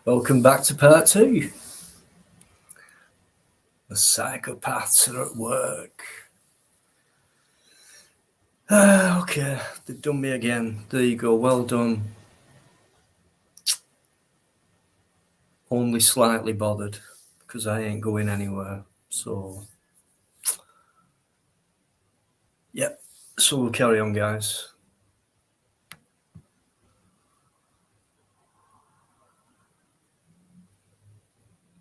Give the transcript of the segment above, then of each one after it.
Welcome back to part two. The psychopaths are at work. Okay, they've done me again. There you go, well done. Only slightly bothered because I ain't going anywhere. So, yep. So we'll carry on, guys.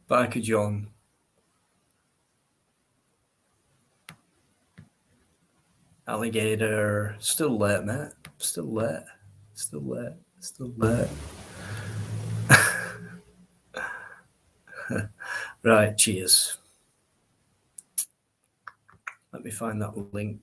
Biker John. Alligator. Still late, mate. Still late. Still late. Still late. Right, cheers. Let me find that link.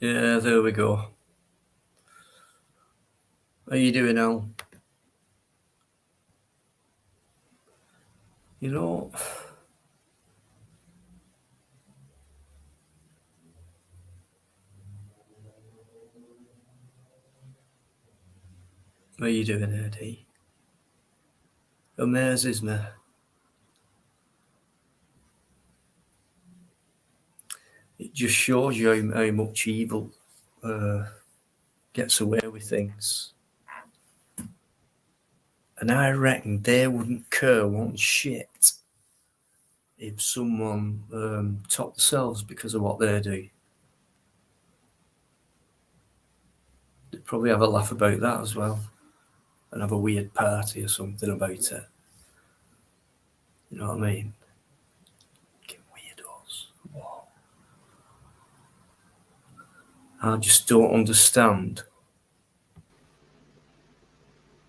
Yeah, there we go. How you doing, Al? You know, how you doing, Eddie? Amazes me. It just shows you how much evil gets away with things. And I reckon they wouldn't care one shit if someone topped themselves because of what they do. They'd probably have a laugh about that as well and have a weird party or something about it. You know what I mean? Fucking weirdos. Whoa. I just don't understand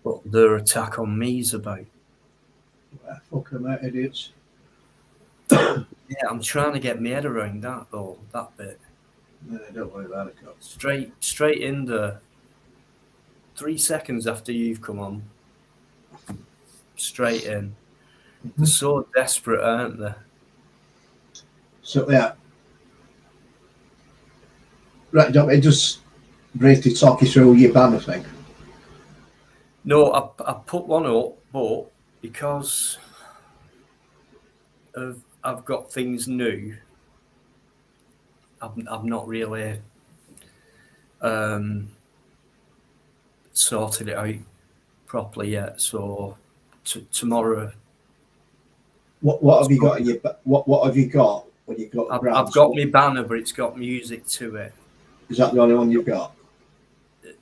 what their attack on me is about. Fuck them out, idiots. Yeah, I'm trying to get my head around that though, that bit. No, don't worry about it, God. Straight in there. 3 seconds after you've come on. Straight in. They're so desperate, aren't they? So, yeah. Right, don't we just briefly talk you through your banner thing? No, I put one up, but because I've got things new, I've not really sorted it out properly yet. So tomorrow. What have you got in your what have you got when you've got? I've got my banner, but it's got music to it. Is that the only one you've got?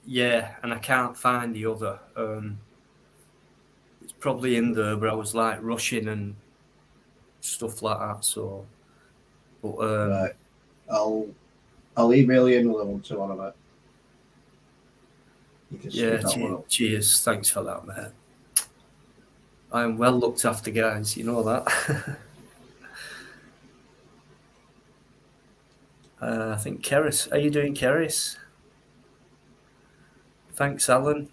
Yeah, and I can't find the other. It's probably in there, but I was like rushing and stuff like that. So, but Right, I'll email you another one too on it. You can yeah, cheers. Thanks for that, mate. I am well looked after, guys. You know that. I think Keris. Are you doing Keris? Thanks, Alan.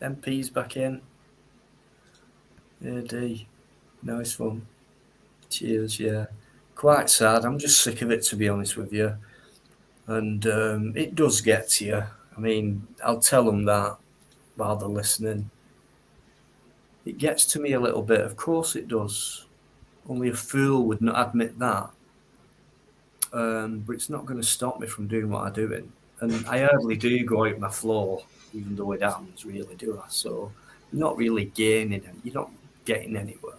MP's back in. Yeah, D. Nice one. Cheers, yeah. Quite sad. I'm just sick of it, to be honest with you. And it does get to you. I mean, I'll tell them that while they're listening. It gets to me a little bit. Of course it does. Only a fool would not admit that. But it's not going to stop me from doing what I'm doing. And I hardly do go out my floor, even though it happens, really, do I? So you're not really gaining it. You're not getting anywhere.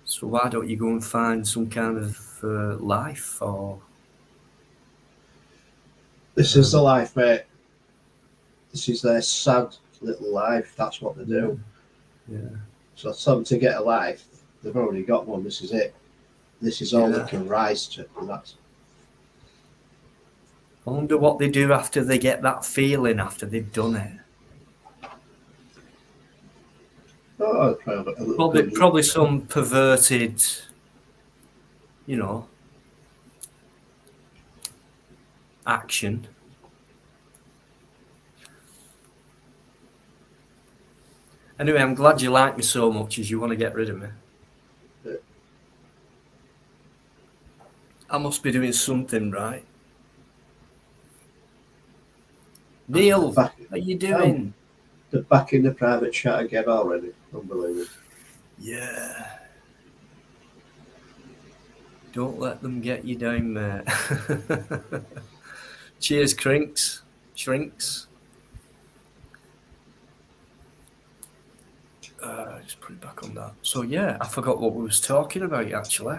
So why don't you go and find some kind of life? Or this is the life, mate. This is their sad little life. That's what they do. Yeah. So tell them to get a life. They've already got one. This is it. This is all they can rise to. And that's. I wonder what they do after they get that feeling after they've done it. Oh, probably some perverted, action. Anyway, I'm glad you like me so much as you want to get rid of me. I must be doing something right. Neil, Back, how you um, doing? they're back in the private chat again already. Unbelievable. Yeah. Don't let them get you down, mate. Cheers, Crinks. Shrinks. Just put it back on that. So yeah, I forgot what we was talking about actually.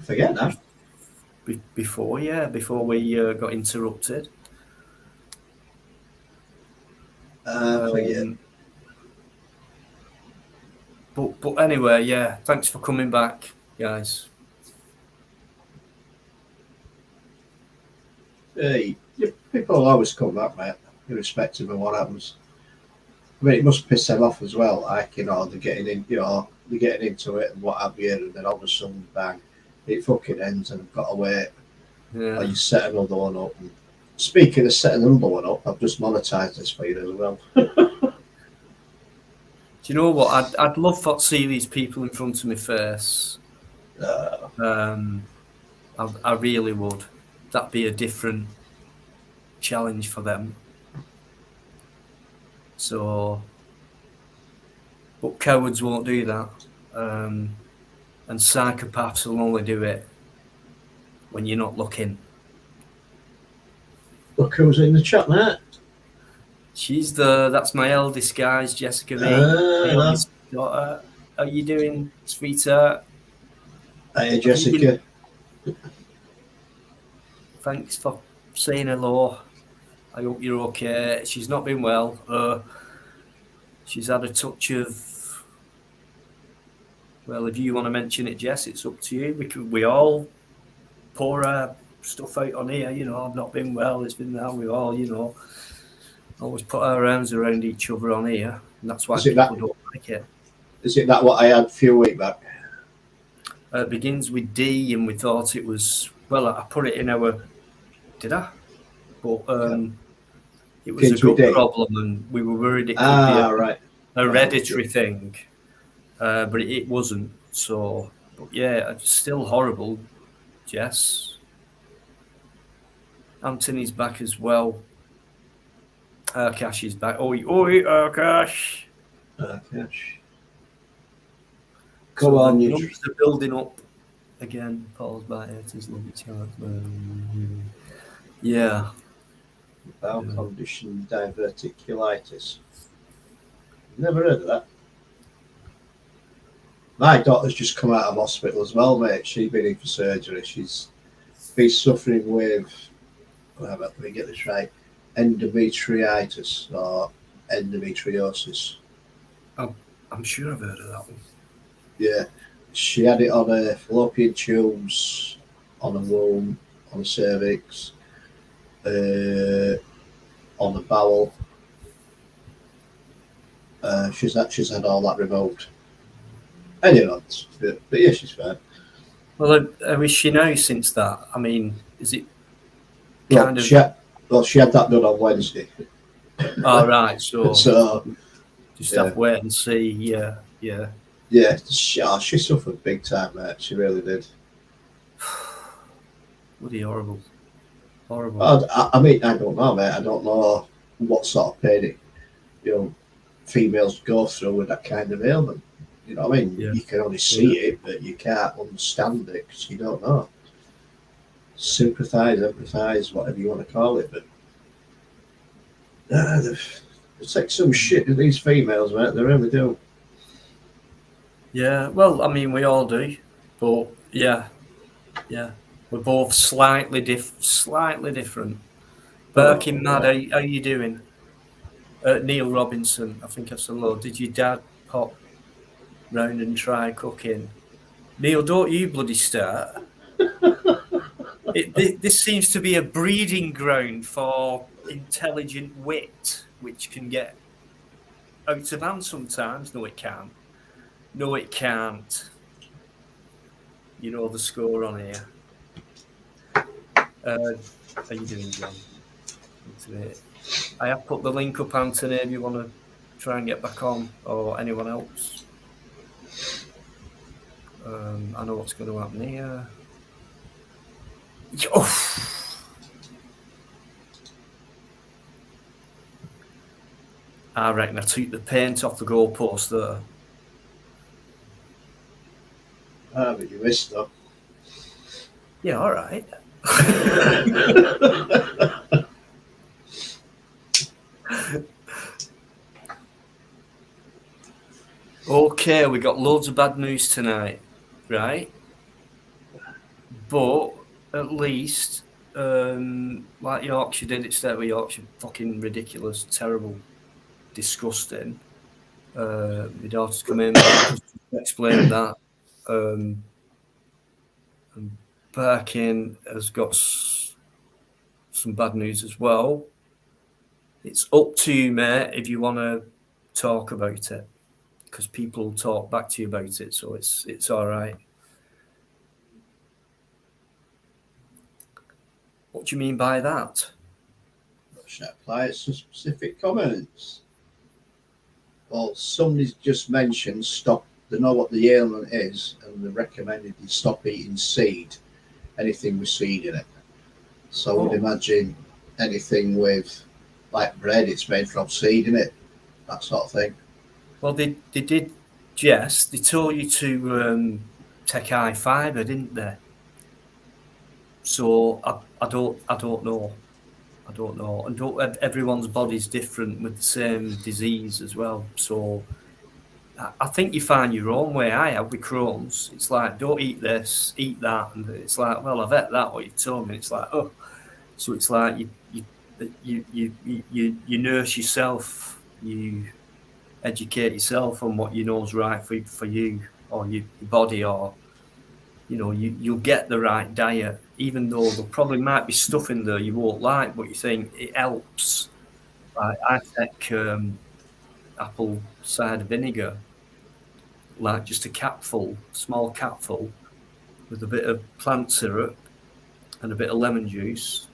Forget that. Before we got interrupted. Forget. Um, but anyway, yeah. Thanks for coming back, guys. Hey, people always come back, mate, irrespective of what happens. I mean, it must piss them off as well. Like, they're getting in, they're getting into it and what have you, and then all of a sudden, bang, it fucking ends and I've got to wait. Or Yeah. you set another one up. And speaking of setting another one up, I've just monetised this for you as well. Do you know what? I'd love to see these people in front of my face. Uh, I really would. That'd be a different challenge for them. So, but cowards won't do that, and psychopaths will only do it when you're not looking. look who's in the chat, mate. That's my eldest, guys, Jessica V, my Hello. eldest daughter. How you doing, sweetheart? Hey, Have you been? Jessica. Thanks for saying hello. I hope you're okay. She's not been well. She's had a touch of. Well, if you want to mention it, Jess, it's up to you. We all pour our stuff out on here. I've not been well. It's been that. We all, always put our arms around each other on here, and that's why Is it that? people don't like it. Is it that what I had a few weeks back? It begins with D, and we thought it was. Well, I put it in our. Did I? But it was a gut problem, and we were worried it could be a right. hereditary thing, but it wasn't. So, but yeah, it's still horrible. Jess, Anthony's back as well. Akash is back. Oi, Akash. Gosh. So the numbers are building up again. Paul's back. It is lovely chance. Yeah. Bowel condition, diverticulitis. Never heard of that. My daughter's just come out of hospital as well, mate. She's been in for surgery. She's been suffering with, let me get this right, endometriitis or endometriosis. I'm sure I've heard of that one. Yeah. She had it on her fallopian tubes, on the womb, on the cervix, on the bowel. She's had all that removed. Anyway, but yeah, she's fine. Well, is she now since that? I mean, is it kind of? She had that done on Wednesday. Oh, right. So just have to wait and see. Yeah. Yeah, she suffered big time, mate. She really did. Bloody horrible. I mean, I don't know, mate. I don't know what sort of pain females go through with that kind of ailment. You know what I mean? Yeah. You can only see it, but you can't understand it because you don't know. Sympathise, empathise, whatever you want to call it, but they take some shit to these females, mate. They really do. Yeah, well, I mean, we all do, but yeah, we're both slightly different. Birkin Mad, how you doing? Neil Robinson, I think I said hello. Did your dad pop round and try cooking? Neil, don't you bloody start. This seems to be a breeding ground for intelligent wit, which can get out of hand sometimes. No, it can't. No, it can't. You know the score on here. How you doing, John? I have put the link up, Anthony, if you want to try and get back on, or anyone else. I know what's going to happen here. Oh. I reckon I took the paint off the goalpost there. Ah, but you missed though. Yeah, all right. Okay, we got loads of bad news tonight, right? But at least, like Yorkshire did, it started with Yorkshire, fucking ridiculous, terrible, disgusting. My daughter's come in, just explained that. And Birkin has got some bad news as well. It's up to you, mate, if you want to talk about it, because people will talk back to you about it, so it's all right. What do you mean by that? Should apply it to specific comments. Well, somebody's just mentioned stop. They know what the ailment is, and they recommended you stop eating seed, anything with seed in it. So I would imagine anything with like bread, it's made from seed in it, that sort of thing. Well, they did. Yes, they told you to take high fibre, didn't they? So I don't know. I don't know. And everyone's body's different with the same disease as well. So I think you find your own way. I have with Crohn's. It's like, don't eat this, eat that. And it's like, well, I've ate that, what you've told me. It's like, oh. So it's like you nurse yourself, you educate yourself on what you know is right for you or your body, or you'll get the right diet, even though there probably might be stuff in there you won't like, but you think it helps. I take apple cider vinegar, like just a capful, small capful, with a bit of plant syrup and a bit of lemon juice,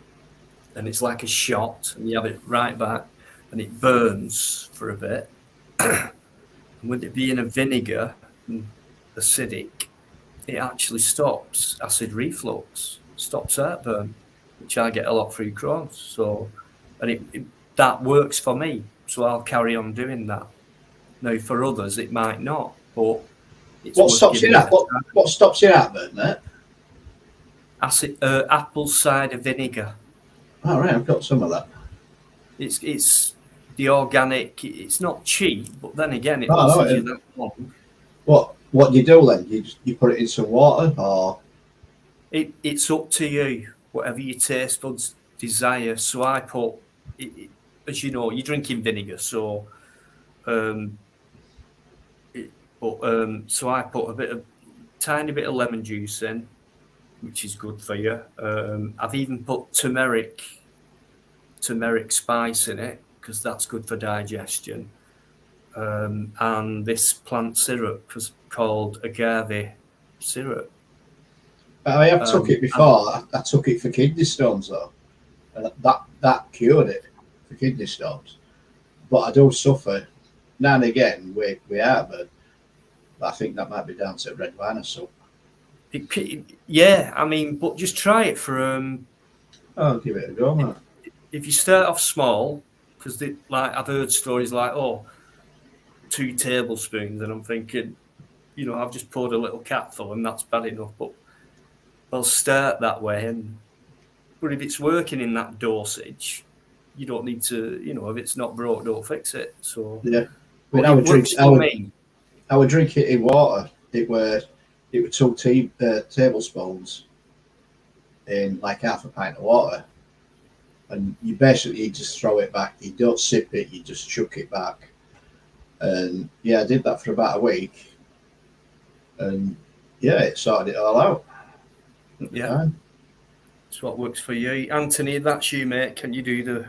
and it's like a shot, and you have it right back, and it burns for a bit. And with it being a vinegar and acidic, it actually stops acid reflux, stops heartburn, which I get a lot through Crohn's. So, and that works for me. So I'll carry on doing that. Now, for others, it might not, but it's What worth stops you giving it that? a try. What stops you heartburn, mate? Apple cider vinegar. All right, I've got some of that. It's the organic. It's not cheap, but then again, it Oh, lasts no, you that long. What do you do then? You put it in some water, or It's up to you, whatever your taste buds desire. So I put, as you know, you're drinking vinegar, so so I put tiny bit of lemon juice in, which is good for you. I've even put turmeric spice in it, because that's good for digestion. And this plant syrup was called agave syrup. I have took it before. I took it for kidney stones though, and that cured it for kidney stones. But I do suffer now and again with heartburn. But I think that might be down to red wine or something. Yeah, I mean, but just try it for. I'll give it a go, man. If you start off small, because like I've heard stories like, 2 tablespoons, and I'm thinking, I've just poured a little capful and that's bad enough. But I'll start that way, but if it's working in that dosage, you don't need to, if it's not broke, don't fix it. So Yeah, but I would drink. I would drink it in water. It were 2 tablespoons in like half a pint of water, and you basically just throw it back. You don't sip it. You just chuck it back. And yeah, I did that for about a week, and yeah, it sorted it all out. Yeah, it's what works for you, Anthony. That's you, mate. Can you do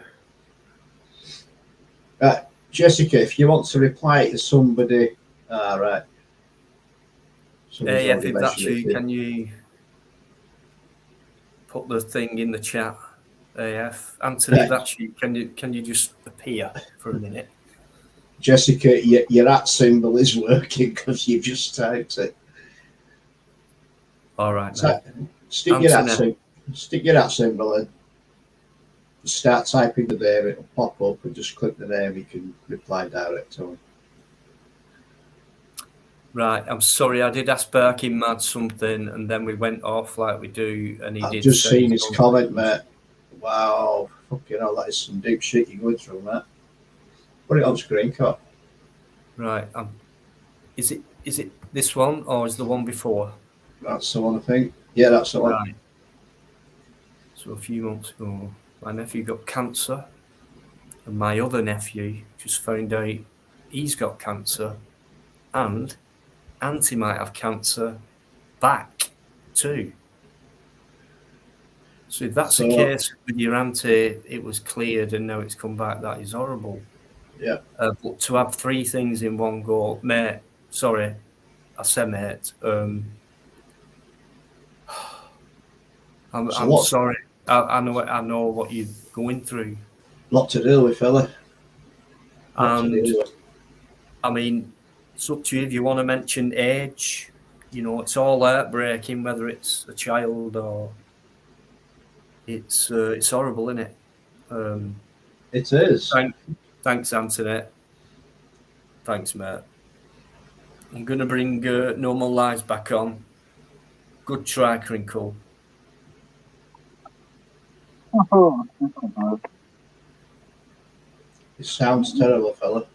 the? Jessica, if you want to reply to somebody, right. Yeah, if that's you, can you put the thing in the chat? AF. Anthony, if that's you, can you just appear for a minute? Jessica, your at symbol is working because you've just typed it. All right, mate. So, stick your Anthony. that symbol in. Start typing the name. It'll pop up, and just click the name. You can reply direct to him. Right, I'm sorry, I did ask Birkin Mad something, and then we went off like we do, and he I've did just say seen he's his on- comment, mate. Wow, fucking hell, that is some deep shit you're going through, mate. Put it on screen, cut. Right, is it this one or is the one before? That's the one, I think. Yeah, that's the one. Right. So a few months ago, my nephew got cancer, and my other nephew just found out he's got cancer, and Auntie might have cancer back too. So if that's the So, case with your auntie, it was cleared and now it's come back, that is horrible. yeah. But to have three things in one go, mate, sorry, I say mate, So I'm what? sorry. I know what you're going through. Lot to deal with, fella. Lot to And deal with. I mean, it's up to you if you want to mention age. You know, it's all heartbreaking, whether it's a child or it's horrible, isn't it? It is. Thanks, Anthony. Thanks, mate. I'm going to bring Normal Lives back on. Good try, Crinkle. Oh, that's not bad. It sounds terrible, fella.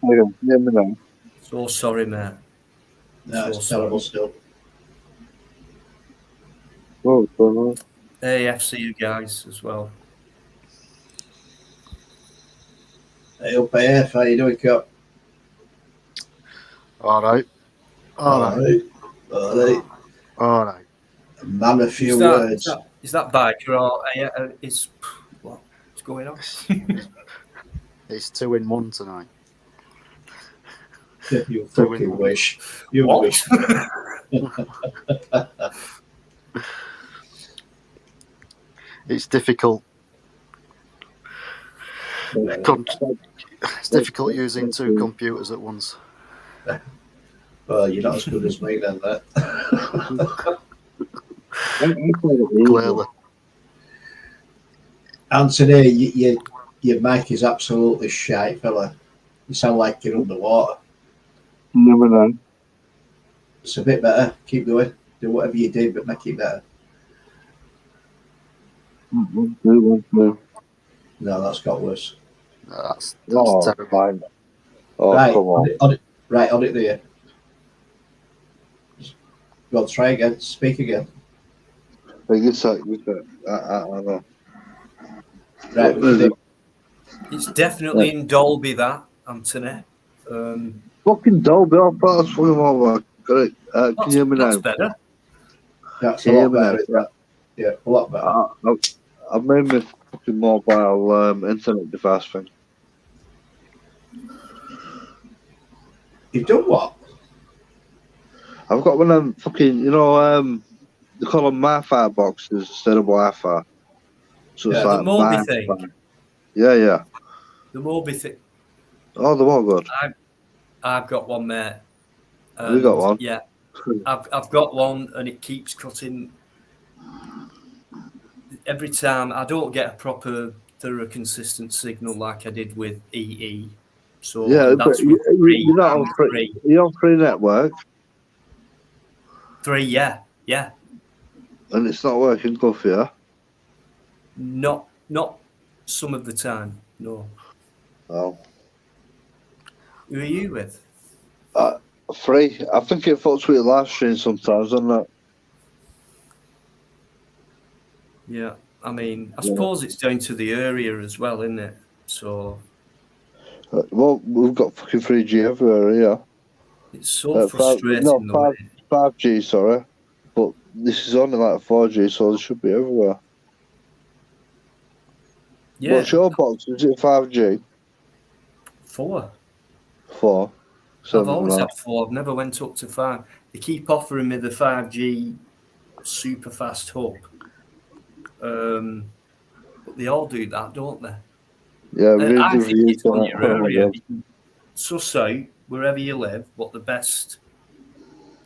Hang on, hear me now. So sorry, mate. No, So it's terrible still. Oh, so, AFC, you guys, as well. Hey, up AF, how you doing, Cup? All right. Alright. Man, a few words. Is that biker or is what's going on? It's 2 in 1 tonight. You fucking wish. You What? wish. It's difficult. It's difficult using 2 computers at once. Well, you're not as good as me then, that. Clearly. Anthony, your mic is absolutely shite, fella. You sound like you're underwater. never know. It's a bit better. Keep going. Do whatever you did, but make it better. No. No, that's got worse. That's Oh, terrible. fine. Oh, Right, come on. on it there. Go on, try again. Speak again. Hey, you say. I know. Right, What is it? It's definitely in Dolby, that, Anthony. Fucking Dolby, I thought that's fucking all right. Got it. Can you hear me That's now? better. That's Can a you hear lot me better. now? Isn't it? Yeah, a lot better. I've made my fucking mobile internet device thing. You've done what? I've got one of them fucking, they call them Wi-Fi boxes instead of Wi-Fi. So Yeah, it's the like Moby Wi-Fi. thing. Yeah. The Moby thing. Oh, they're all good. I've got one, mate. Have you got one? Yeah, I've got one, and it keeps cutting. Every time I don't get a proper, thorough, consistent signal like I did with EE. So Yeah, that's but with you're not on free. You're on free network, 3, yeah. and it's not working good for you. Not some of the time, no. Oh, Who are you with? free. I think it fucks with your live stream sometimes, doesn't it? Yeah, I mean, I suppose it's down to the area as well, isn't it? So Well, we've got fucking 3G everywhere, yeah. it's so frustrating. 5G, sorry. But this is only like 4G, so it should be everywhere. Yeah, What's your box? Is it 5G? 4. 4? I've always had 4. I've never went up to 5. They keep offering me the 5G super fast hub. But they all do that, don't they? Yeah, I think it's on your area. You can suss out wherever you live what the best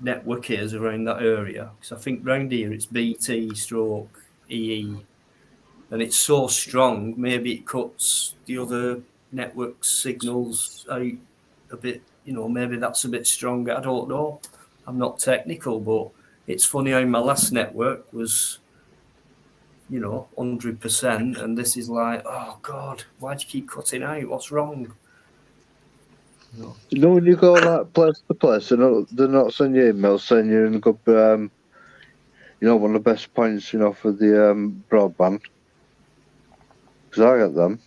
network is around that area. Because I think round here it's BT stroke EE, and it's so strong. Maybe it cuts the other network signals out a bit. Maybe that's a bit stronger. I don't know. I'm not technical, but it's funny how my last network was, 100%, and this is like, oh God, why'd you keep cutting out? What's wrong? You know when you go like place to place, they're not sending you emails saying you're in a good, one of the best points, for the broadband. Because I get them.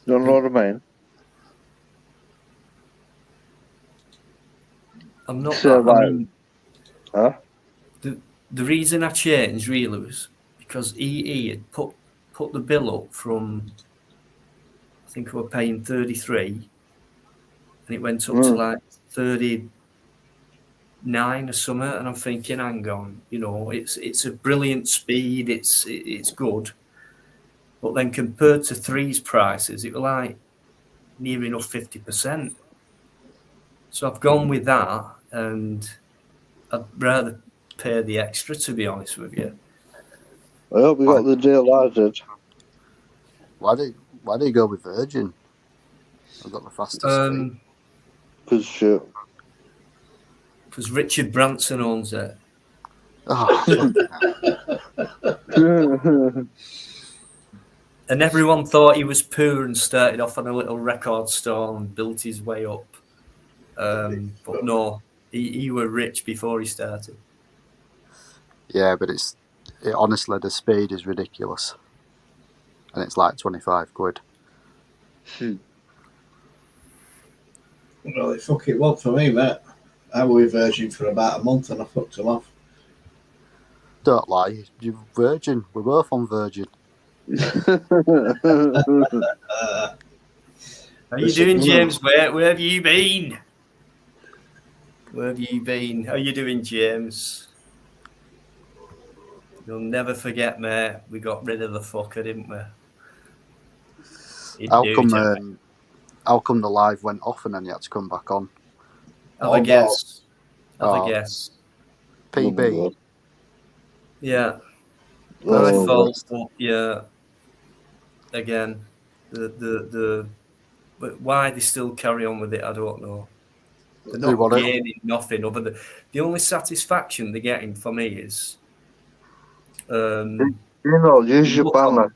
You don't know what I mean? I'm not So, that. I mean, huh? the reason I changed really was because EE had put the bill up from, I think we were paying 33, and it went up to like 39 or something, and I'm thinking, hang on, it's a brilliant speed, it's good, but then compared to three's prices, it was like near enough 50%. So I've gone with that, and I'd rather pay the extra, to be honest with you. I hope you got the deal I did. Why do you go with Virgin? I've got the fastest speed. Because Richard Branson owns it. Oh, and everyone thought he was poor and started off on a little record store and built his way up. But no, he were rich before he started. Yeah, but honestly, the speed is ridiculous. And it's like 25 quid. Well, it fucking was for me, mate. I was with Virgin for about a month and I fucked them off. Don't lie, you're Virgin. We're both on Virgin. How you doing, James? Where have you been? Where have you been? How you doing, James? You'll never forget, mate. We got rid of the fucker, didn't we? How come the live went off and then you had to come back on? Have a guess. Have a guess. PB. Yeah. My fault. But yeah. Again, the why they still carry on with it, I don't know. They're not gaining nothing other than the only satisfaction they're getting for me is use your banner.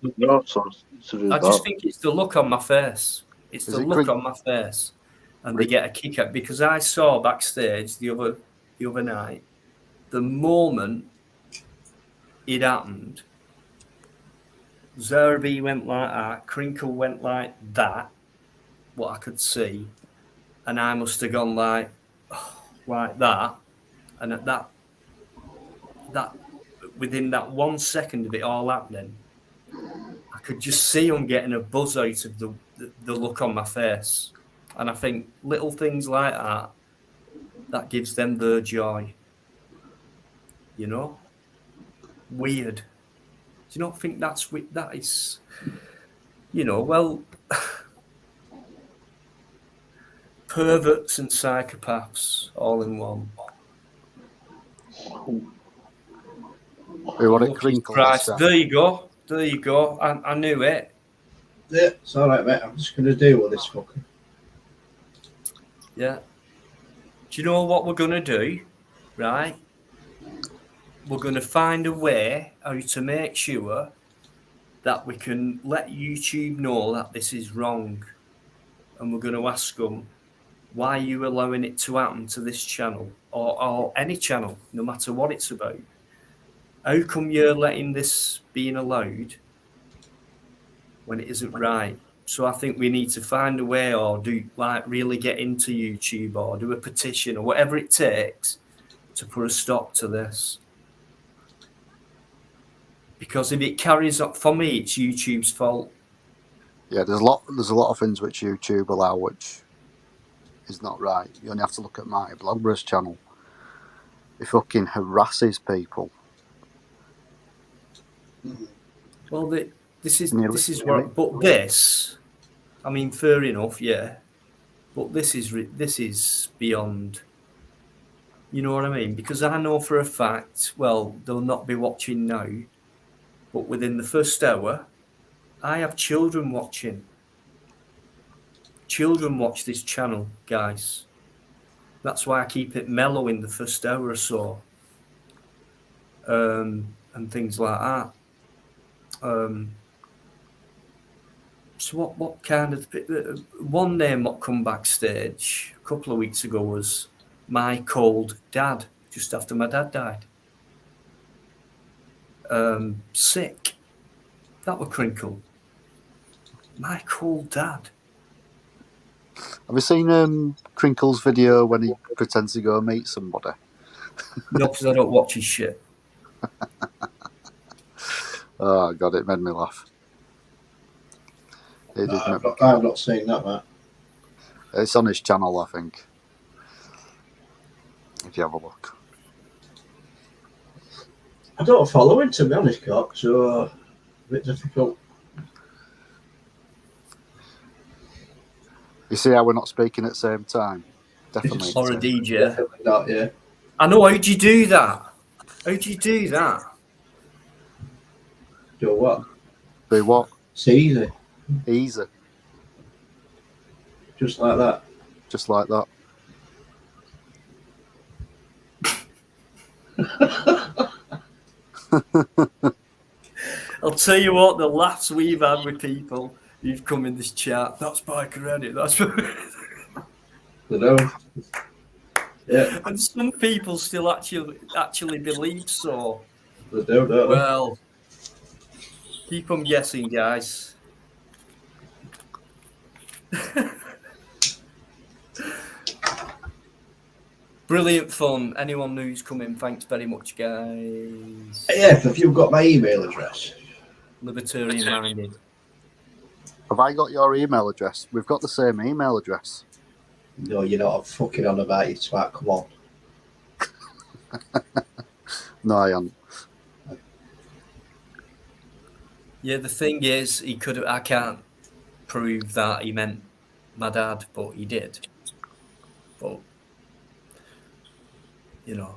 I just think it's the look on my face. It's the look on my face, and they get a kick out because I saw backstage the other night, the moment it happened, Zerby went like that, Crinkle went like that, what I could see, and I must have gone like that, and at that within that 1 second of it all happening, I could just see them getting a buzz out of the look on my face. And I think little things like that gives them their joy. Weird. Do you not think that is, well, perverts and psychopaths all in one. Christ. There you go. I knew it. Yeah, it's all right, mate. I'm just going to deal with this fucker. Yeah. Do you know what we're going to do? Right? We're going to find a way how to make sure that we can let YouTube know that this is wrong. And we're going to ask them, why are you allowing it to happen to this channel or any channel, no matter what it's about? How come you're letting this being allowed when it isn't right? So I think we need to find a way or really get into YouTube or do a petition or whatever it takes to put a stop to this. Because if it carries up, for me, it's YouTube's fault. Yeah, there's a lot of things which YouTube allow which is not right. You only have to look at Marty Blogboro's channel. He fucking harasses people. Well, this is what. But this, I mean, fair enough, yeah. But this is beyond. You know what I mean? Because I know for a fact, well, they'll not be watching now, but within the first hour, I have children watching. Children watch this channel, guys. That's why I keep it mellow in the first hour or so, and things like that. So what kind of one name what come backstage a couple of weeks ago was my cold dad, just after my dad died. Sick. That were Crinkle. My cold dad. Have you seen Crinkle's video when he pretends to go meet somebody? No, because I don't watch his shit. Oh God, it made me laugh. It did make me. I've not seen that, mate. It's on his channel, I think. If you have a look. I don't follow him, to be honest, Cock, so a bit difficult. You see how we're not speaking at the same time? Definitely. Or a DJ. Definitely not, yeah. I know. How'd you do that? How'd you do that? Do what? Do what? It's easy. Easy. Just like that. Just like that. I'll tell you what, the laughs we've had with people who've come in this chat, that's Bikereddie, that's You know? Yeah, and some people still actually believe so. they do, don't they? Well, keep them guessing, guys. Brilliant fun. Anyone who's coming, thanks very much, guys. Yeah, have you got my email address? Libertarian minded. Have I got your email address? We've got the same email address. No, you're not. I'm fucking on about you, twat. Come on. No, I haven't. Yeah, the thing is, he could have. I can't prove that he meant my dad, but he did. But you know,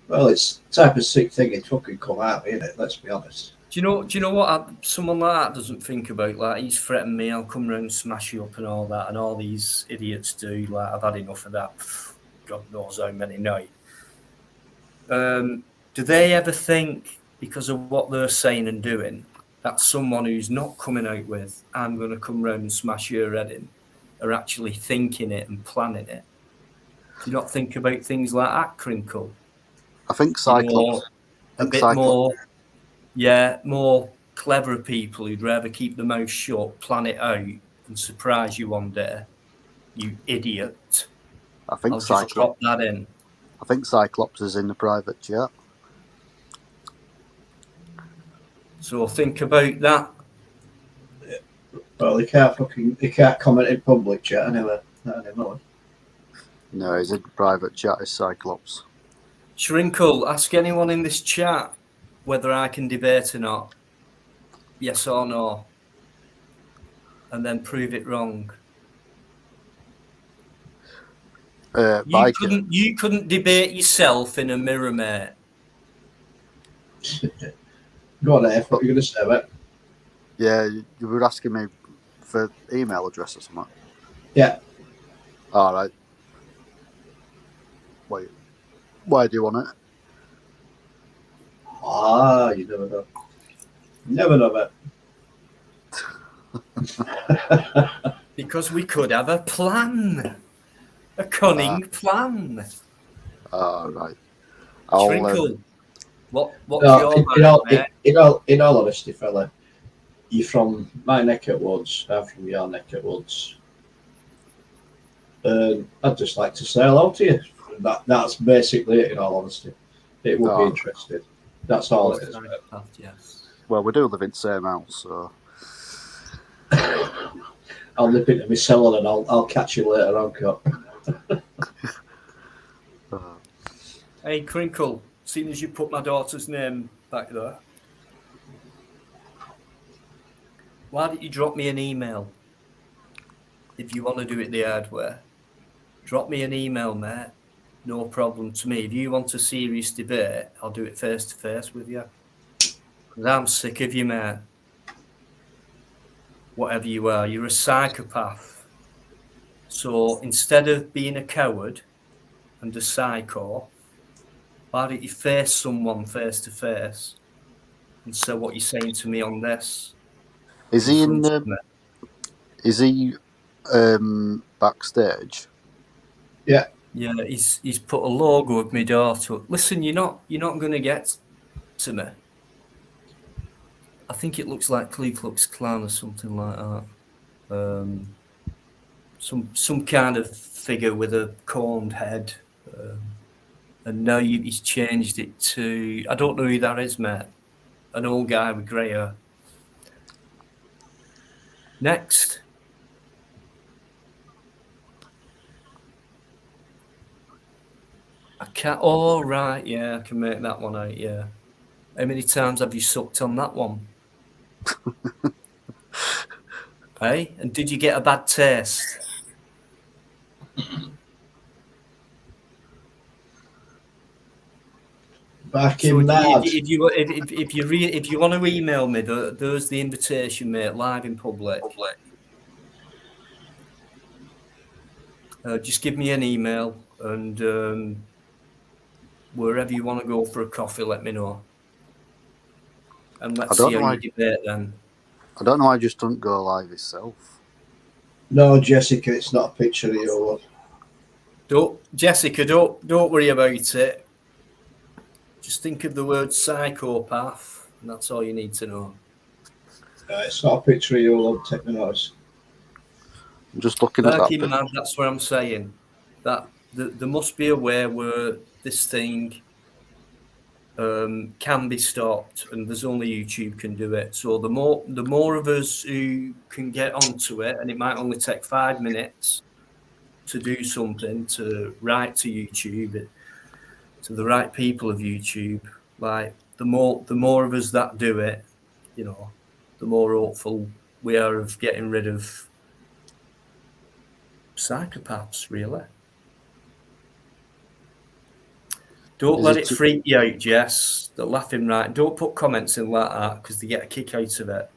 Well, it's the type of sick thing it fucking come out, isn't it? Let's be honest. do you know what? Someone like that doesn't think about. Like, he's threatened me. I'll come round, smash you up, and all that, and all these idiots do. Like, I've had enough of that. God knows how many now. Do they ever think, because of what they're saying and doing, that someone who's not coming out with, I'm going to come round and smash your head in, are actually thinking it and planning it? Do you not think about things like that, Crinkle? I think Cyclops. A bit more, yeah, more clever people who'd rather keep their mouth shut, plan it out, and surprise you one day. You idiot. I think I'll just drop that in. I think Cyclops is in the private chat. So think about that. Well, they can't comment in public chat anyway. Not anymore. No, he's in the private chat. Is Cyclops. Shrinkle, ask anyone in this chat whether I can debate or not. Yes or no. And then prove it wrong. You couldn't debate yourself in a mirror, mate. Go on, F. What are you going to say, mate? Yeah, you were asking me for email address or something. Yeah. All right. Wait. Why do you want it? You never know. Never know, mate. Because we could have a plan. A cunning plan. All right. Shrinkle. What's your man, in all honesty, fella, you're from my neck of woods, I'm from your neck of woods. I'd just like to say hello to you. That's basically it, in all honesty. It would be interesting. That's all it is. Yes. Well, we do live in the same house, so. I'll nip into my cellar and I'll catch you later on, Cop. Hey, Crinkle, seeing as you put my daughter's name back there, why didn't you drop me an email? if you want to do it the hard way, drop me an email, mate. No problem to me. If you want a serious debate, I'll do it face to face with you. Because I'm sick of you, mate. Whatever you are, you're a psychopath. So instead of being a coward and a psycho, why don't you face someone face to face and say what you're saying to me on this? Is he front in? of me? Is he backstage? Yeah. Yeah, he's put a logo of my daughter. Listen, you're not going to get to me. I think it looks like Ku Klux Klan or something like that. Some kind of figure with a corned head. And now he's changed it to, I don't know who that is, mate. An old guy with grey hair. Next. I can't. Oh, right. Yeah, I can make that one out. Yeah. How many times have you sucked on that one? Hey? And did you get a bad taste? Back So in mad. if you want to email me, there's the invitation, mate, live in public. Just give me an email, and wherever you want to go for a coffee, let me know. And let's see how you debate then. I don't know. I just don't go live itself. No, Jessica, it's not a picture of you. Jessica, don't worry about it. Just think of the word psychopath, and that's all you need to know. It's not a picture of you, love. Take the notice. I'm just looking at that. Man, that's what I'm saying. That there must be a way where this thing can be stopped, and there's only YouTube can do it. So the more of us who can get onto it, and it might only take 5 minutes to do something, to write to YouTube, to the right people of YouTube, like the more of us that do it, the more hopeful we are of getting rid of psychopaths, really. Don't let it freak you out, Jess. They're laughing right. Don't put comments in like that because they get a kick out of it.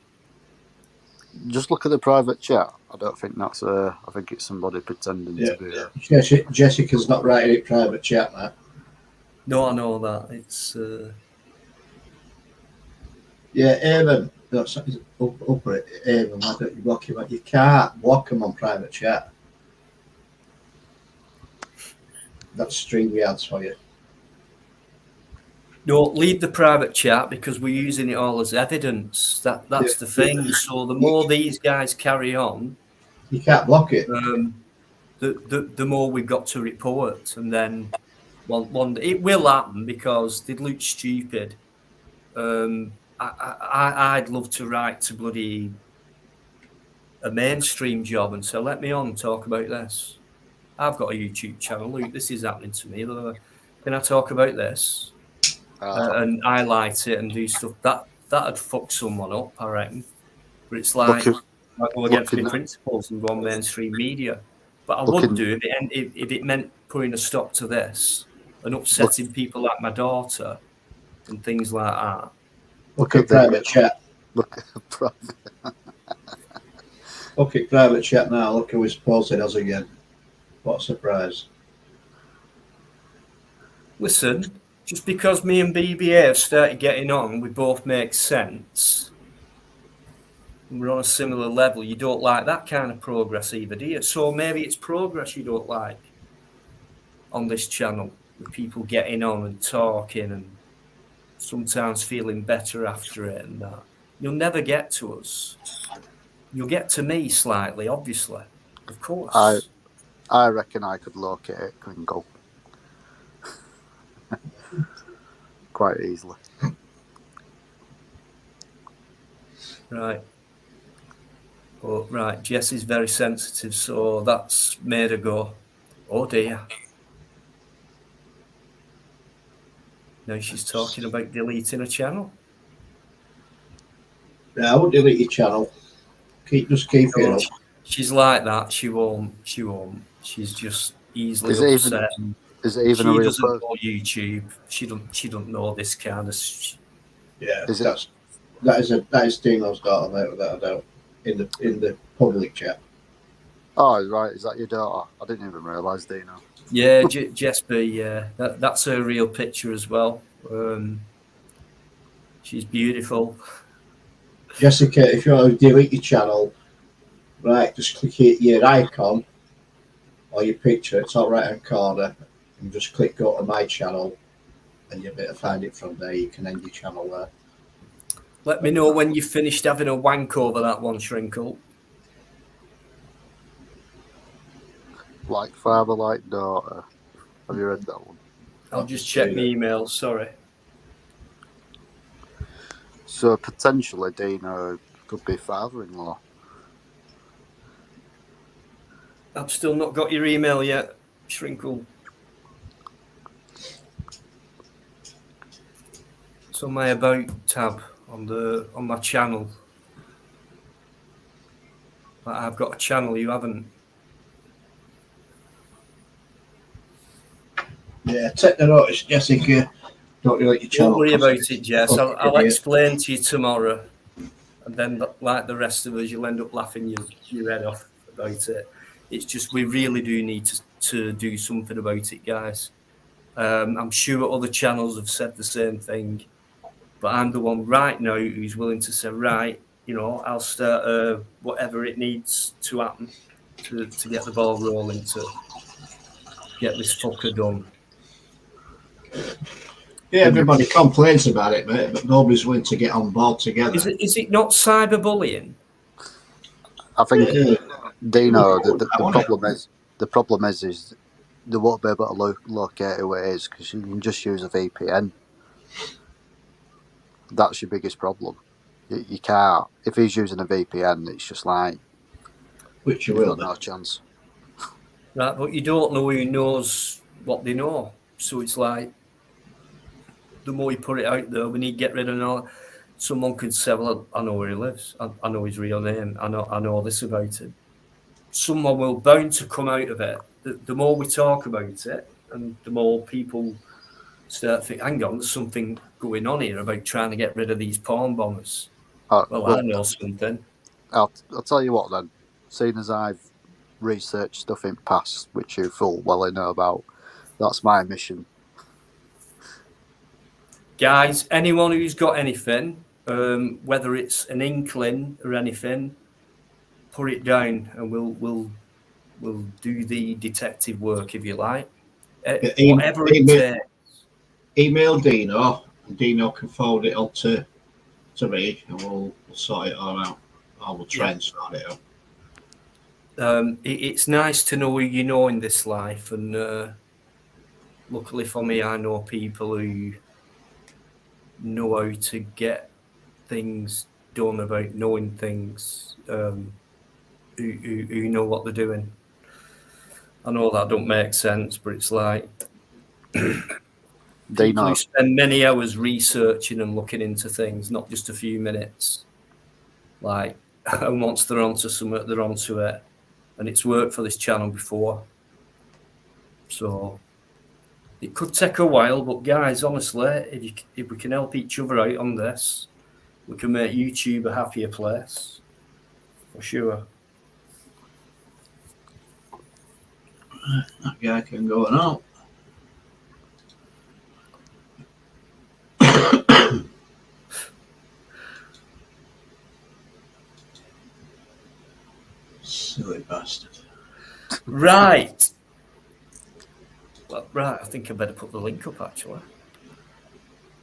Just look at the private chat. I don't think that's I think it's somebody pretending to be there. Jessica's not writing it private chat, Matt. No, I know that. It's yeah, Evan. No, up it, Evan. Why don't you block him? You can't block him on private chat. That's StreamYards for you. No, leave the private chat because we're using it all as evidence. That's the thing. So the more these guys carry on, you can't block it. The more we've got to report, and then one it will happen because they look stupid. I'd love to write to bloody a mainstream job and say, let me on and talk about this. I've got a YouTube channel. Look, this is happening to me. Can I talk about this? And highlight it and do stuff that'd fuck someone up, I reckon. But it's like I go against my principles and go on mainstream media. But I would do if it meant putting a stop to this and upsetting people like my daughter and things like that. Look at private chat. Look at private. Look at private chat now. Look who he's posted us again. What a surprise. Listen, just because me and BBA have started getting on, we both make sense. We're on a similar level. You don't like that kind of progress either, do you? So maybe it's progress you don't like on this channel, with people getting on and talking and sometimes feeling better after it and that. You'll never get to us. You'll get to me slightly, obviously. Of course. I reckon I could locate it and go. Quite easily. Right. Oh, right. Jess is very sensitive, so that's made her go, oh dear. Now she's talking about deleting a channel. Yeah, I won't delete your channel. Just keep it up. She's like that. She won't. She won't. She's just easily Is it upset. even a She real doesn't person? know YouTube. She don't know this kind of. Yeah, Is it? that is Dino's daughter, mate, without a doubt. In the public chat. Oh, right. Is that your daughter? I didn't even realise, Dino. Yeah, Jesper. Yeah, that's her real picture as well. She's beautiful. Jessica, if you want to delete your channel, right, just click your icon or your picture, top right hand corner, and just click go to my channel, and you'll be able to find it from there. You can end your channel there. Let me know when you've finished having a wank over that one, Shrinkle. Like father, like daughter. Have you read that one? I'll just check my emails. Sorry. So potentially Dino could be father-in-law. I've still not got your email yet, Shrinkle. It's on my about tab on my channel. But I've got a channel you haven't. Yeah, take the notice, Jessica. Don't delete your channel. Don't worry about it, Jess. I'll idiot. explain to you tomorrow. And then, like the rest of us, you'll end up laughing your head off about it. It's just we really do need to do something about it, guys. I'm sure other channels have said the same thing, but I'm the one right now who's willing to say, right, I'll start whatever it needs to happen to get the ball rolling to get this fucker done. Yeah, everybody complains about it, mate, but nobody's willing to get on board together. Is it not cyberbullying? I think Dino. The problem is they won't be able to locate who it is because you can just use a VPN. That's your biggest problem. You can't. If he's using a VPN, it's just like Which you you've will got do. no chance. Right, but you don't know who knows what they know. So it's like, the more you put it out there, we need to get rid of all. Someone could say, well, I know where he lives. I know his real name. I know this about him. Someone will bound to come out of it. The more we talk about it, and the more people start thinking, hang on, there's something going on here about trying to get rid of these porn bombers. Well, I know something. I'll tell you what then. Seeing as I've researched stuff in past, which you full well know about, that's my mission. Guys, anyone who's got anything, whether it's an inkling or anything, put it down, and we'll do the detective work if you like. Whatever it takes. Email Dino, and Dino can forward it on to me, and we'll sort it all out. I will try and sort it out. It's nice to know who you know in this life, and luckily for me, I know people who know how to get things done about knowing things, who know what they're doing. I know that don't make sense, but it's like people who spend many hours researching and looking into things, not just a few minutes. Like, and once they're onto something, they're onto it. And it's worked for this channel before. So it could take a while, but guys, honestly, if we can help each other out on this, we can make YouTube a happier place. For sure. That guy can go now. Silly bastard. Right. Well, right, I think I better put the link up actually.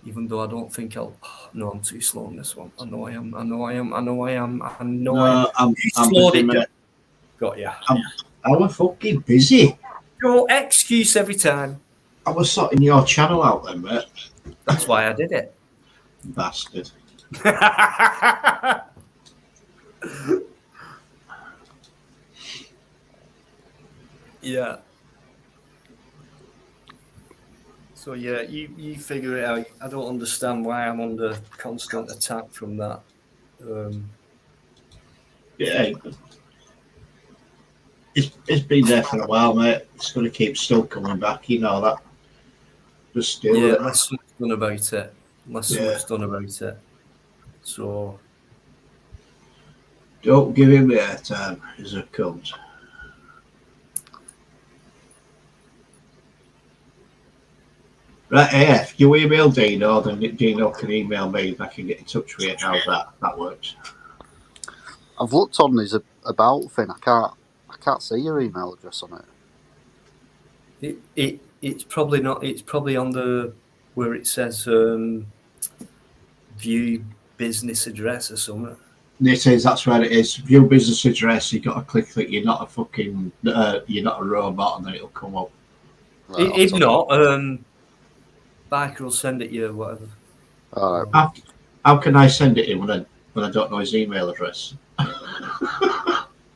Even though I don't think I'll. Oh, no, I'm too slow on this one. I know I am. I'm slowed busy, it mate. down. Got ya. I was fucking busy. No excuse every time. I was sorting your channel out then, mate. That's why I did it. Bastard. Yeah. So yeah, you figure it out. I don't understand why I'm under constant attack from that. Yeah. It's been there for a while, mate. It's going to keep still coming back. You know that. Just deal Yeah, with it. unless something's done about it. Unless Yeah. something's done about it. So, Don't give him the airtime as it comes. Right, if you email Dino, then Dino can email me and I can get in touch with you. How's that? That works. I've looked on his about thing. I can't see your email address on it. it's probably not. It's probably on the where it says view business address or something. It is. That's where it is. View business address. You got to click that. You're not a fucking. You're not a robot, and then it'll come up. Right, If not, Biker will send it you or whatever. all right. How can I send it in when I don't know his email address?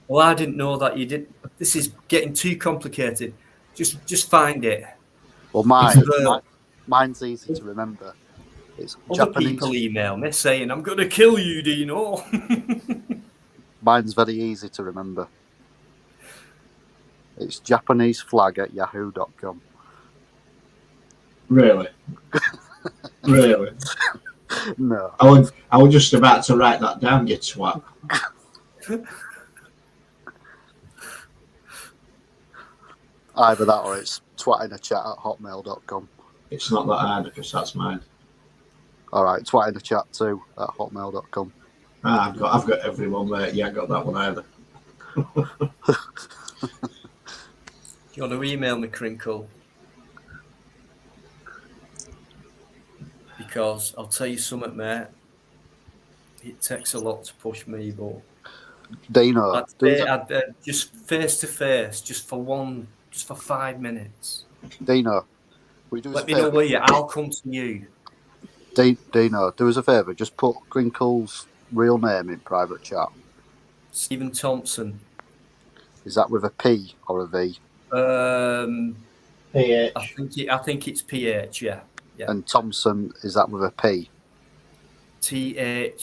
Well, I didn't know that you did. This is getting too complicated. Just find it. Well, mine's easy to remember. It's Other Japanese. people email me saying, "I'm going to kill you, Dino." Mine's very easy to remember. It's Japanese flag at yahoo.com. Really? Really? No. I was just about to write that down, you twat. Either that or it's twatinachat@hotmail.com. It's not that hard because that's mine. All right, twatinachat2@hotmail.com. I've got everyone there. You ain't got that one either. You want to email me, Crinkle? Because I'll tell you something, mate. It takes a lot to push me, but Dino, I'd just face to face, just for 5 minutes. Dino, will you do us Let a me know favour? where you. I'll come to you. Dino, do us a favour. Just put Crinkle's real name in private chat. Stephen Thompson. Is that with a P or a V? PH. I think it's PH. Yeah. And Thompson, is that with a P? THOMP,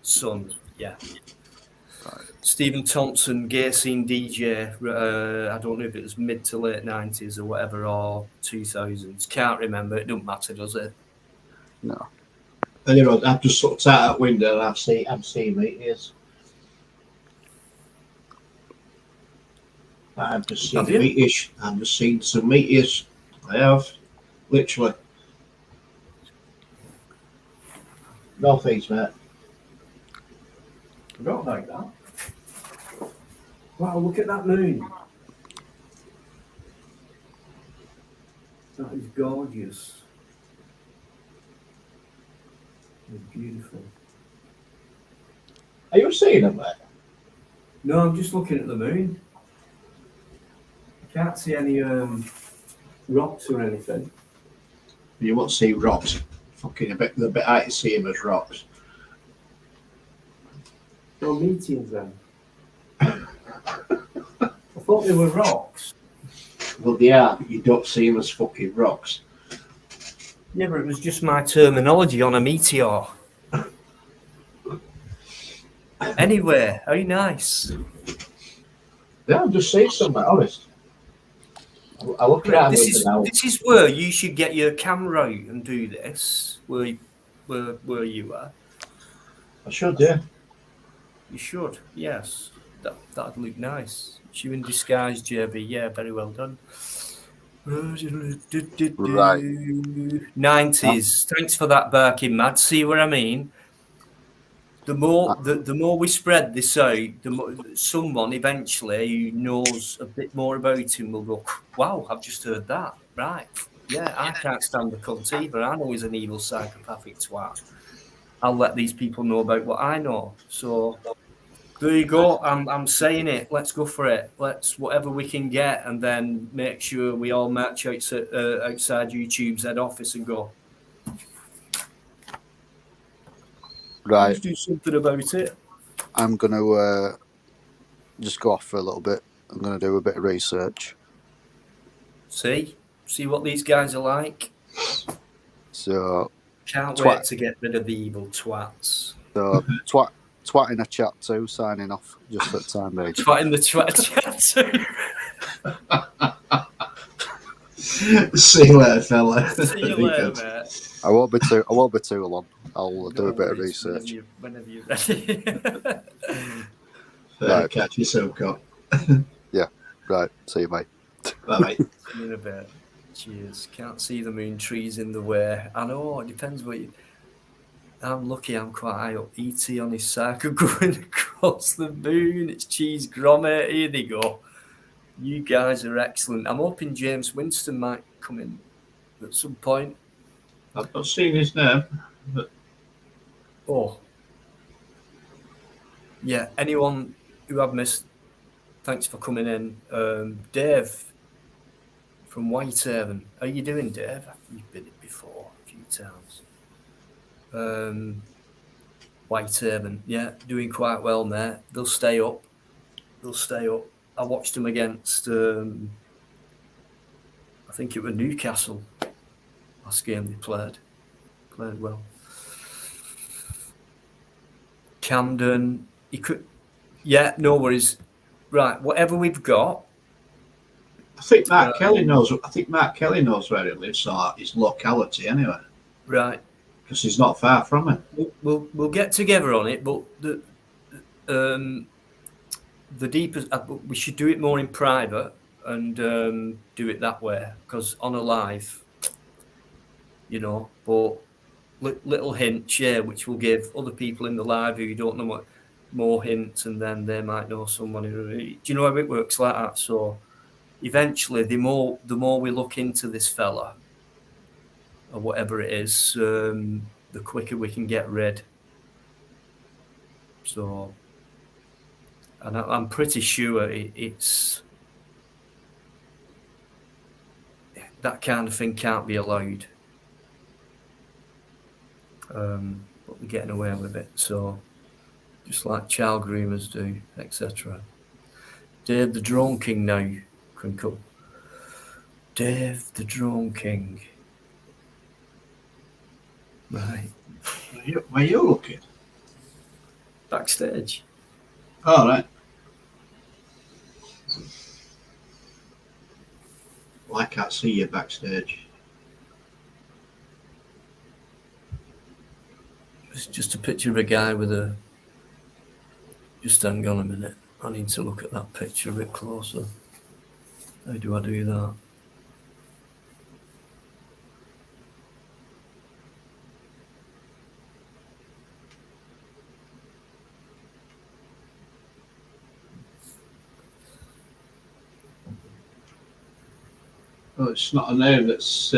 son. Yeah. Right. Stephen Thompson, gay scene DJ. I don't know if it was mid to late 90s or whatever, or 2000s. Can't remember. It don't matter, does it? No. Anyway, I've just looked out that window and I've seen meteors. I've just seen meteors. I've just seen some meteors. I have. Literally. No thanks, mate. Forgot about that. Wow, look at that moon. That is gorgeous. It's beautiful. Are you seeing them, mate? No, I'm just looking at the moon. I can't see any rocks or anything. You won't see rocks. Fucking the bit I see them as rocks. No meteors then. I thought they were rocks. Well, they are, but you don't see them as fucking rocks. Yeah, but it was just my terminology on a meteor. Anyway, very nice. Yeah, I'm just saying something, honest. I look at This is where you should get your camera out and do this. Where you are. I should, yeah. You should, yes. That'd look nice. It's you in disguise, JB. Yeah, very well done. Right. 90s. Thanks for that, Barking Mad. See what I mean? The more we spread this out, the more someone eventually who knows a bit more about him will go, wow, I've just heard that. Right. Yeah, I can't stand the cunt either. I know he's an evil psychopathic twat. I'll let these people know about what I know. So there you go. I'm saying it. Let's go for it. Let's whatever we can get, and then make sure we all match outside YouTube's head office and go. Right. Let's do something about it. I'm going to just go off for a little bit. I'm going to do a bit of research. See what these guys are like. So Can't wait to get rid of the evil twats. So Twat in a chat too, signing off just for the time being. Twat in the chat too. See you later, fella. See you Be later, good. mate. I won't be too long. I'll do a bit of worries, research. Whenever you're ready. Right. Catch you soon, Cop. Right, see you, mate. Bye. See you in a bit. Cheers. Can't see the moon trees in the way. I know, it depends what you... I'm lucky I'm quite high up. E.T. on his cycle going across the moon. It's cheese grommet. Here they go. You guys are excellent. I'm hoping James Winston might come in at some point. I've not seen his name. Oh. Yeah, anyone who I've missed, thanks for coming in. Dave from Whitehaven. How you doing, Dave? You've been in before a few times. Whitehaven, yeah, doing quite well, mate. They'll stay up. I watched them against, I think it was Newcastle. Last game they played well. Camden, he could, yeah, no worries. Right, whatever we've got. I think Mark Kelly knows where he lives, or his locality anyway. Right, because he's not far from it. We'll get together on it, but the deepest we should do it more in private and do it that way, because on a live, but little hints, yeah, which will give other people in the live who don't know what more hints, and then they might know someone who. Do you know how it works like that? So eventually, the more we look into this fella or whatever it is, the quicker we can get rid. So, and I'm pretty sure it's that kind of thing can't be allowed. But we're getting away with it. So, just like child groomers do, etc. Dave the Drone King now can come. Dave the Drone King. Right. Where you looking? Backstage. All right. Well, I can't see you backstage. It's just a picture of a guy with a. Just hang on a minute. I need to look at that picture a bit closer. How do I do that? Well, it's not a name that's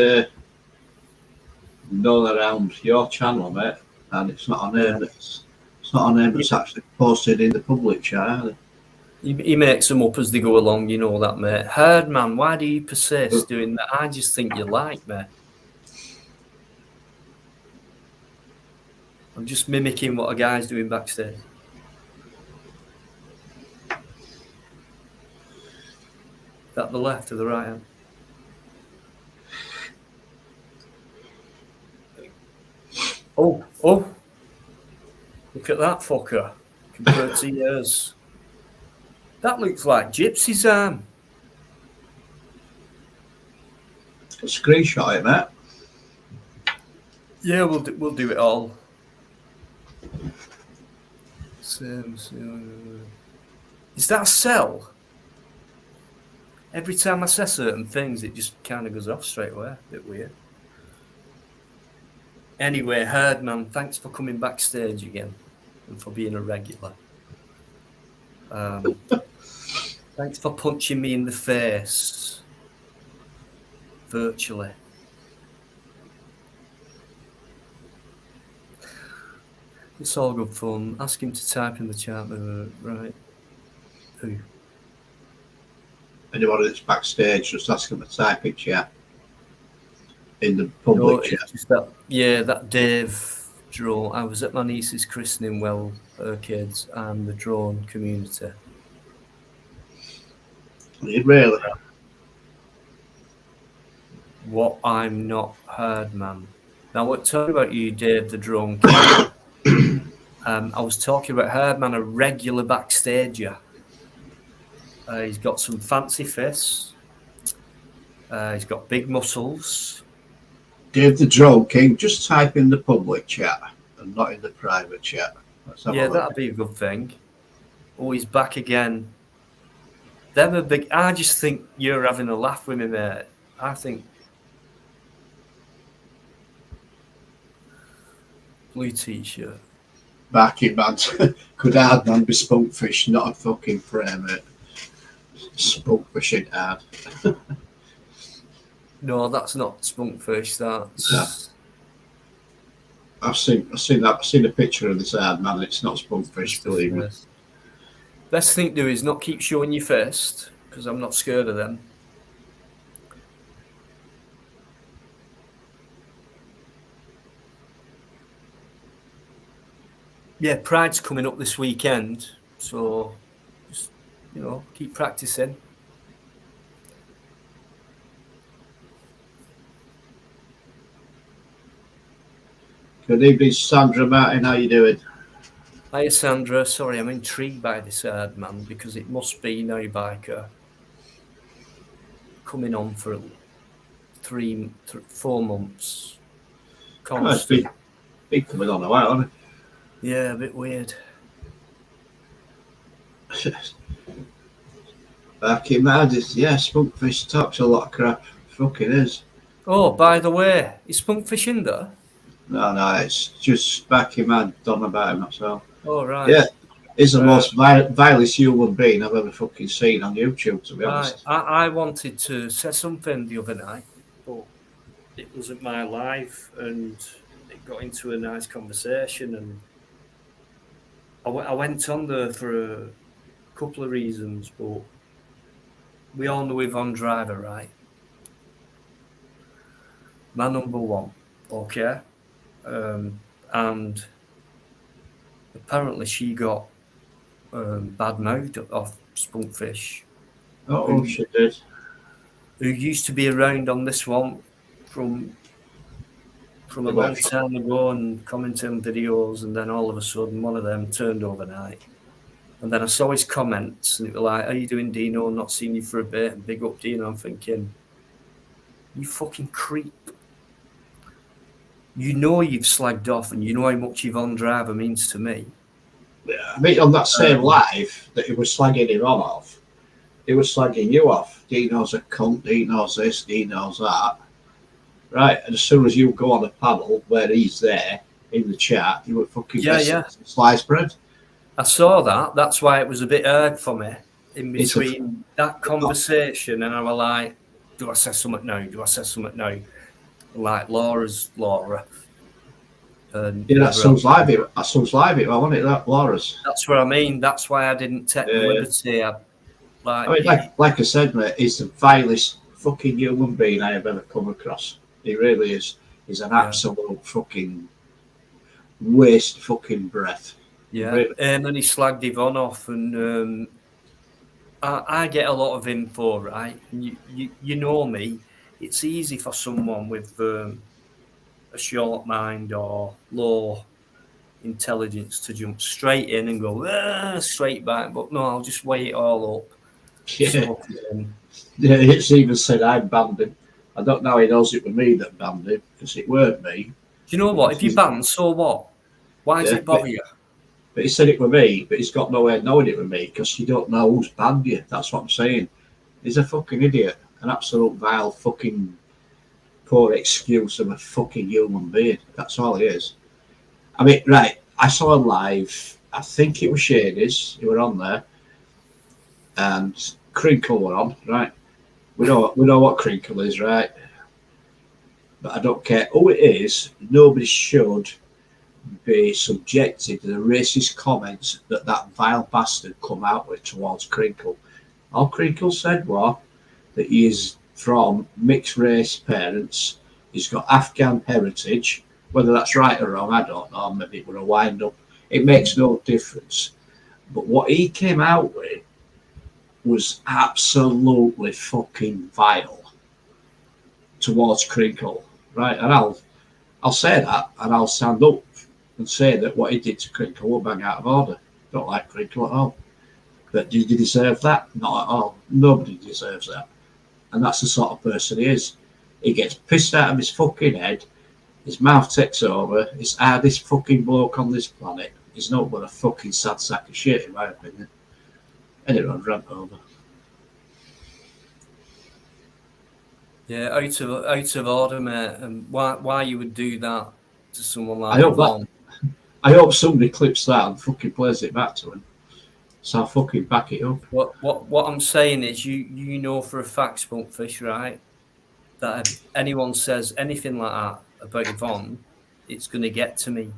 known around your channel, mate, and it's not a name that's actually posted in the public chat either. He makes them up as they go along, you know that, mate. Herdman, why do you persist doing that? I just think you like me. I'm just mimicking what a guy's doing backstage. Is that the left or the right hand? Oh, look at that fucker compared to yours. That looks like Gypsy's arm. Screenshot it, mate. Yeah, we'll do it all. Same. Is that a cell? Every time I say certain things, it just kind of goes off straight away. A bit weird. Anyway, Herdman, thanks for coming backstage again and for being a regular. Thanks for punching me in the face virtually. It's all good fun. Ask him to type in the chat, right? Who? Anybody that's backstage, just ask them to type in chat. In the public chat. Just that Dave drone. I was at my niece's christening, her kids, and the drone community. Really? What I'm not heard, man. Now, what talk about you, Dave the drone king? I was talking about Herdman, a regular backstager. He's got some fancy fists. He's got big muscles. Dave the Drone King, just type in the public chat and not in the private chat. Let's have a Yeah, look. that'd be a good thing. Oh, he's back again. Them are big. I just think you're having a laugh with me, mate. I think blue t-shirt. Barking man. Could hard man be spunkfish, not a fucking frame, mate. Spunkfish ain't hard. No, that's not spunkfish. That's No. I've seen that. I've seen a picture of this hard man. It's not spunkfish, believe me. Best thing to do is not keep showing your fist, because I'm not scared of them. Yeah, Pride's coming up this weekend, so just, keep practicing. Good evening, Sandra Martin. How you doing? Hiya, Sandra. Sorry, I'm intrigued by this herd, man, because it must be now Biker coming on for 4 months. It's been coming on a while, hasn't it? Yeah, a bit weird. Back in Madis, yeah, Spunkfish talks a lot of crap. Fucking is. Oh, by the way, is Spunkfish in there? No, it's just back in Mad done about him, that's all. Oh, right. Yeah, he's the most vilest human being I've ever fucking seen on YouTube, to be honest. I wanted to say something the other night, but it wasn't my live, and it got into a nice conversation, and I went on there for a couple of reasons, but we all know Yvonne Driver, right? My number one, okay? And apparently she got bad mouthed off Spunkfish. Oh, she did. Who used to be around on this one from a long time ago and commenting on videos, and then all of a sudden one of them turned overnight. And then I saw his comments, and it was like, "How you doing, Dino? Not seen you for a bit." And big up, Dino. I'm thinking, you fucking creep. You know you've slagged off, and you know how much Yvonne Driver means to me. Yeah, I mean, on that same live that he was slagging him on off, he was slagging you off. Dino's a cunt, Dino's this, Dino's that. Right, and as soon as you go on a panel where he's there in the chat, you were fucking sliced bread. I saw that. That's why it was a bit hard for me in between that conversation, and I was like, do I say something now? Do I say something now? Like Laura's Laura. And yeah, that sounds live. I want it, that Laura's. That's what I mean. That's why I didn't take the liberty. Like I said, mate, he's the vilest fucking human being I have ever come across. He really is. He's an absolute fucking waste fucking breath. Yeah, really. And then he slagged Yvonne off, and I get a lot of info, right? And you know me. It's easy for someone with a short mind or low intelligence to jump straight in and go straight back. But no, I'll just weigh it all up. Yeah, it's even said I banned him. I don't know how he knows it was me that banned him, because it weren't me. Do you know what? If you ban, so what? Why does it bother you? But he said it was me, but he's got no way of knowing it was me, because you don't know who's banned you. That's what I'm saying. He's a fucking idiot. An absolute vile fucking poor excuse of a fucking human being. That's all he is. I mean, right, I saw him live. I think it was Shadys. He were on there. And Crinkle were on, right? We know what Crinkle is, right? But I don't care who it is. Nobody should be subjected to the racist comments that vile bastard come out with towards Crinkle. All Crinkle said was that he is from mixed race parents. He's got Afghan heritage. Whether that's right or wrong, I don't know. Maybe it would have wind up. It makes no difference. But what he came out with was absolutely fucking vile towards Crinkle, right? And I'll say that, and I'll stand up and say that what he did to Crinkle was bang out of order. Don't like Crinkle at all. But did you deserve that? Not at all. Nobody deserves that. And that's the sort of person he is. He gets pissed out of his fucking head. His mouth takes over. He's the hardest fucking bloke on this planet. He's not but a fucking sad sack of shit, in my opinion. Anyway, rant over. Yeah, out of order, mate. And why you would do that to someone like I hope Yvonne? I hope somebody clips that and fucking plays it back to him. So I'll fucking back it up. What I'm saying is, you know for a fact, Spunkfish, right, that if anyone says anything like that about Yvonne, it's going to get to me.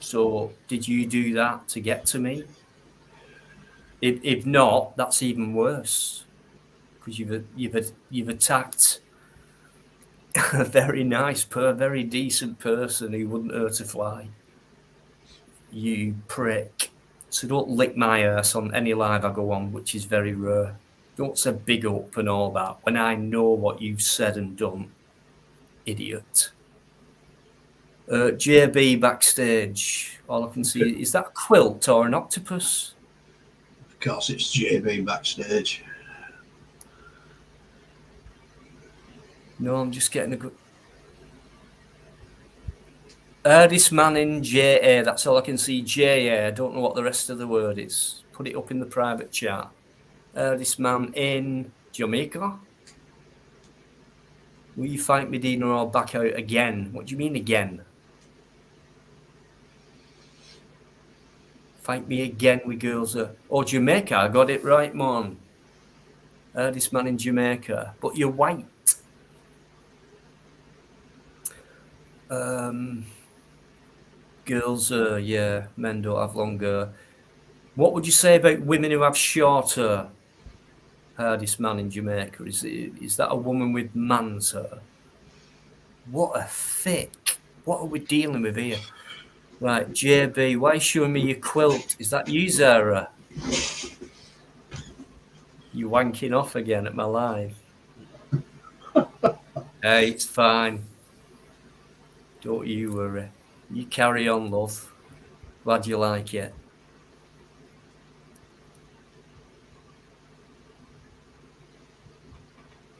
So did you do that to get to me? If not, that's even worse, because you've attacked a very very decent person who wouldn't hurt a fly. You prick. So don't lick my ass on any live I go on, which is very rare. Don't say big up and all that when I know what you've said and done, idiot. JB backstage. All I can see is that a quilt or an octopus? Of course, it's JB backstage. No, I'm just getting a good. This man in JA. That's all I can see. JA. I don't know what the rest of the word is. Put it up in the private chat. This man in Jamaica. Will you fight Medina or back out again? What do you mean again? Fight me again with girls. Oh, Jamaica. I got it right, man. This man in Jamaica. But you're white. Girls, yeah, men don't have longer. What would you say about women who have shorter? Hardest man in Jamaica. Is that a woman with man's hair? What a thick. What are we dealing with here? Right, JB, why are you showing me your quilt? Is that you, Zara? You wanking off again at my live. Hey, it's fine. Don't you worry. You carry on, love. Glad you like it.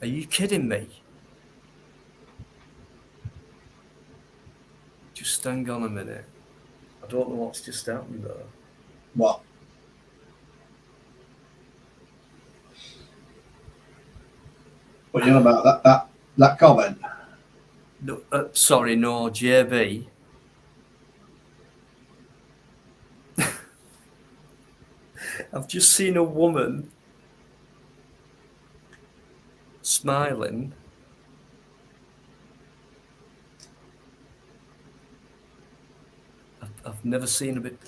Are you kidding me? Just hang on a minute. I don't know what's just happened though. What? What are you on about? That comment? No, sorry, no, JB. I've just seen a woman smiling. I've never seen a bit.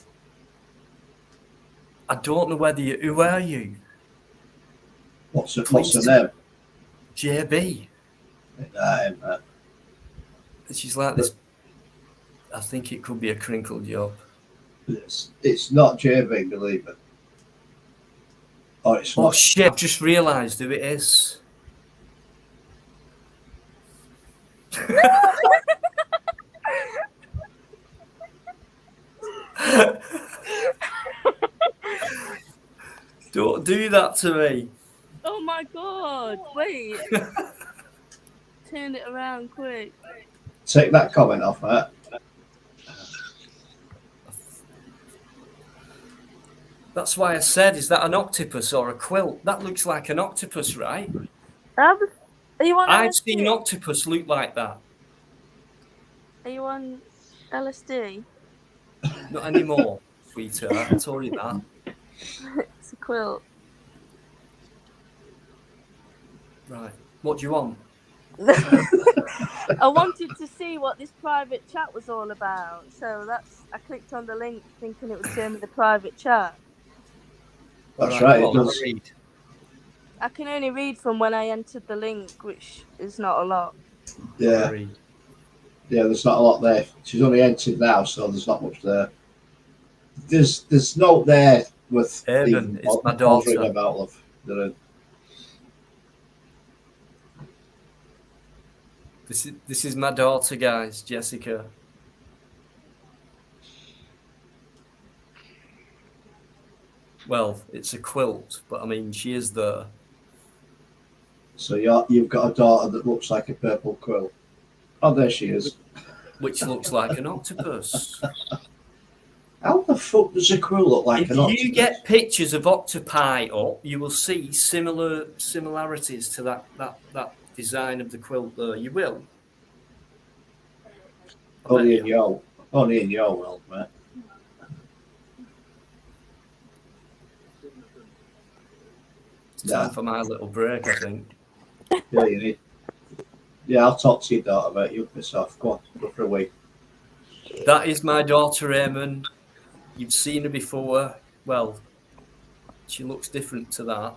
I don't know whether you. Who are you? What's her name? JB. Nah, She's like this. I think it could be a crinkle job. it's not JB, believe it. Oh, it's Oh not. shit! I've just realised who it is. Don't do that to me. Oh my god! Wait. Turn it around quick. Take that comment off, mate. That's why I said, is that an octopus or a quilt? That looks like an octopus, right? Are you on I've LSD? seen octopus look like that. Are you on LSD? Not anymore, sweetheart. I told you that. It's a quilt. Right. What do you want? I wanted to see what this private chat was all about, so I clicked on the link thinking it would show me the private chat. That's right. Well, It does. I can only read from when I entered the link, which is not a lot. Yeah. Yeah, there's not a lot there. She's only entered now, so there's not much there. There's no there with Evan, it's my daughter. About love. This is my daughter, guys, Jessica. Well, it's a quilt, but I mean, she is there. So you've got a daughter that looks like a purple quilt. Oh, there she is. Which looks like an octopus. How the fuck does a quilt look like If an you octopus? get pictures of octopi up, you will see similarities to that design of the quilt there. You will. I bet Only you. in your world, mate. It's time for my little break, I think. Yeah, you need. Yeah, I'll talk to your daughter, mate. You'll piss off. Go on, go for a week. That is my daughter, Eamon. You've seen her before. Well, she looks different to that.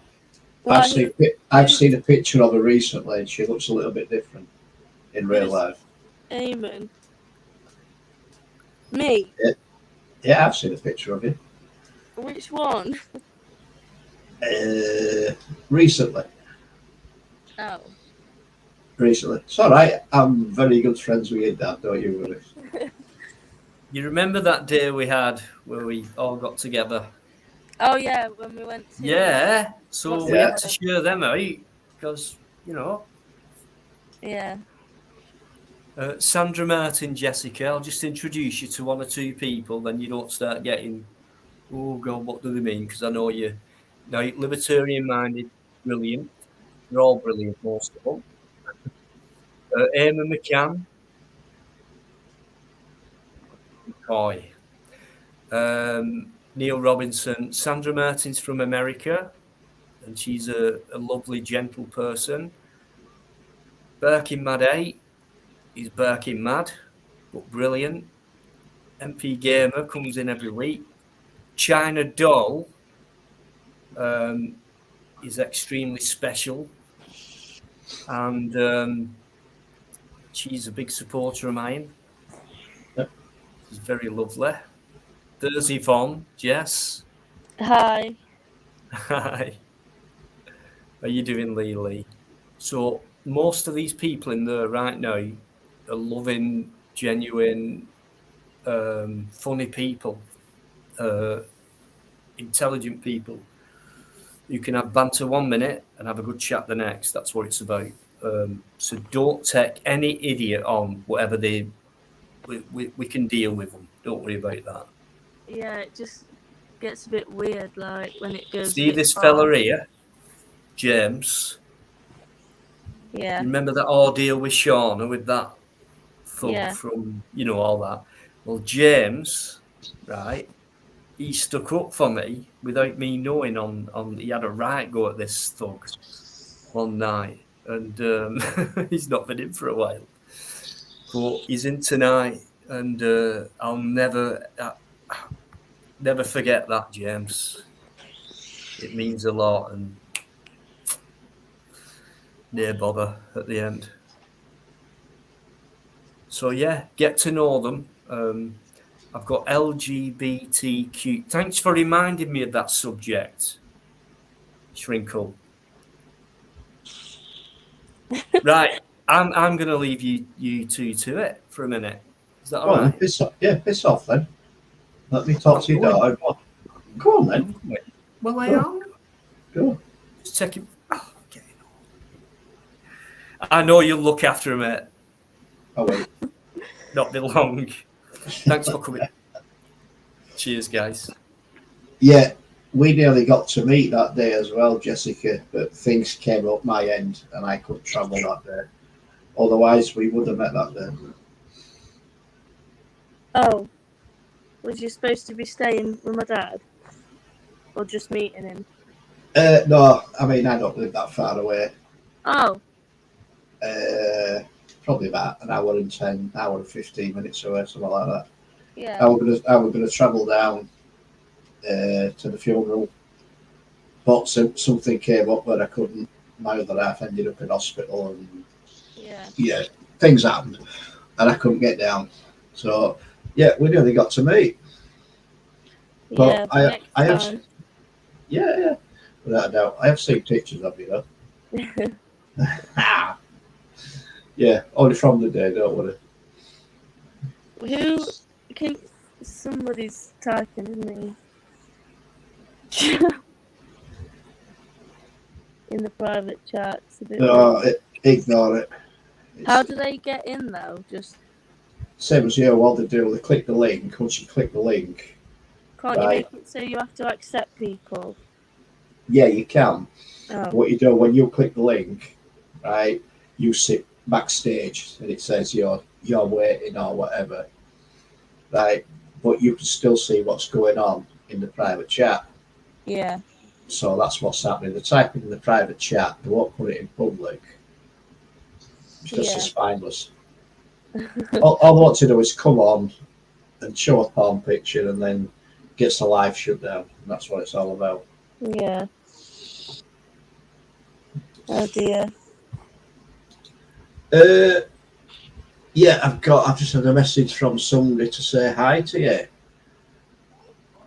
Well, I've seen a picture of her recently, and she looks a little bit different in real Who's- life. Eamon. Me? Yeah, I've seen a picture of you Which one? recently. Oh. Recently, it's all right. I'm very good friends with your dad, don't you, worry? You remember that day we had where we all got together? Oh yeah, when we went to Yeah. So What's we it had to share them out because, yeah. Sandra Martin, Jessica, I'll just introduce you to one or two people, then you don't start getting, oh God, what do they mean? Because I know you're libertarian minded, brilliant. You're all brilliant, most of them. Eamon McCann, McCoy. Neil Robinson, Sandra Martin's from America, and she's a lovely, gentle person. Birkin Mad 8, he's Birkin Mad, but brilliant. MP Gamer comes in every week. China Doll is extremely special, and she's a big supporter of mine. Yep. She's very lovely. There's Yvonne, Jess. Hi. Hi. How you doing, Lee? So most of these people in there right now are loving, genuine, funny people, intelligent people. You can have banter 1 minute and have a good chat the next. That's what it's about. So don't take any idiot on whatever they. We can deal with them. Don't worry about that. Yeah, it just gets a bit weird, like when it goes. See this fella here, James. Yeah. You remember that ordeal with Shauna with that thug Yeah. from all that? Well, James, right? He stuck up for me without me knowing. On he had a right go at this thug one night, and he's not been in for a while, but he's in tonight, and I'll never forget that, James. It means a lot, and near bother at the end. So yeah, get to know them. I've got LGBTQ. Thanks for reminding me of that subject, Shrinkle. Right, I'm going to leave you two to it for a minute. Is that all right? Piss off then. Let me talk to your daughter. Go on then. Well, I am. Go. Just take him. Oh, okay. I know you'll look after him, mate. Oh wait. Not be long. Thanks for coming. Cheers, guys. Yeah, we nearly got to meet that day as well, Jessica, but things came up my end and I couldn't travel that day. Otherwise, we would have met that day. Oh, was you supposed to be staying with my dad, or just meeting him? No, I mean I don't live that far away. Oh. Probably about an hour and 15 minutes away, something like that. Yeah. I was gonna travel down to the funeral, but something came up where I couldn't. My other half ended up in hospital, and yeah, things happened, and I couldn't get down. So yeah, we nearly got to meet. But yeah, I have, yeah, without a doubt, I have seen pictures of you though. Yeah, only from the day, don't worry. Who can? Somebody's typing, isn't he? In the private chat. It's a bit No, weird. ignore it. How do they get in though? Just Same as you, what they do, they click the link. Once you click the link, can't you right, make it so you have to accept people? yeah, you can. Oh, What you do when you click the link, right, you sit backstage and it says you're waiting or whatever, right? But you can still see what's going on in the private chat. yeah. So that's what's happening. They're typing in the private chat, they won't put it in public because Yeah. it's spineless. All they want to do is come on and show a porn picture and then gets the live shut down. And that's what it's all about. Yeah. Oh dear. Yeah, I've just had a message from somebody to say hi to you.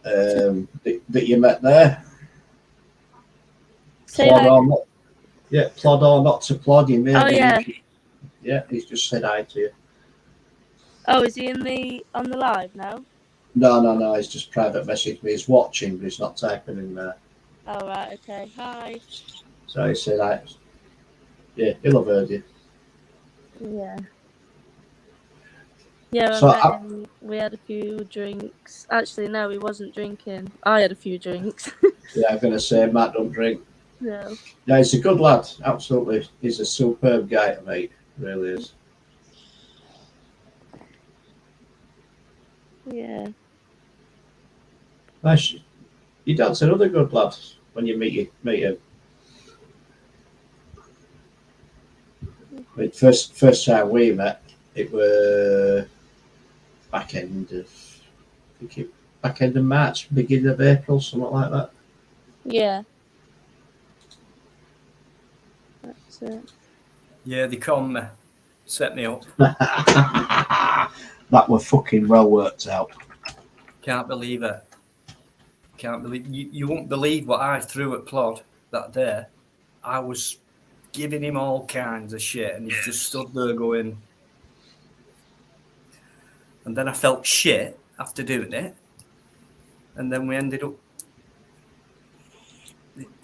That you met there. Say Plod hi. or not? Yeah, plod or not to plod. You made Oh yeah. Yeah, he's just said hi to you. Oh, is he on the live now? No. He's just private messaged me. He's watching, but he's not typing in there. Oh right, okay. Hi. So he said hi. Yeah, he'll have heard you. Yeah. Yeah, So I met him. We had a few drinks. Actually, no, he wasn't drinking. I had a few drinks. Yeah, I'm gonna say Matt don't drink. No. Yeah, he's a good lad. Absolutely, he's a superb guy to meet. Really is. Yeah. Nice. Your dad's another good lad when you meet him. But first time we met, it were back end of March, beginning of April, something like that. Yeah. That's it. Yeah, they conned me, set me up. That were fucking well worked out. Can't believe it. Can't believe you won't believe what I threw at Plod that day. I was giving him all kinds of shit, and he's just stood there going. And then I felt shit after doing it, and then we ended up.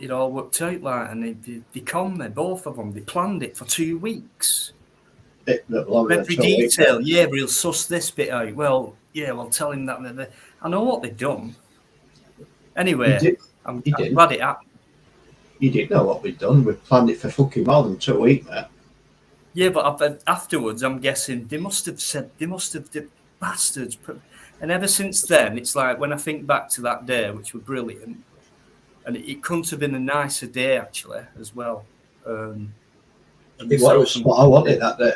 It all worked out like, and they conned me, both of them. They planned it for 2 weeks. Every detail, yeah, we'll suss this bit out. Well, yeah, we'll tell him that. I know what they've done. Anyway, I'm glad it happened. You didn't know what we'd done. We planned it for fucking more than 2 weeks, mate. Yeah, but afterwards, I'm guessing they must have the bastards. And ever since then, it's like when I think back to that day, which was brilliant, and it couldn't have been a nicer day actually as well. It was spot on, wasn't it, that day?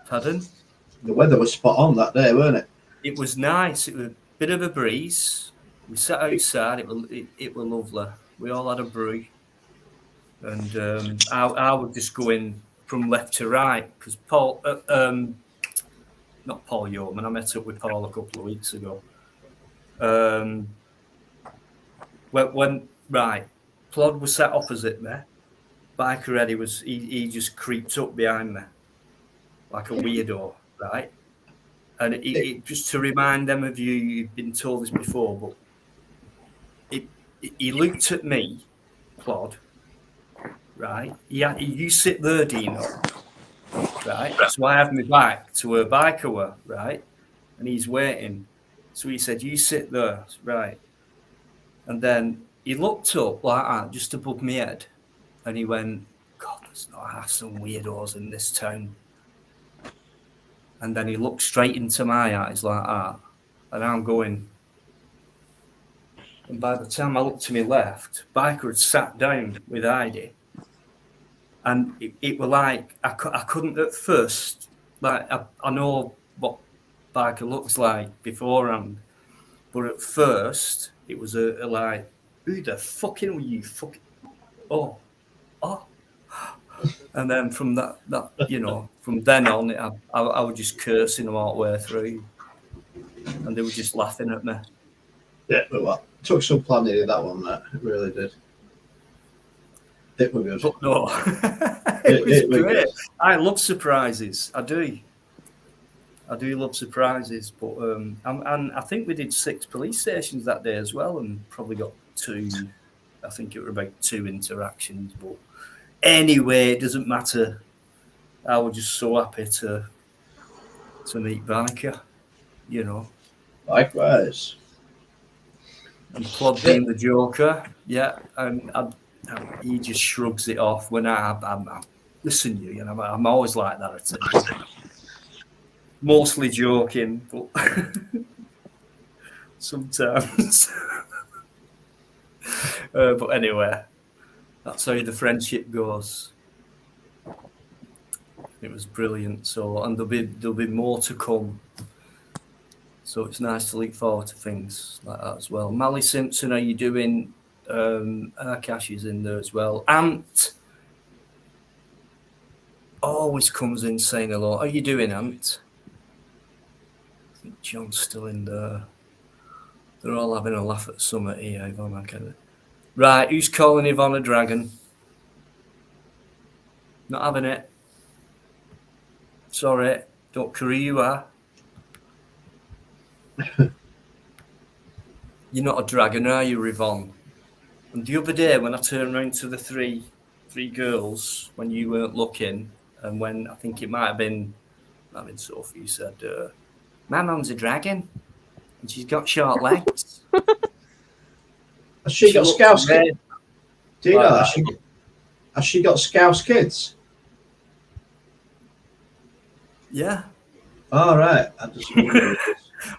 Pardon? The weather was spot on that day, weren't it? It was nice. It was a bit of a breeze. We sat outside. It was lovely. We all had a brew, and I was just going from left to right because Paul, not Paul Yeoman. I met up with Paul a couple of weeks ago. When Plod was sat opposite me. Bikereddie was he just creeped up behind me like a weirdo, right? And it just to remind them of you, you've been told this before, but he looked at me, Plod, right? You sit there, Dino, right? So I have my back to where biker were, right? And he's waiting. So he said, "You sit there, right?" And then he looked up like that, just above my head, and he went, "God, there's not some weirdos in this town." And then he looked straight into my eyes like that, and I'm going. And by the time I looked to my left, Biker had sat down with Heidi, and it was like I couldn't at first. Like I know what Biker looks like beforehand, but at first it was a like, who the fucking were you? Fucking oh. And then from that from then on, I was just cursing them all the way through, and they were just laughing at me. Yeah, but what? Took some planning in that one, that it really did. It was good. But no, it was great. I love surprises. I do. I do love surprises, but and I think we did 6 police stations that day as well, and probably got 2. I think it were about 2 interactions, but anyway, it doesn't matter. I was just so happy to meet Vanica, you know. Likewise. And Plod being the Joker, yeah, and he just shrugs it off when I'm listen, you know, I'm always like that. I tell you. Mostly joking, but sometimes. But anyway, that's how the friendship goes. It was brilliant. So, and there'll be more to come. So it's nice to look forward to things like that as well. Mally Simpson, are you doing? Akash is in there as well. Ant always comes in saying hello. How you doing, Ant? I think John's still in there. They're all having a laugh at Summit here, Yvonne. Right, who's calling Yvonne a dragon? Not having it. Sorry, don't care who you are. You're not a dragon, are you, Yvonne? And the other day when I turned around to the three girls when you weren't looking, and when I think it might have been Sophie, you said, "My mum's a dragon, and she's got short legs." Has she got Scouse red. kids? Do you know? Has she got Scouse kids? Yeah. All right. I just wondered.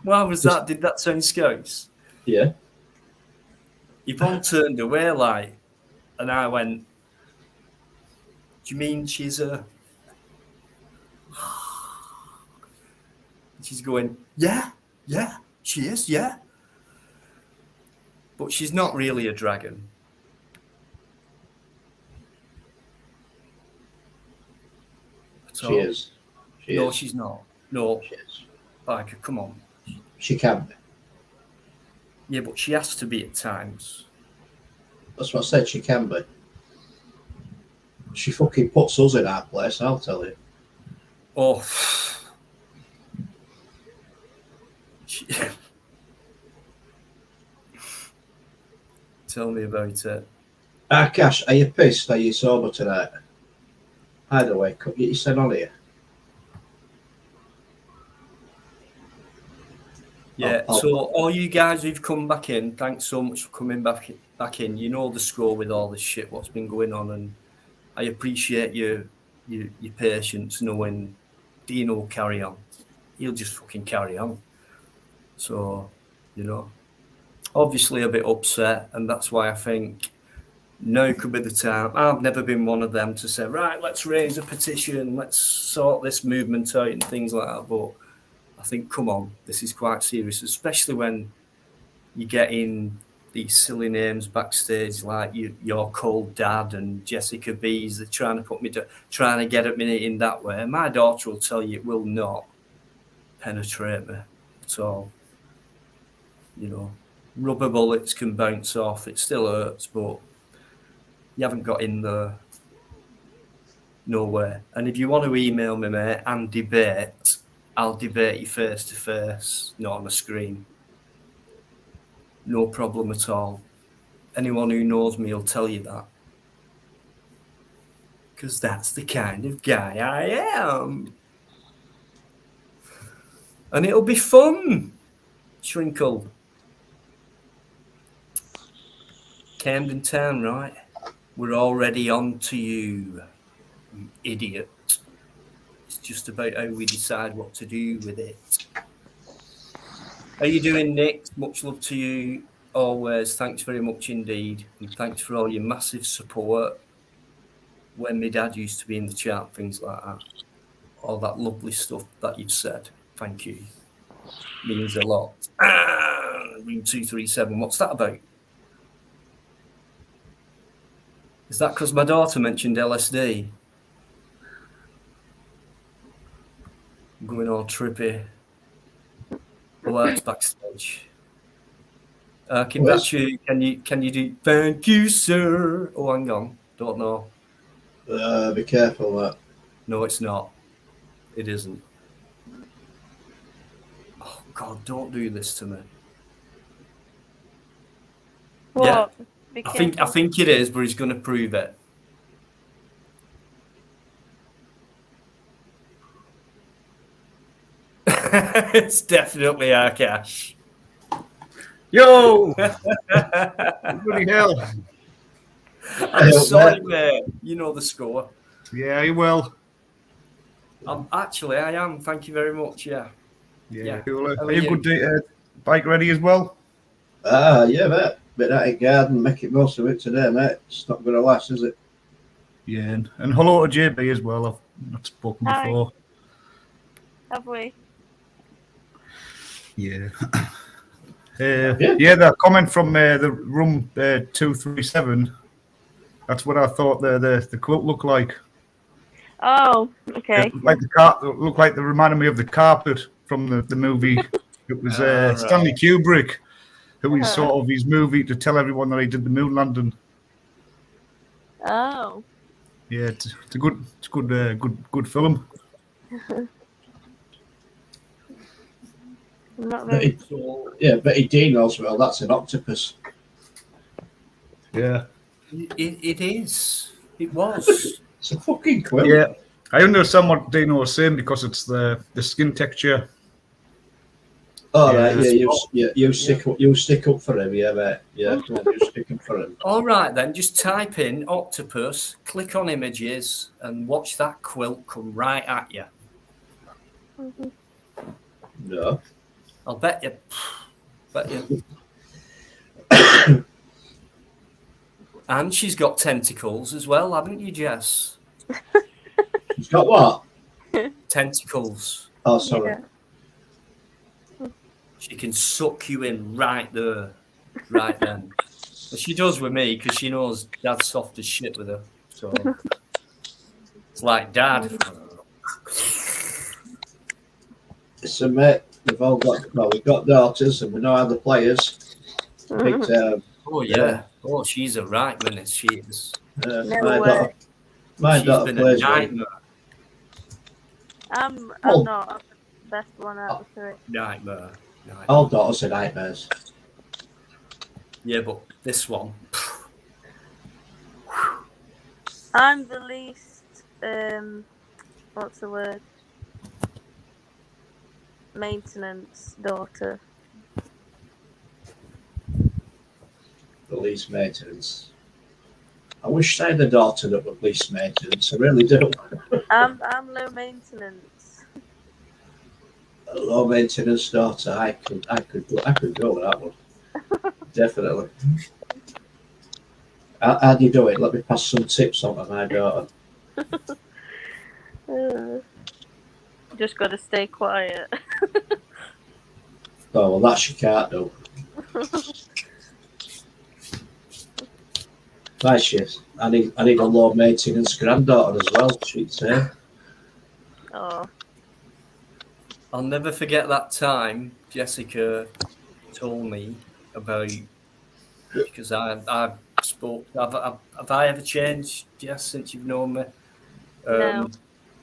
Why was that? Did that sound Scouse? Yeah. Yvonne turned away like, and I went, "Do you mean she's a?" She's going, "Yeah, she is, yeah." But she's not really a dragon. She is. No, she's not. No. She is. Like, come on. She can be. Yeah, but she has to be at times. That's what I said. She can be. She fucking puts us in our place, I'll tell you. Oh. Tell me about it. Akash, are you pissed? Are you sober tonight? Either way, get your son on here. Yeah, so all you guys who've come back in, thanks so much for coming back in. You know the score with all this shit, what's been going on, and I appreciate your patience knowing Dean will carry on. He'll just fucking carry on. So, you know, obviously a bit upset, and that's why I think now could be the time. I've never been one of them to say, right, let's raise a petition, let's sort this movement out and things like that, but I think, come on, this is quite serious, especially when you get in these silly names backstage like your cold dad and Jessica B's. They're trying to put me trying to get at me in that way. And my daughter will tell you it will not penetrate me at all. You know, rubber bullets can bounce off. It still hurts, but you haven't got in there. No way. And if you want to email me, mate, and debate, I'll debate you face to face, not on a screen. No problem at all. Anyone who knows me will tell you that. Because that's the kind of guy I am. And it'll be fun. Shrinkle. Camden Town, right? We're already on to you idiot. It's just about how we decide what to do with it. How you doing, Nick? Much love to you always. Thanks very much indeed. And thanks for all your massive support when my dad used to be in the chat, things like that. All that lovely stuff that you've said. Thank you. Means a lot. Room 237. What's that about? Is that because my daughter mentioned LSD? I'm going all trippy. Oh, that's backstage. Kimbachu, can you do thank you, sir? Oh, hang on. Don't know. Be careful, that. No, it's not. It isn't. God, don't do this to me. What? I think it is, but he's going to prove it. It's definitely Akash. Yo! Bloody hell. I'm sorry, mate. You know the score. Yeah, you will. Actually, I am. Thank you very much. Yeah. Yeah. Yeah. Cool. How Are you good Bikereddie as well? Yeah, mate. Bit out of garden, making most of it today, mate. It's not going to last, is it? Yeah, and hello to JB as well. I've not spoken Hi. before. Have we? Yeah. Yeah. Yeah, the comment from the room 237. That's what I thought the quilt looked like. Oh, okay. It looked like they reminded me of the carpet from the movie. It was Right. Stanley Kubrick, who was sort of his movie to tell everyone that he did the moon landing. Oh. Yeah, it's a good film. Not very. Betty D knows well. That's an octopus. Yeah. It is. It was. It's a fucking quilt. Yeah. I understand what Dino was saying because it's the skin texture. All Yeah. right, you stick up for him, yeah, mate. Yeah, come on, you stick up for him. All right, then. Just type in octopus, click on images, and watch that quilt come right at you. No. I'll bet you. And she's got tentacles as well, haven't you, Jess? He's got what? Tentacles. Oh, sorry. Yeah. She can suck you in right there, right then. But she does with me because she knows Dad's soft as shit with her. So it's like, Dad. So, mate, we've got daughters and we know how the players. Picked, Oh yeah. Oh, she's a right minute. She is. my She's daughter been a plays well. nightmare. I'm Oh. not the best one out of the three. Nightmare. All daughters are nightmares. Yeah, but this one. I'm the least. What's the word? Maintenance daughter. The least maintenance. I wish I had a daughter that was least maintenance. I really do. I'm low maintenance. A low maintenance daughter. I could go with that one. Definitely. How do you do it? Let me pass some tips on to my daughter. Just got to stay quiet. Oh well, that she can't do. Right, shit. I need a low maintenance granddaughter as well. She'd say. Oh. I'll never forget that time Jessica told me about, because I spoke. Have I ever changed, Jess, since you've known me? No.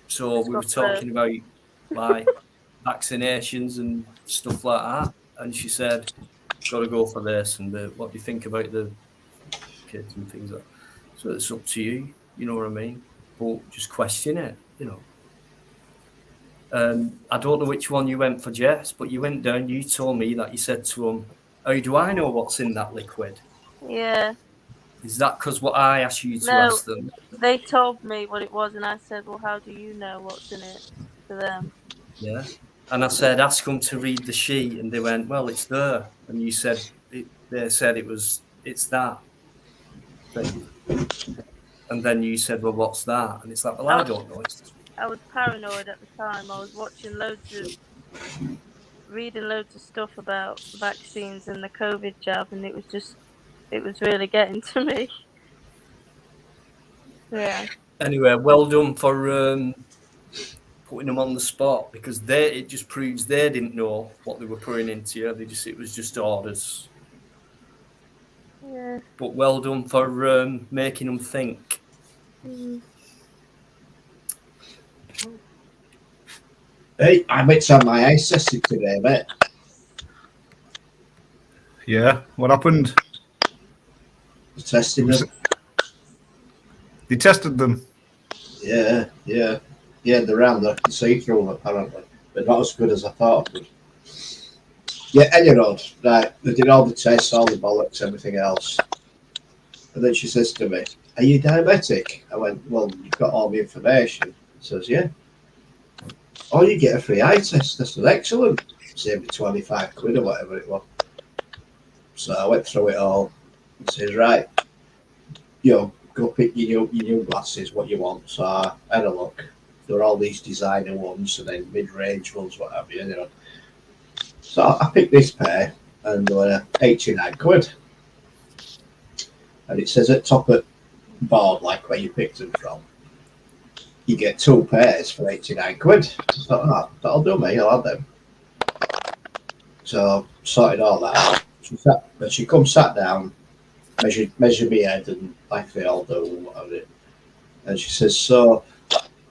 So we were talking about like vaccinations and stuff like that, and she said, "Got to go for this." And what do you think about the kids and things like that? So it's up to you. You know what I mean? But just question it. You know. I don't know which one you went for, Jess, but you went down. You told me that you said to him, "How do I know what's in that liquid?" Yeah. Is that because what I asked you to No. ask them? They told me what it was, and I said, "Well, how do you know what's in it?" To them. Yeah. And I said, ask them to read the sheet, and they went, "Well, it's there." And you said, they said it's that thing. And then you said, "Well, what's that?" And it's like, "Well, I don't know." I was paranoid at the time. I was reading loads of stuff about vaccines and the COVID jab, and it was really getting to me. Yeah. Anyway, well done for putting them on the spot, because it just proves they didn't know what they were putting into you. It was just orders. Yeah. But well done for making them think. Hey, I went to have my eye tested today, mate. Yeah. What happened? They're testing them. They tested them. Yeah. They're round. They can see through them apparently, but not as good as I thought it would. Yeah, anyhow, right. They did all the tests, all the bollocks, everything else. And then she says to me, "Are you diabetic?" I went, "Well, you've got all the information." She says, "Yeah." "Oh, you get a free eye test." I said, "Excellent." Saved me 25 quid or whatever it was. So I went through it all. He says, "Right, go pick your new glasses, what you want." So I had a look. There were all these designer ones and then mid-range ones, what have you. So I picked this pair and they were 89 quid. And it says at top of board, like where you picked them from, you get 2 pairs for 89 quid. I thought, "Oh, that'll do me, I'll have them." So sorted all that out. She sat down, measured my head, and like they all do, whatever. And she says, "So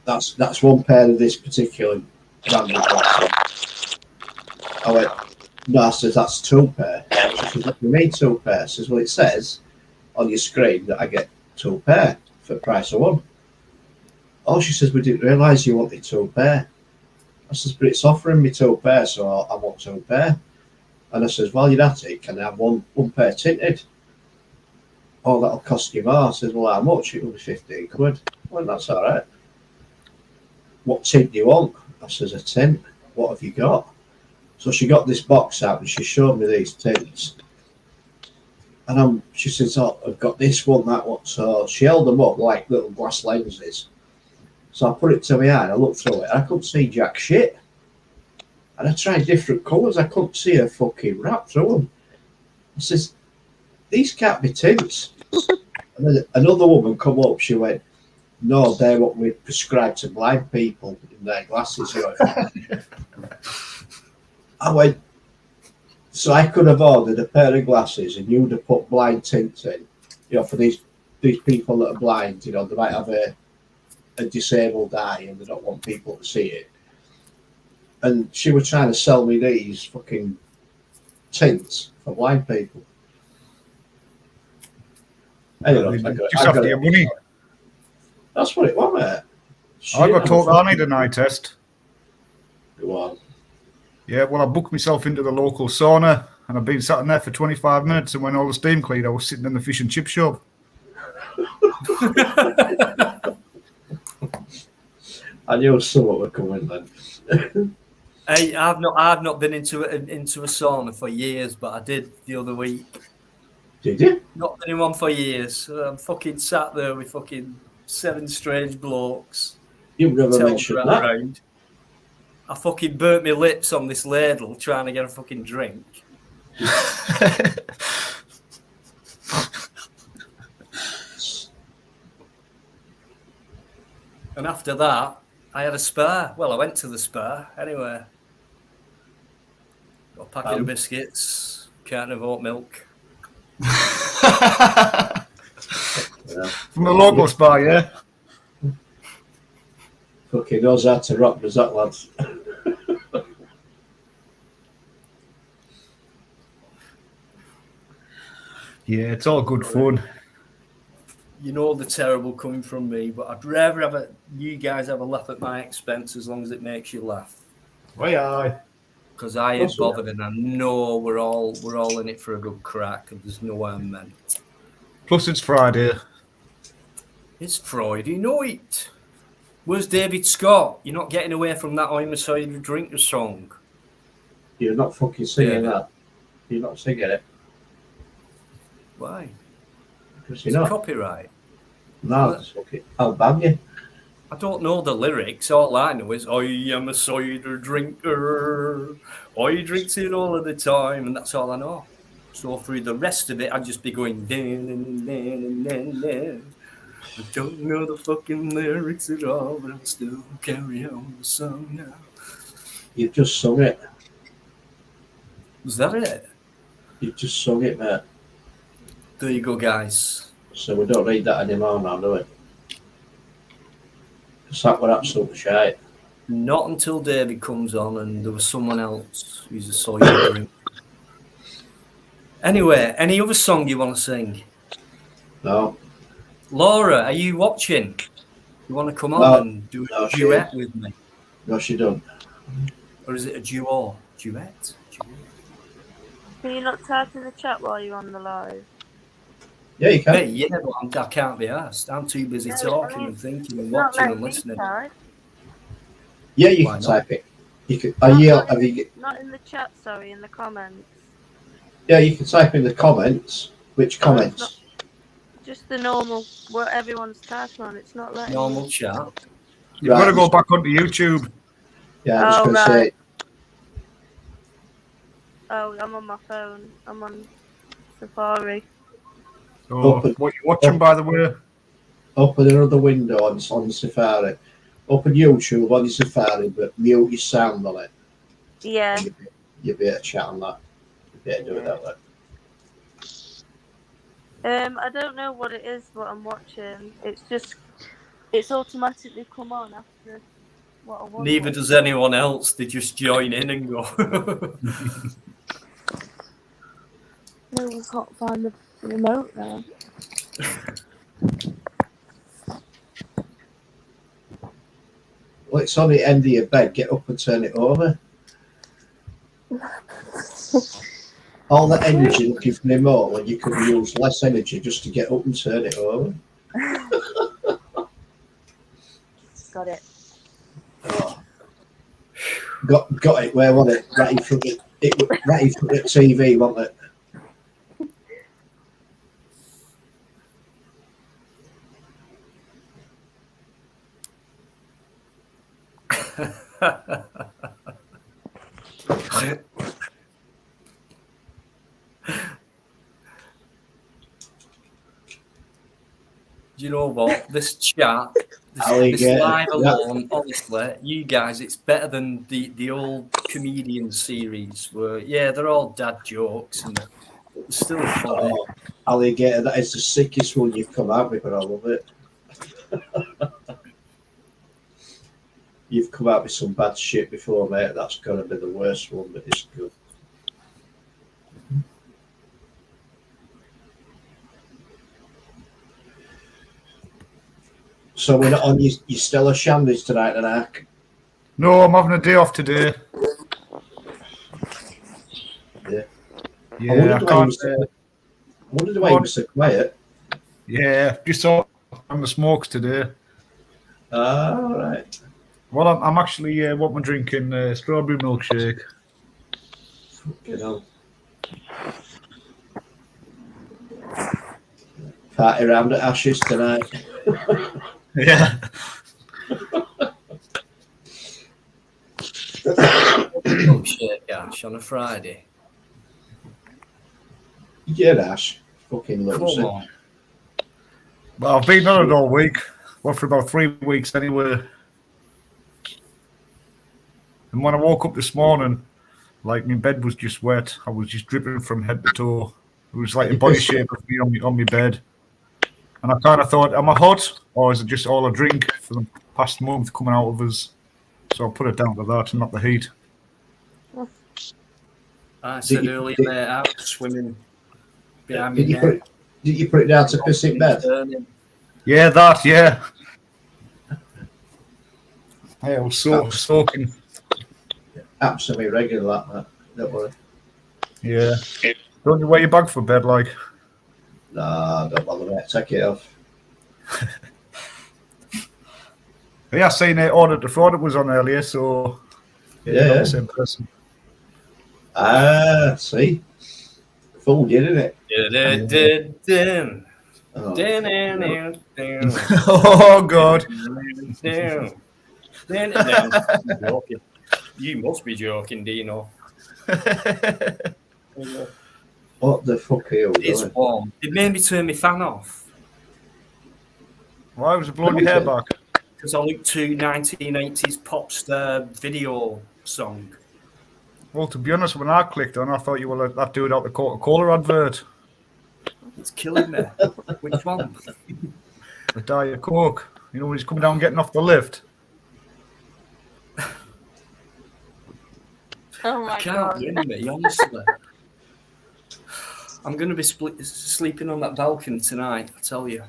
that's one pair of this particular brand of glasses." I went, "No," I says, "that's 2 pair." She says, "What do you mean 2 pair?" I says, "Well, it says on your screen that I get 2 pair for the price of 1. "Oh," she says, "we didn't realise you wanted 2 pair." I says, "But it's offering me 2 pair, so I want 2 pair." And I says, "While you're at it, can I have one pair tinted?" "Oh, that'll cost you more." I says, "Well, how much?" "It'll be 15 quid. Well, that's all right. "What tint do you want?" I says, "A tint. What have you got?" So she got this box out and she showed me these tints. And she says, "Oh, I've got this one, that one." So she held them up like little glass lenses. So I put it to my eye and I looked through it and I couldn't see jack shit. And I tried different colours. I couldn't see a fucking wrap through them. I says, "These can't be tints." And then another woman come up. She went, "No, they're what we prescribe to blind people in their glasses." I went, "So I could have ordered a pair of glasses and you'd have put blind tints in, for these people that are blind, they might have a disabled eye and they don't want people to see it." And she was trying to sell me these fucking tints for blind people. Anyway, Just after your money. That's what it was, mate. I got told I need an eye test. Go on. Yeah, well, I booked myself into the local sauna and I've been sat in there for 25 minutes, and when all the steam cleared, I was sitting in the fish and chip shop. I knew someone would come in then. Hey, I've not been into a sauna for years, but I did the other week. Did you? Not been in one for years. I'm fucking sat there with fucking 7 strange blokes. You've never mentioned that. Around. I fucking burnt my lips on this ladle trying to get a fucking drink. And after that, I had a spa. Well, I went to the spa anyway. Got a packet of biscuits, carton of oat milk. From the local spa, yeah? Fucking knows how to rock, does that, lads? Yeah, it's all good fun. You know the terrible coming from me, but I'd rather you guys have a laugh at my expense as long as it makes you laugh. Aye. Because I ain't bothered, and I know we're all in it for a good crack, and there's no harm meant. Plus, it's Friday. It's Friday night. Where's David Scott? You're not getting away from that I'm a cider drinker song. You're not fucking singing that. You're not singing it. Why? Because It's you're not. copyright. No, it's fucking. I'll ban you. I don't know the lyrics. All I know is I am a cider drinker. I drinks it all of the time, and that's all I know. So through the rest of it, I'd just be going dan. I don't know the fucking lyrics at all, but I'll still carry on the song now. You've just sung it. Was that it? You've just sung it, mate. There you go, guys. So we don't need that anymore now, do we? Because that were absolute shite. Not until David comes on and there was someone else who's a cider drinker. Anyway, any other song you want to sing? No. Laura, are you watching? You want to come on No. and do a No, she duet with me? No, she don't. Or is it a duo? Duet? Can you not type in the chat while you're on the live? Yeah, you can. Hey, yeah, but I can't be asked. I'm too busy No, talking I mean, and thinking and it's not watching and letting me listening. type. Yeah, you Why can not? type it. You can. Not in the chat, sorry, in the comments. Yeah, you can type in the comments. Which No, it's comments? not. Just the normal, what everyone's typing on. It's not letting Normal me. chat. You've got to Right. go back onto YouTube. Yeah, I'm just Oh, going to right. say. Oh, I'm on my phone. I'm on Safari. So, Open- what you watching, by the way? Open another window on Safari. Open YouTube on your Safari, but mute your sound on it. Yeah. And you'll be able to chat on that. You'll be able to do it that way. I don't know what it is, what I'm watching. It's automatically come on after what I was Neither watching. does anyone else. They just join in and go. No, we can't find the remote now. Well, it's on the end of your bed. Get up and turn it over. All that energy looking for the remote when you could use less energy just to get up and turn it over. Got it. Oh. Got it. Where was it? Right in front of right in front of the TV, wasn't it? Do you know what? This chat, this Alligator. live Yeah. alone, honestly, you guys, it's better than the old comedian series where, yeah, they're all dad jokes and it's still funny. Oh, Alligator, that is the sickest one you've come out with, but I love it. You've come out with some bad shit before, mate. That's going to be the worst one, but it's good. So we're not on your Stella Shandies tonight, then, Ark? No, I'm having a day off today. Yeah. Yeah, I can't. I wondered why you were so quiet. Yeah, just on the smokes today. Ah, all right. Well, I'm actually what am I drinking? Strawberry milkshake. You know. Party round at Ashes tonight. Yeah. Milkshake, Ash, on a Friday. Yeah, Ash. Fucking loves Come it. on. Well, I've been on it all week. Well, for about 3 weeks anyway. And when I woke up this morning, like my bed was just wet. I was just dripping from head to toe. It was like a body shape of me on my bed. And I kind of thought, am I hot? Or is it just all a drink for the past month coming out of us? So I put it down to that and not the heat. I said earlier, mate, I was swimming behind me Did neck. you put it down to piss in bed? Yeah, that, yeah. I was soaking. Absolutely regular, that. Don't worry. Yeah. Don't you wear your bag for bed, like? Nah, don't bother, mate. Take it off. Yeah, I seen it ordered the fraud it was on earlier, so Yeah. not the same person. Ah, see? Fooled you, didn't Dun-dun-dun-dun. Oh, Dun-dun-dun-dun. Oh God. Dun-dun-dun. Dun-dun-dun. You must be joking, Dino. what the fuck are you It's doing? warm. It made me turn my fan off Why was it blowing your hair back? because I looked to 1980s pop star video song. Well, to be honest, when I clicked on, I thought you were like that dude out the Coca-Cola advert. It's killing me. Which one? The Diet Coke. You know when he's coming down getting off the lift. Oh my I can't god. win me, honestly. I'm going to be sleeping on that balcony tonight, I tell you.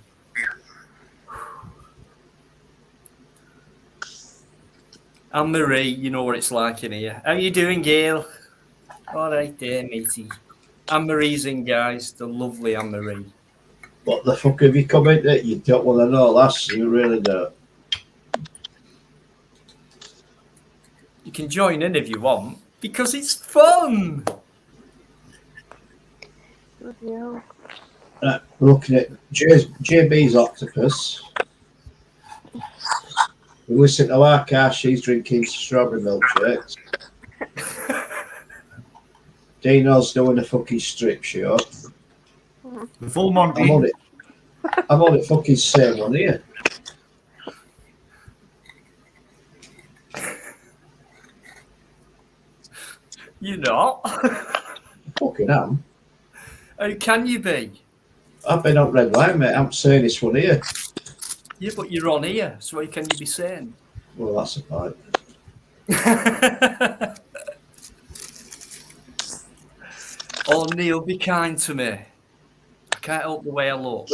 And Marie, you know what it's like in here. How you doing, Gail? All right there, matey. Anne Marie's in, guys. The lovely Anne Marie. What the fuck have you come in that you don't want to know, lass? You really don't. You can join in if you want, because it's fun. Yeah. Right, we're looking at JB's octopus. We listen to our car, she's drinking strawberry milkshakes. Dino's doing a fucking strip show. The full Monty. I'm on it fucking same one here. You're not. Fucking am. How can you be? I've been on red line, mate. I'm saying this one here. Yeah, but you're on here, so how can you be saying? Well, that's a point. Oh, Neil, be kind to me. I can't help the way I look.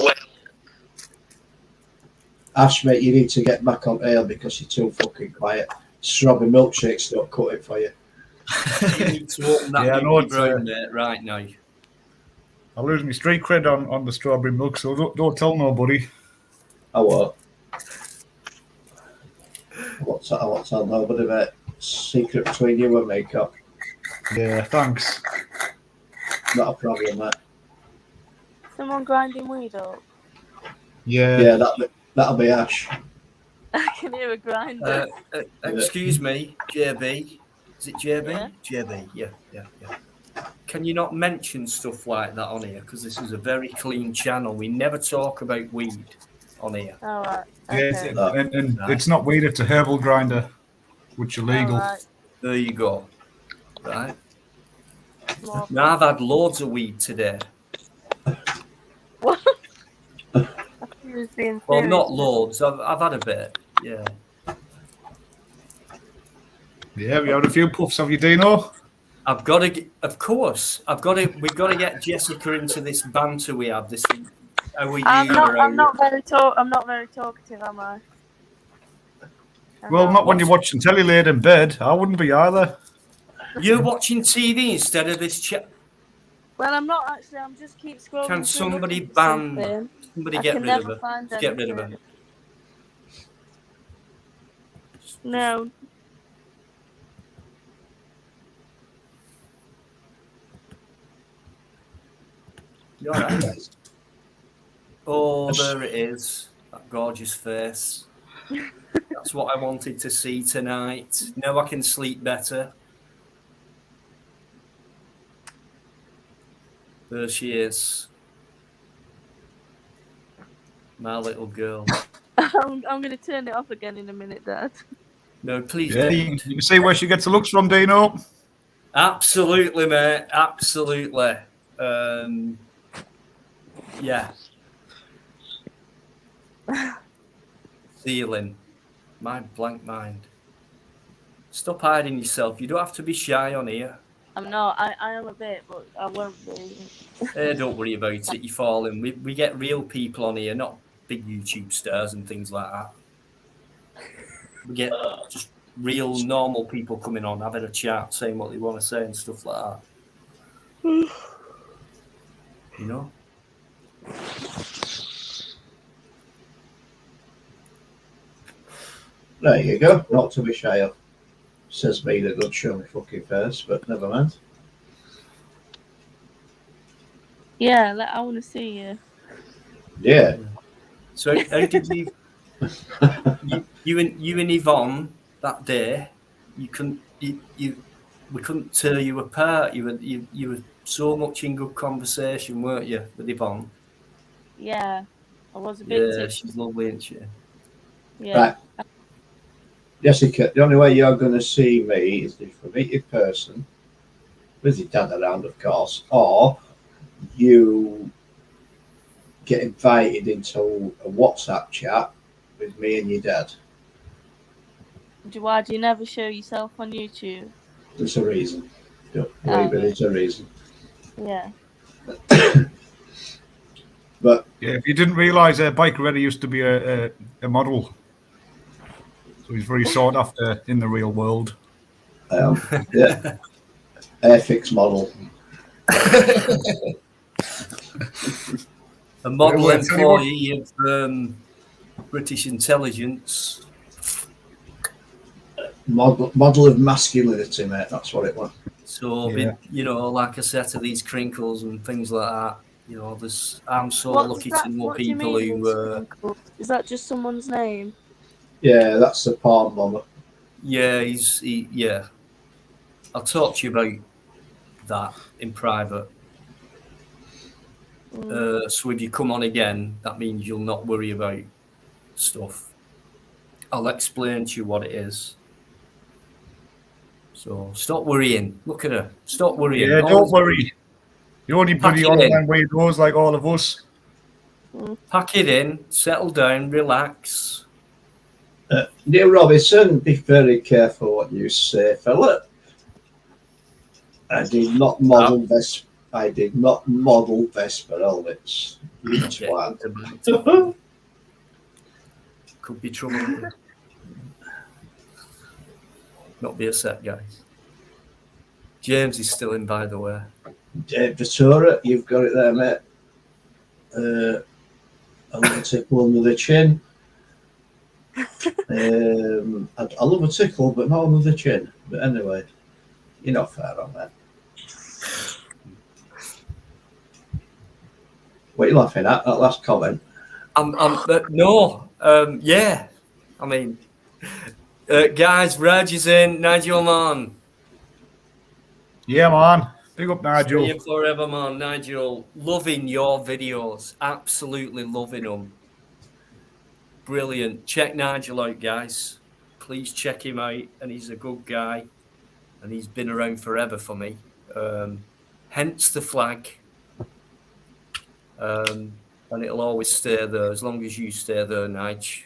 Ash, mate, you need to get back on air because you're too fucking quiet. Strawberry milkshakes don't cut it for you. You need to open that Yeah, I know Newbie it's, Brown, mate, right now. I lose my street cred on the strawberry milk, so don't tell nobody. I won't. I won't tell nobody, mate. Secret between you and me, cop. Yeah, thanks. Not a problem, mate. Someone grinding weed up. Yeah. Yeah, that'll be Ash. I can hear a grinder. Excuse me, JB. Is it JB? Yeah. JB, yeah. Can you not mention stuff like that on here? Because this is a very clean channel. We never talk about weed on here. All right. Yeah, Okay. and it's not weed, it's a herbal grinder, which is illegal. All right. There you go. Right. More- Now, I've had loads of weed today. What? He was being Well, serious. not loads. I've had a bit. Yeah. Yeah, we had a few puffs, have you, Dino? I've got to, of course. We've got to get Jessica into this banter we have. This. How we I'm humour. not very talkative, am I? Well, not when you're watching telly late in bed. I wouldn't be either. You're watching TV instead of this chat. Well, I'm not actually. I'm just keep scrolling. Can through somebody looking for ban? something. Somebody I get can rid of never her. find Just get rid of her. anything. No. You're all right. Oh, there it is. That gorgeous face. That's what I wanted to see tonight. Now I can sleep better. There she is. My little girl. I'm going to turn it off again in a minute, Dad. No, please Yeah, don't. you can see where she gets the looks from, Dino. Absolutely, mate. Absolutely. Yeah. Feeling. My blank mind. Stop hiding yourself. You don't have to be shy on here. I'm not. I am a bit, but I won't be. Don't worry about it. You're falling. We get real people on here, not big YouTube stars and things like that. We get just real normal people coming on, having a chat, saying what they want to say and stuff like that. You know? There you go. Not to be shy of. Says me that doesn't show me fucking face, but never mind. Yeah, I want to see you. Yeah. So how did you you and Yvonne that day? We couldn't tear you apart. You were so much in good conversation, weren't you, with Yvonne? Yeah, I was a bit. Yeah, she's lovely, isn't she? Yeah. Right. Jessica, the only way you're going to see me is if we meet in person, with your dad around, of course, or you get invited into a WhatsApp chat with me and your dad. Why do you never show yourself on YouTube? There's a reason. Don't worry, but there's a reason. Yeah. But Yeah, if you didn't realise, Bikereddie used to be a model, so he's very sought after in the real world. yeah, Airfix model. A model Well, I tell you what- employee of British intelligence. Model of masculinity, mate. That's what it was. So, Yeah. you know, like a set of these crinkles and things like that. You know, I'm so What's lucky that? to know What do you people mean? who. Is that just someone's name? Yeah, that's the palm bomber. Yeah, yeah. I'll talk to you about that in private. So if you come on again, that means you'll not worry about stuff. I'll explain to you what it is. So stop worrying. Look at her. Stop worrying. Yeah, don't worry. You're only Pack bloody it in. online weirdos like all of us. Pack it in. Settle down. Relax. Neil Robinson, be very careful what you say, fella. I did not model Vespa helmets. You twat. Could be trouble here. Not be a sec, guys. James is still in, by the way. Dave Ventura, you've got it there, mate. A little tickle under the chin. I love a tickle, but not under the chin. But anyway, you're not fair on that. What are you laughing at? That last comment. No. Yeah. I mean, guys, Raj is in. Nigel, man. Yeah, man. Big up, Nigel. Staying forever, man. Nigel, loving your videos. Absolutely loving them. Brilliant. Check Nigel out, guys. Please check him out. And he's a good guy. And he's been around forever for me. Hence the flag. And it'll always stay there as long as you stay there, Nige.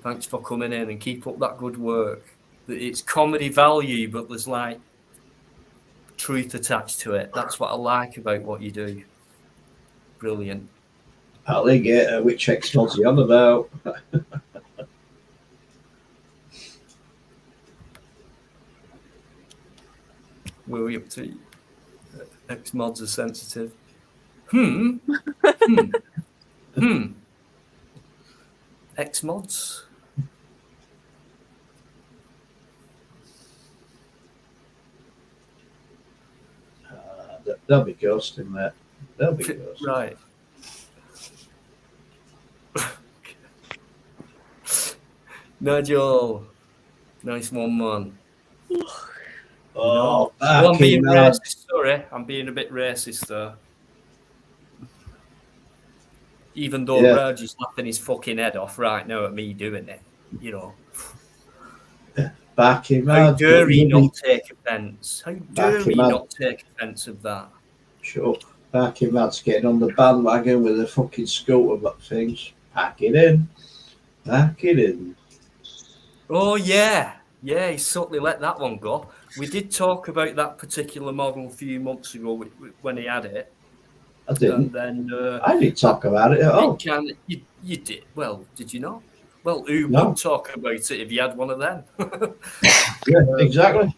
Thanks for coming in and keep up that good work. It's comedy value, but there's like truth attached to it. That's what I like about what you do. Brilliant. Alligator, which X-Mod's he on about? Where are we up to? X-Mods are sensitive. X-Mods? They'll be ghosting, mate. They'll be ghosting. Right. Nigel. Nice one, man. Oh, I'm being racist, sorry. I'm being a bit racist there. Even though Raj is laughing his fucking head off right now at me doing it, you know. How dare he not take offence? How dare he not take offence of that? Sure. Barking Mad's getting on the bandwagon with the fucking scooter but things. Pack it in. Pack it in. Oh, yeah. Yeah, he subtly let that one go. We did talk about that particular model a few months ago when he had it. I didn't. And then, I didn't talk about it at all. You did. Well, did you not? Well, who would talk about it if you had one of them? Yeah, exactly.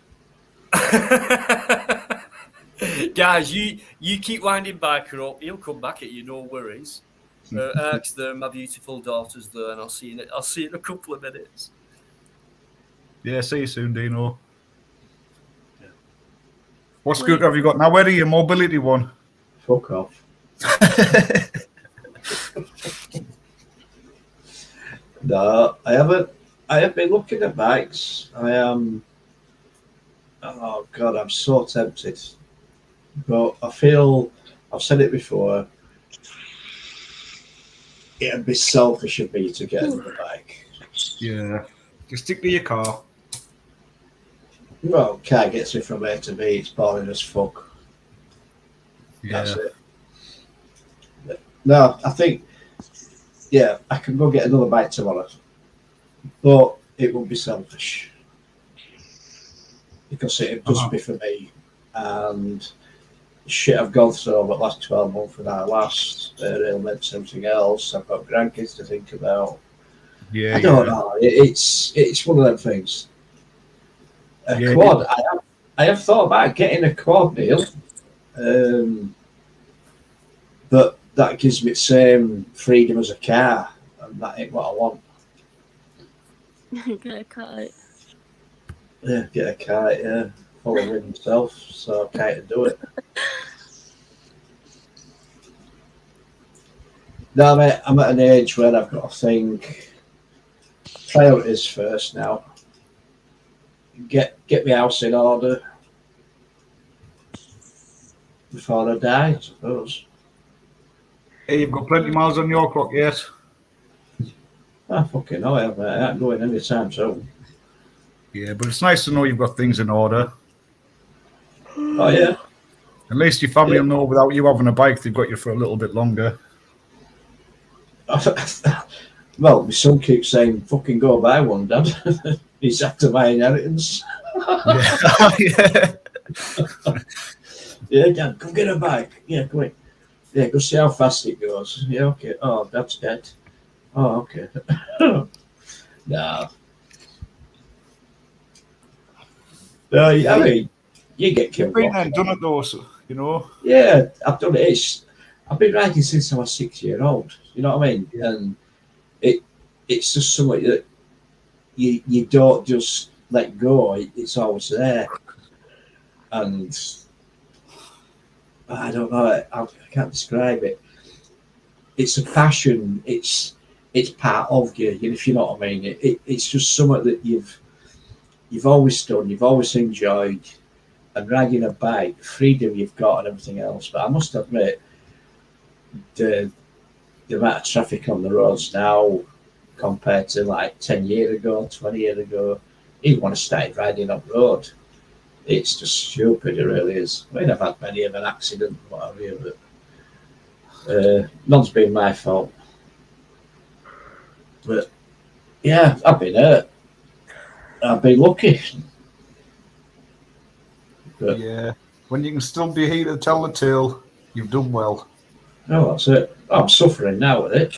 Guys, you keep winding Biker up. He'll come back at you, no worries. Eric's there, my beautiful daughter's there, and I'll see you in a couple of minutes. Yeah, see you soon, Dino. Yeah. What scooter have you got now? Where are your mobility one? Fuck off. No, I haven't. I have been looking at bikes. I am. Oh God, I'm so tempted. But I feel I've said it before. It'd be selfish of me to get another bike. Yeah, just stick to your car. Well, car gets me from A to B. It's boring as fuck. Yeah. That's it. No, I think, yeah, I can go get another bike tomorrow, but it would be selfish because it would just be for me. And shit I've gone through over the last 12 months with our last ailments and everything else. I've got grandkids to think about. Yeah, I don't know. It's one of them things. A Yeah, quad. I have thought about getting a quad, Neil. But that gives me the same freedom as a car, and that ain't what I want. Get a kite. Yeah, get a kite, yeah. Follow the wind himself, so I can't do it. No, mate, I'm at an age where I've got to think priorities first now. Get my house in order before I die, I suppose. Hey, you've got plenty of miles on your clock yet. I fucking know I have, mate. I ain't going anytime soon. Yeah, but it's nice to know you've got things in order. Oh, yeah. At least your family will know without you having a bike, they've got you for a little bit longer. Well, my son keeps saying, fucking go buy one, Dad. He's after my inheritance. Yeah. Yeah. Yeah, Dad, come get a bike. Yeah, come in. Yeah, go see how fast it goes. Yeah, okay. Oh, Dad's dead. Oh, okay. No. No, I mean, you get killed. You've been there and done it though, so, you know. Yeah, I've done it. I've been riding since I was 6 years old. You know what I mean? Yeah. And it's just something that you don't just let go. It's always there. And I don't know. I can't describe it. It's a passion. It's part of you. If you know what I mean. It's just something that you've always done. You've always enjoyed. And riding a bike, freedom you've got, and everything else. But I must admit, the amount of traffic on the roads now compared to like 10 years ago, 20 years ago, even when I started riding up road, it's just stupid. It really is. I mean, I've had many of an accident, whatever, but none's been my fault. But yeah, I've been hurt. I've been lucky. But, yeah. When you can still be here to tell the tale, you've done well. no, that's it. I'm suffering now with it,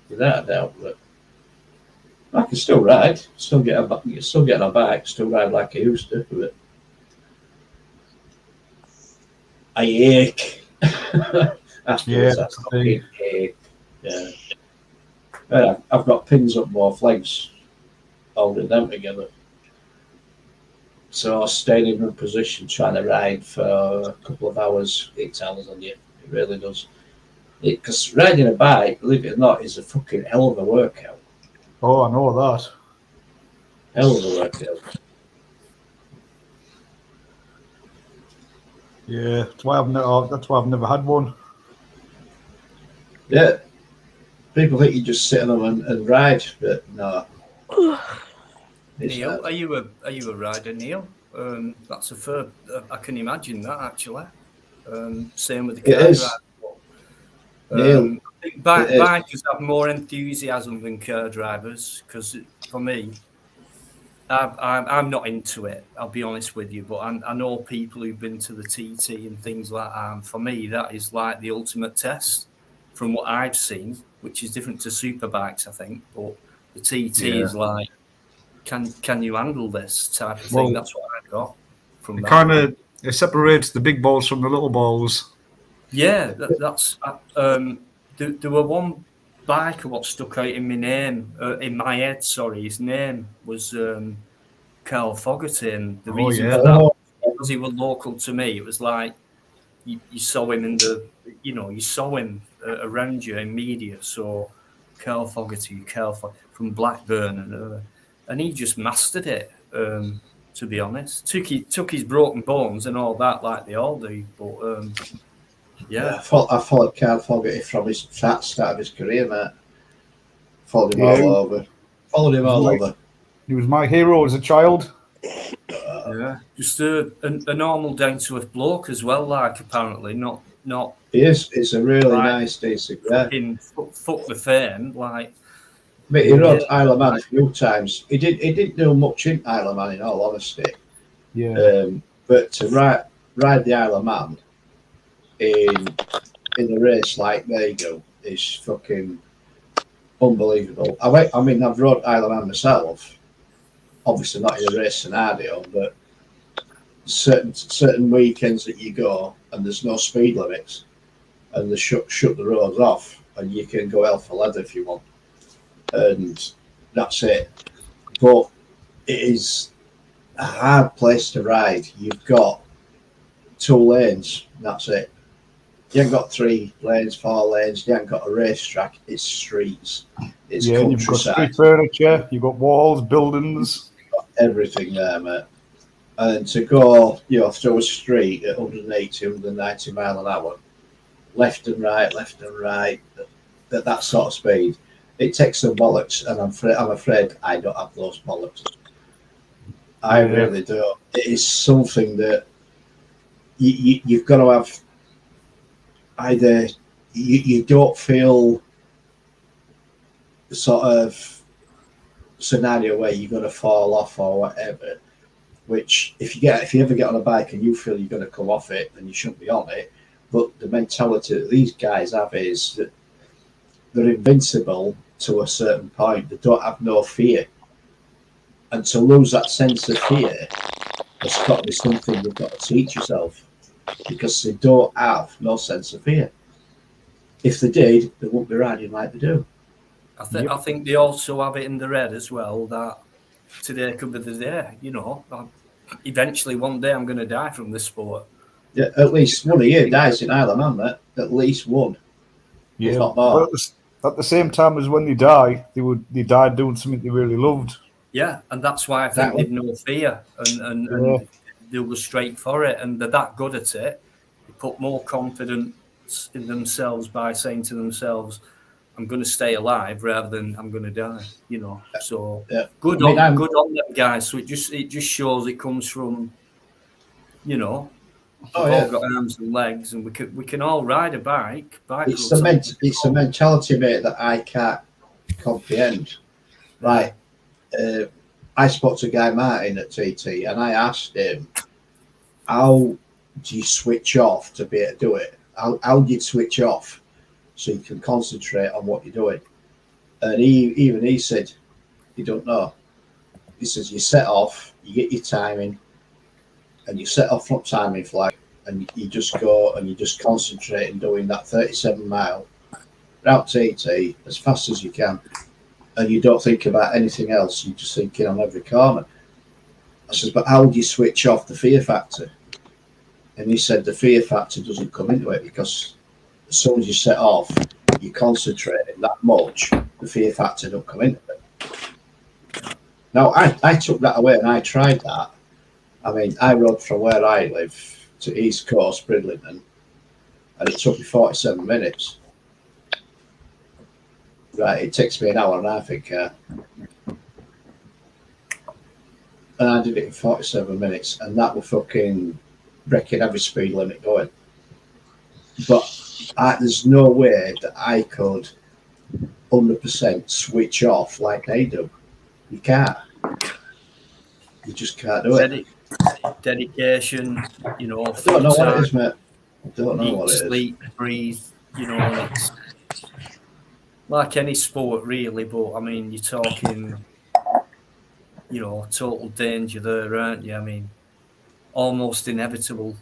without a doubt. But I can still ride, still get on a bike, still ride like I used to. But I ache. Afterwards, Yeah, I fucking ache. Yeah. But I've got pins up both legs, holding them together. So staying in one position, trying to ride for a couple of hours, it tells on you. It really does. Because riding a bike, believe it or not, is a fucking hell of a workout. Oh, I know that. Hell of a workout. Yeah, that's why I've never had one. Yeah. People think you just sit on them and ride, but no. Neil, are you a rider, Neil? That's a fair. I can imagine that actually. Same with the car It is. driver. I think bikers have more enthusiasm than car drivers because for me, I'm not into it. I'll be honest with you, but I know people who've been to the TT and things like that. And for me, that is like the ultimate test from what I've seen, which is different to super bikes, I think. But the TT is like, can you handle this type of thing? Well, That's what I got from It that. kind of separates the big balls from the little balls. Yeah, that's. There were one biker what stuck out in my head. Sorry, his name was Carl Fogarty, and the reason for that because he was local to me. It was like you saw him you saw him around you in media. So Carl Fogarty, from Blackburn, and he just mastered it. To be honest, took his broken bones and all that like they all do, but yeah. I followed Carl Fogarty from his start of his career, mate. Followed him all over. He was my hero as a child. Yeah, just a normal down to earth bloke as well. Like apparently, not. He is. It's a really nice, decent guy. Fuck the fame, like. But he rode Isle of Man a few times. He didn't do much in Isle of Man, in all honesty. Yeah. But to ride the Isle of Man, in a race like they do is fucking unbelievable. I mean, I've rode Isle of Man myself, obviously not in a race scenario, but certain weekends that you go and there's no speed limits and they shut the roads off and you can go hell for leather if you want, and that's it. But it is a hard place to ride. You've got 2 lanes, that's it. You ain't got 3 lanes, 4 lanes. You ain't got a racetrack. It's streets. It's Yeah, you've got countryside. street furniture, you've got walls, buildings. Everything there, mate. And to go, through a street at 180, 190 mile an hour, left and right, at that sort of speed, it takes some bollocks, and I'm afraid I don't have those bollocks. I really do. It is something that you've got to have. Either you don't feel the sort of scenario where you're going to fall off or whatever, which if you ever get on a bike and you feel you're going to come off it, then you shouldn't be on it. But the mentality that these guys have is that they're invincible to a certain point. They don't have no fear. And to lose that sense of fear has got to be something you've got to teach yourself, because they don't have no sense of fear. If they did, they wouldn't be riding like they do. I think they also have it in their head as well that today could be the day. Eventually one day I'm going to die from this sport. Yeah, at least one of you dies in Isle of Man, mate. At least one. Yeah, if not more. but at the same time as when they die, they died doing something they really loved. Yeah, and that's why I think they've no fear and they'll go straight for it, and they're that good at it. They put more confidence in themselves by saying to themselves, I'm going to stay alive rather than I'm going to die, So good on them guys. So it just shows it comes from, we've all got arms and legs, and we can all ride a bike. It's a mentality, mate, that I can't comprehend. Right. I spoke to Guy Martin at TT and I asked him, how do you switch off to be able to do it? How do you switch off so you can concentrate on what you're doing? And he said, he don't know. He says, you set off, you get your timing, and you set off from timing flag, and you just go and you just concentrate on doing that 37 mile route TT as fast as you can. And you don't think about anything else. You're just thinking on every corner. I says, but how do you switch off the fear factor? And he said the fear factor doesn't come into it, because as soon as you set off, you concentrate that much, the fear factor don't come into it. Now, I took that away and I tried that. I mean, I rode from where I live to East Coast, Bridlington, and it took me 47 minutes. Right, it takes me an hour and a half in car. And I did it in 47 minutes, and that was fucking breaking every speed limit going. But there's no way that I could 100% switch off like they do. You can't. You just can't do it. Dedication, I don't know what it is, mate. I don't know what it is. Sleep, breathe, it's like any sport, really. But I mean, you're talking, total danger there, aren't you? I mean, almost inevitable.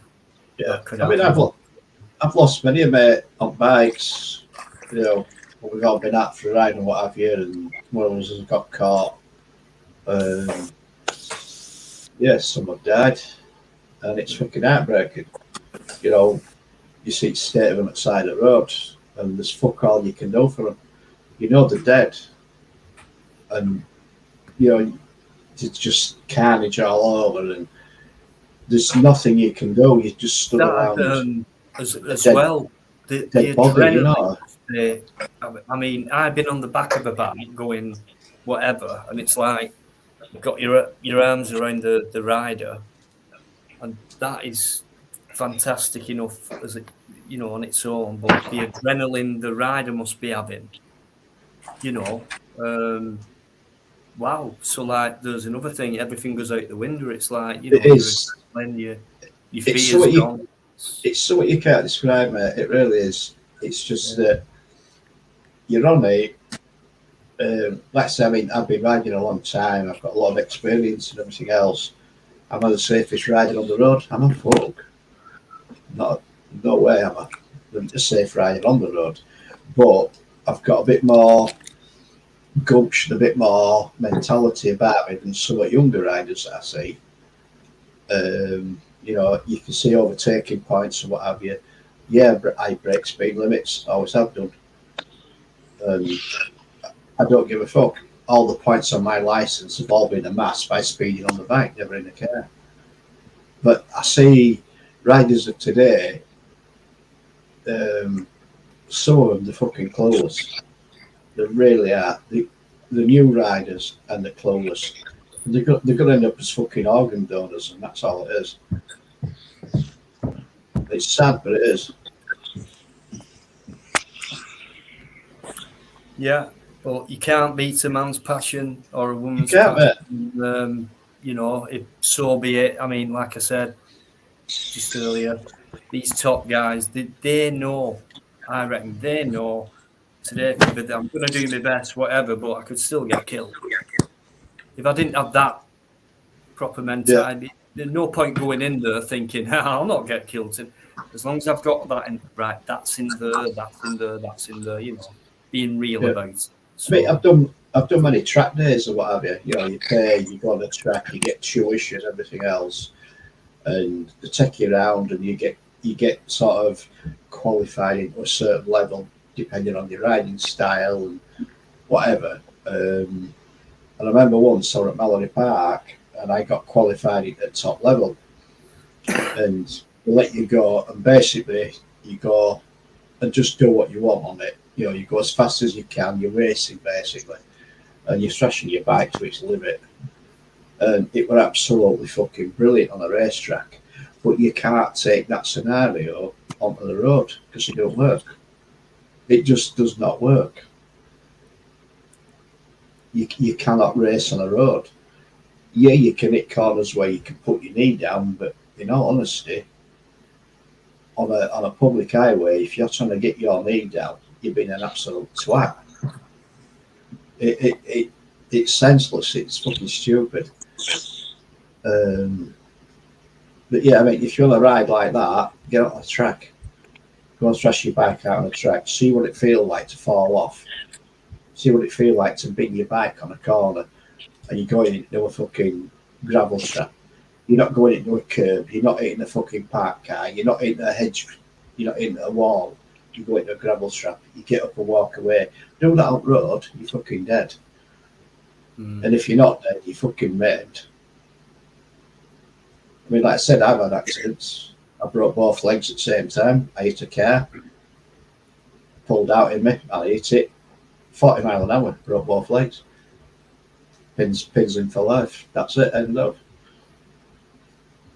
Yeah. I mean, I've lost many of mate on bikes, when we've all been out for a ride and what have you, and one of us has got caught. Someone died, and it's fucking heartbreaking. You see the state of them at the side of the road, and there's fuck all you can do for them. They're dead, and it's just carnage all over, and there's nothing you can do. You just stood around. As well, the adrenaline. I mean, I've been on the back of a bike going whatever, and it's like you've got your arms around the rider, and that is fantastic enough as on its own. But the adrenaline the rider must be having, wow. So like, there's another thing. Everything goes out the window. It's like it is. Your fear's gone. It's something you can't describe, mate. It really is. It's just that you're on it. Like I say, I mean, I've been riding a long time. I've got a lot of experience and everything else. Am I the safest rider on the road? I'm a fuck. Not, no way am I the safe rider on the road. But I've got a bit more gumption, a bit more mentality about me than some of the younger riders that I see. You know, you can see overtaking points and what have you. Yeah, I break speed limits, always have done. I don't give a fuck. All the points on my license have all been amassed by speeding on the bike, never in a car. But I see riders of today, some of them, they're fucking clueless. They really are. The new riders and the clueless. They're going to end up as fucking organ donors, and that's all it is. It's sad, but it is. Yeah, but you can't beat a man's passion or a woman's You can't, passion. You know, if so be it. I mean, like I said just earlier, these top guys, they know. I reckon they know today could be. I'm going to do my best, whatever, but I could still get killed. If I didn't have that proper mentality, there's no point going in there thinking, I'll not get killed. As long as I've got that in, right, that's in there, that's in there, that's in there, you know, being real about it. So, I mean, I've done many track days or what have you. You know, you pay, you go on the track, you get tuition, everything else, and they take you around, and you get sort of qualified into a certain level depending on your riding style and whatever. And I remember once I was at Mallory Park, and I got qualified at top level, and they let you go, and basically you go and just do what you want on it. You know, you go as fast as you can. You're racing basically, and you're thrashing your bike to its limit. And it were absolutely fucking brilliant on a racetrack. But you can't take that scenario onto the road because it don't work. It just does not work. You cannot race on a road. Yeah, you can hit corners where you can put your knee down, but in all honesty, on a public highway, if you're trying to get your knee down, you're being an absolute twat. It's senseless. It's fucking stupid. But yeah, I mean, if you want to ride like that, get on the track. Go and thrash your bike out on the track. See what it feels like to fall off. See what it feels like to bing your bike on a corner, and you're going into a fucking gravel trap. You're not going into a curb. You're not hitting a fucking park car. You're not hitting a hedge. You're not hitting a wall. You go into a gravel trap. You get up and walk away. Do that on the road, you're fucking dead. And if you're not dead, you're fucking maimed. I mean, like I said, I've had accidents. I broke both legs at the same time. I hit a car, pulled out in me, I hit it. 40 mile an hour, broke both legs. Pins in for life. That's it, end of.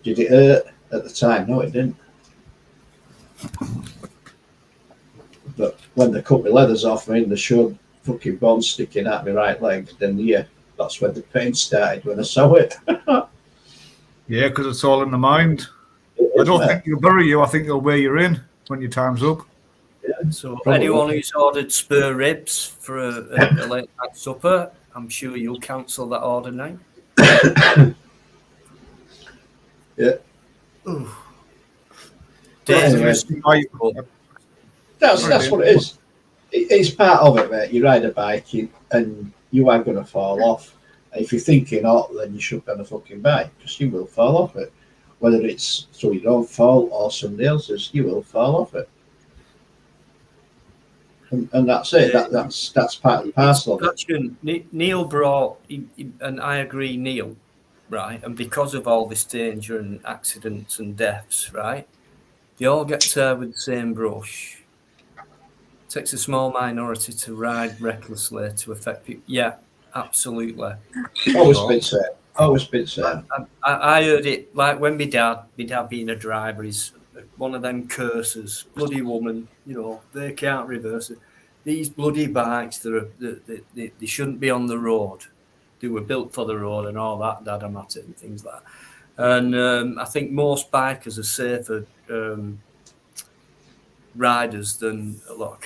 Did it hurt at the time? No, it didn't. But when they cut my leathers off me and they showed fucking bones sticking out my right leg, then yeah, that's when the pain started, when I saw it. Yeah, because it's all in the mind. I don't think you'll bury you. I think they'll wear you in when your time's up. Yeah, so probably. anyone who's ordered spare ribs for a late night supper, I'm sure you'll cancel that order now. Yeah. Dangerous. That's what it is. It's part of it, mate. You ride a bike and you are going to fall off. And if you're thinking, then you should be on a fucking bike because you will fall off it. Whether it's through your own fault or somebody else's, you will fall off it. And that's it. That's part and parcel of it. Neil brought, and I agree, Neil, right? And because of all this danger and accidents and deaths, right? They all get tarred with the same brush. It takes a small minority to ride recklessly to affect people. Yeah, absolutely. Always been said. I heard it like when my dad being a driver, is one of them curses. Bloody woman, you know, they can't reverse it. These bloody bikes, they shouldn't be on the road. They were built for the road and all that, dad, and things like that. And I think most bikers are safer riders than a lot of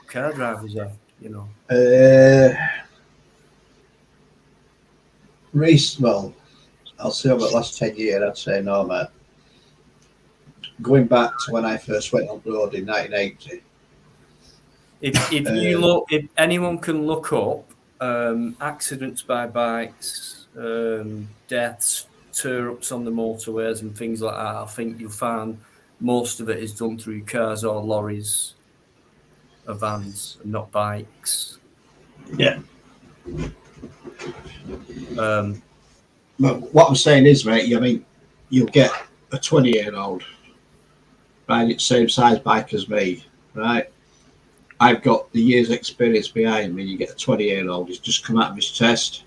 car drivers are. You know. Well, I'll say over the last 10 years, I'd say no, mate. Going back to when I first went on road in 1980. If you look, if anyone can look up accidents by bikes, deaths, tear ups on the motorways, and things like that, I think you'll find most of it is done through cars or lorries or vans, and not bikes. Yeah. Um, But what I'm saying is, mate, I mean, you'll get a 20-year-old riding the same size bike as me, right? I've got the years' experience behind me. You get a 20-year-old, he's just come out of his test,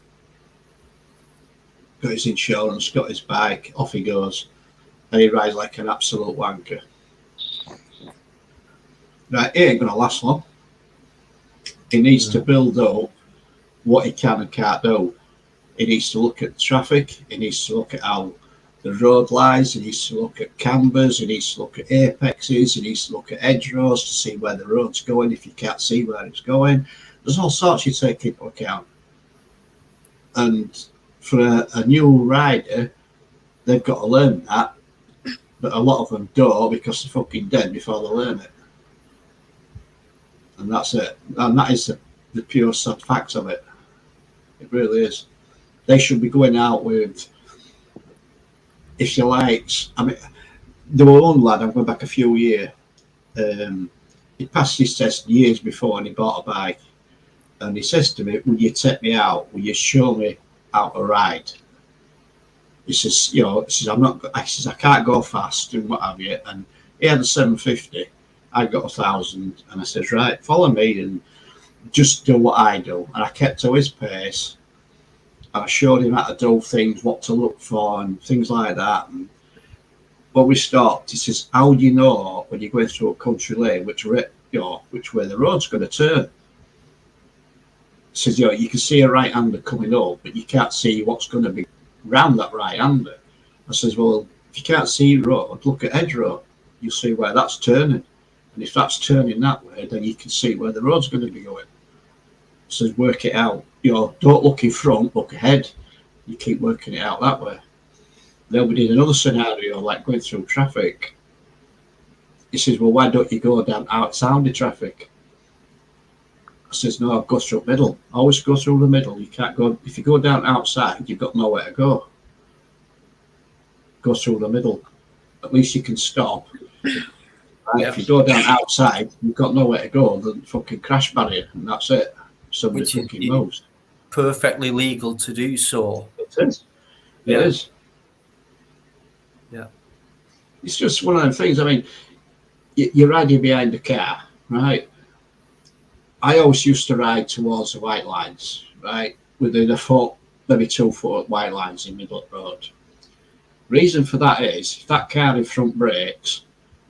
got his insurance, got his bike, off he goes, and he rides like an absolute wanker. Right, he ain't going to last long. He needs to build up what he can and can't do. He needs to look at traffic. He needs to look at how the road lies. He needs to look at cambers. He needs to look at apexes. He needs to look at hedgerows to see where the road's going if you can't see where it's going. There's all sorts you take into account. And for a new rider, they've got to learn that. But a lot of them don't because they're fucking dead before they learn it. And that's it. And that is the pure sad facts of it. It really is. They should be going out with, if you like, I mean, there was one lad, I'm going back a few years, he passed his test years before and he bought a bike. And he says to me, will you take me out? Will you show me how to ride? He says, I can't go fast and what have you. And he had a 750. I got 1,000. And I says, right, follow me and just do what I do. And I kept to his pace. And I showed him how to do things, what to look for, and things like that. And when we stopped, he says, "How do you know when you're going through a country lane which way the road's going to turn?" He says, "You can see a right-hander coming up, but you can't see what's going to be round that right-hander." I says, "Well, if you can't see road, look at hedgerow. You'll see where that's turning, and if that's turning that way, then you can see where the road's going to be going." Says, work it out. Don't look in front, look ahead. You keep working it out that way. Then we did another scenario, like going through traffic. He says, well, why don't you go down outside the traffic? I says, no, go through the middle. Always go through the middle. You can't go, if you go down outside, you've got nowhere to go. Go through the middle. At least you can stop. Right? If you go down outside, you've got nowhere to go. The fucking crash barrier, and that's it. Somebody fucking moves. Perfectly legal to do so. It is. It is. Yeah. It's just one of them things. I mean, you're riding behind a car, right? I always used to ride towards the white lines, right? Within a foot, maybe 2 foot white lines in middle of the road. Reason for that is, if that car in front brakes,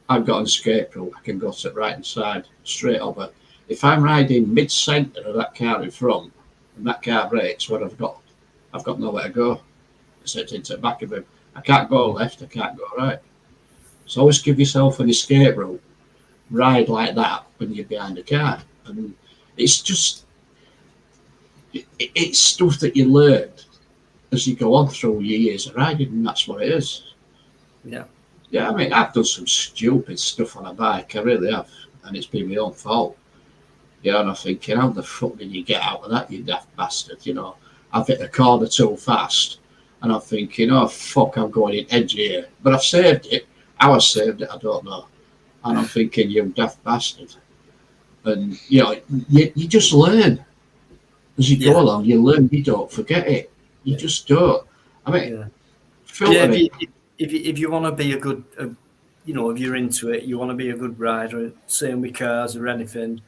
I've got an escape route. I can go to the right hand side, straight over. If I'm riding mid-centre of that car in front, and that car brakes, what I've got nowhere to go. Except into the back of him. I can't go left, I can't go right. So always give yourself an escape route. Ride like that when you're behind a car. And it's just, it's stuff that you learn as you go on through your years of riding, and that's what it is. Yeah. Yeah, I mean, I've done some stupid stuff on a bike, I really have, and it's been my own fault. And I'm thinking, how the fuck did you get out of that, you daft bastard? I've hit a corner too fast, and I'm thinking, oh fuck, I'm going in edge here. But I've saved it. How I saved it, I don't know. And I'm thinking, you daft bastard. And you just learn as you go along. You learn. You don't forget it. You just don't. I mean, if you want to be a good, if you're into it, you want to be a good rider. Same with cars or anything.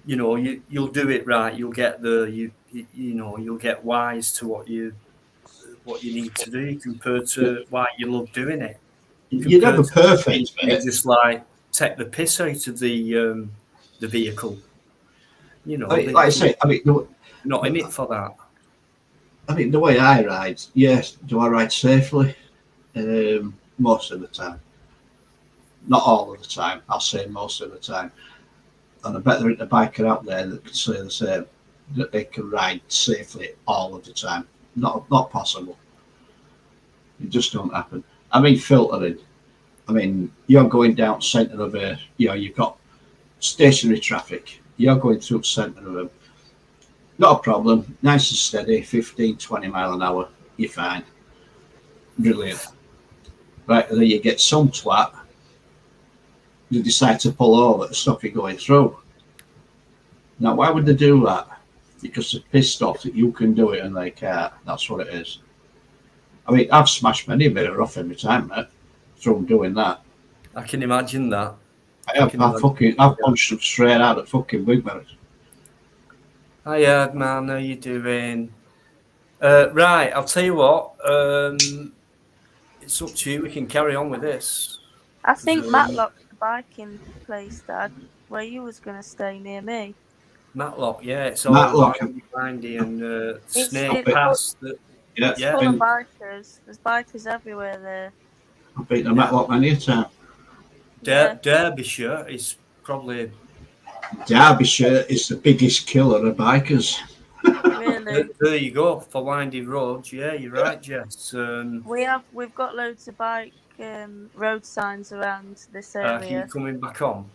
You'll do it right. You'll get there. You'll get wise to what you need to do compared to why you love doing it. You're never perfect, you just like take the piss out of the vehicle. Like I say, I mean, not in it for that. I mean, the way I ride, yes, do I ride safely? Most of the time. Not all of the time. I'll say most of the time. And I bet there ain't a biker out there that can say the same, that they can ride safely all of the time. Not possible. It just don't happen. I mean, filtering. I mean, you're going down centre of a, you've got stationary traffic. You're going through the centre of them. Not a problem. Nice and steady, 15, 20 mile an hour. You're fine. Brilliant. Right, and then you get some twat. You decide to pull over to stop you going through. Now, why would they do that? Because they're pissed off that you can do it and they can't. That's what it is. I mean, I've smashed many a bit of rough every time, mate, through doing that. I can imagine that. I've punched them straight out of fucking big mirrors. Hiya, man. How you doing? Right, I'll tell you what. It's up to you. We can carry on with this. I think Matlock's the biking place, Dad, where you was going to stay near me. Matlock, yeah, it's Matlock. all windy and Snake it's Pass. It's full of bikers. There's bikers everywhere there. I've been to Matlock many a time. Derbyshire is probably... Derbyshire is the biggest killer of bikers. Really? There you go, for windy roads. Yeah, you're right, Jess. We've got loads of bike road signs around this area. Keep coming back on.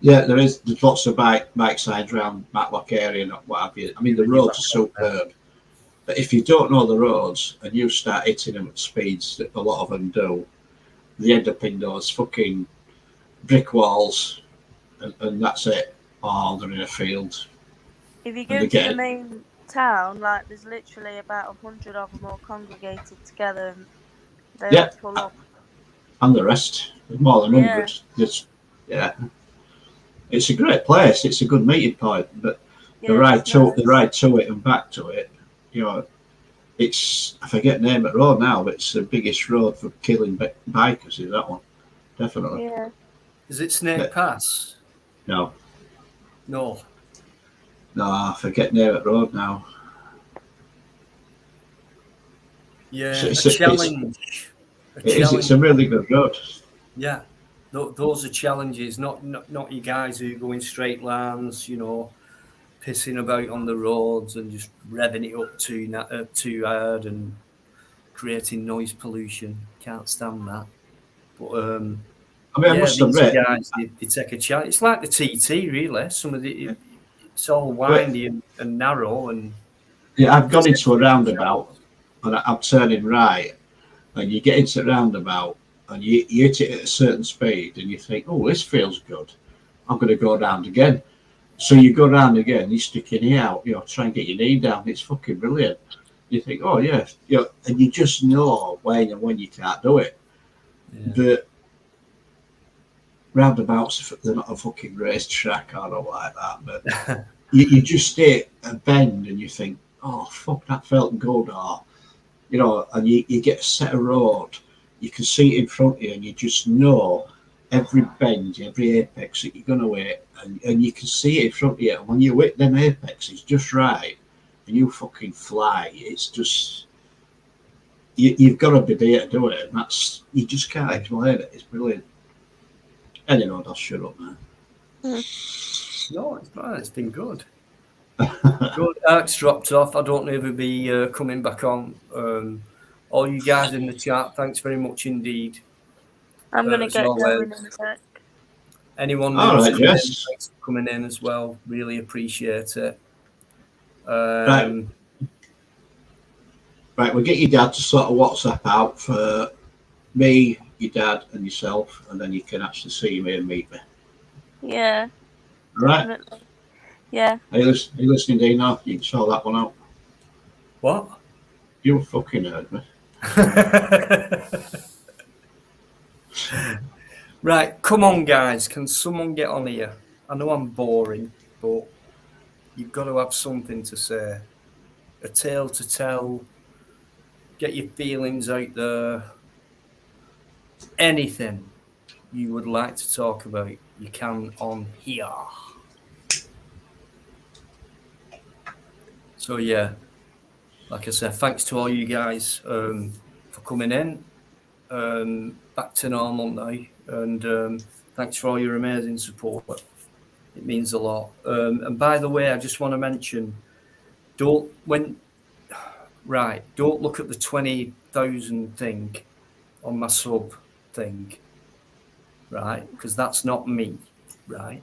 Yeah, there's lots of bike signs around Matlock area and what have you. I mean, the roads are superb. But if you don't know the roads and you start hitting them at speeds that a lot of them do, they end up in those fucking brick walls and that's it. Or they're in a field. If you go to the main town, like there's literally about 100 of them all congregated together and they all pull up. And the rest, there's more than 100. Yeah. It's a great place. It's a good meeting point, but the ride to it and back to it, it's, I forget the name of the road now, but it's the biggest road for killing bikers is that one. Definitely. Yeah. Is it Snake Pass? No. No, I forget the name of the road now. Yeah, it's a challenge. It's a really good road. Yeah. Those are challenges, not you guys who go in straight lines, pissing about on the roads and just revving it up too hard and creating noise pollution. Can't stand that. But I must admit, guys, they take a challenge. It's like the TT, really. It's all windy and narrow, and I've gone into a roundabout and I'm turning right, and you get into the roundabout. And you hit it at a certain speed and you think, oh, this feels good. I'm going to go round again. So you go round again, you stick your knee out, try and get your knee down. It's fucking brilliant. You think, oh, yeah. And you just know when you can't do it. Yeah. But roundabouts, they're not a fucking racetrack or not like that. But you just hit a bend and you think, oh, fuck, that felt good. Or, and you get a set of road. You can see it in front of you and you just know every bend, every apex that you're going to hit and you can see it in front of you. And when you hit them apexes just right and you fucking fly, it's just, you've got to be there to do it. And you just can't explain it. It's brilliant. Anyway, I'll shut up now. No, it's fine. It's been good. Good. Eric's dropped off. I don't know if he'll be coming back on. All you guys in the chat, thanks very much indeed. I'm going to get going in a sec. Anyone who's thanks for coming in as well. Really appreciate it. Right, we'll get your dad to sort of WhatsApp out for me, your dad, and yourself, and then you can actually see me and meet me. Yeah. All right? Definitely. Yeah. Are you listening, Dino? You can sort that one out. What? You fucking heard me. Right, come on, guys. Can someone get on here? I know I'm boring, but you've got to have something to say. A tale to tell. Get your feelings out there. Anything you would like to talk about, you can on here. So yeah, like I said, thanks to all you guys for coming in. Back to normal now, and thanks for all your amazing support. It means a lot. And by the way, I just want to mention, don't look at the 20,000 thing on my sub thing, right? Because that's not me, right?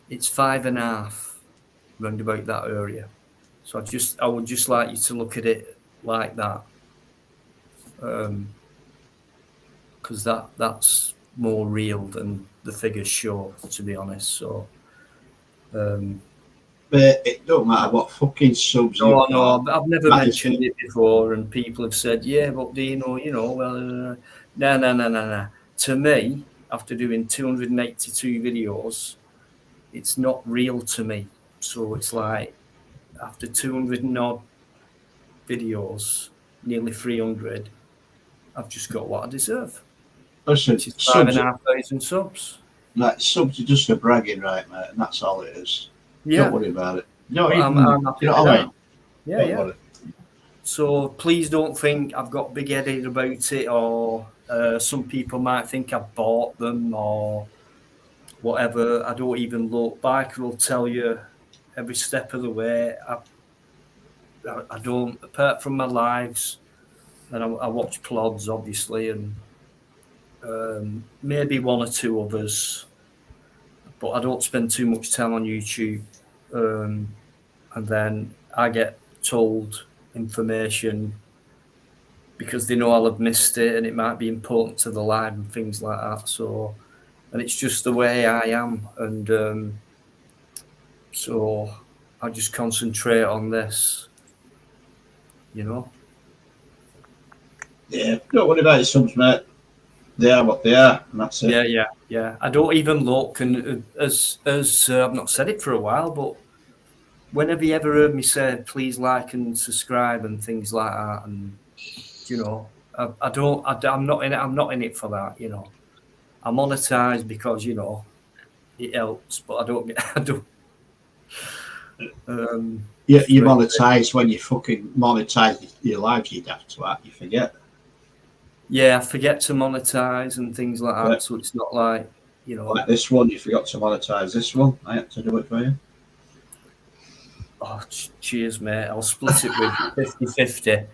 It's 5.5, round about that area. So I would just like you to look at it like that, because that's more real than the figures show, to be honest. So. But it don't matter what fucking subs you No, got. I've never That is mentioned it before, and people have said, "Yeah, but Dino, well, no. To me, after doing 282 videos, it's not real to me. So it's like after 200 and odd videos, nearly 300, I've just got what I deserve, Listen, which is 5,500 subs. like subs are just a bragging right, mate, and that's all it is. Yeah, Don't worry about it. No, but even, I'm happy you know with what I that. mean? Yeah, Don't yeah. worry. So please don't think I've got big-headed about it, or some people might think I bought them or whatever. I don't even look. Biker will tell you every step of the way. I don't, apart from my lives, and I watch plods, obviously, and maybe one or two others, but I don't spend too much time on YouTube. And then I get told information because they know I'll have missed it and it might be important to the live and things like that. So, and it's just the way I am. And so I just concentrate on this, Yeah, don't worry about your subs, mate. They are what they are, and that's it. Yeah. I don't even look, and as I've not said it for a while, but whenever you ever heard me say, please like and subscribe and things like that, and I'm not in it. I'm not in it for that. I monetize because it helps, but I don't get. I don't. You monetize when you fucking monetize your lives, you daft twat. You forget. Yeah, I forget to monetize and things like that, Yeah. so it's not like Like this one, you forgot to monetize this one. I had to do it for you. Oh, cheers, mate. I'll split it with 50-50.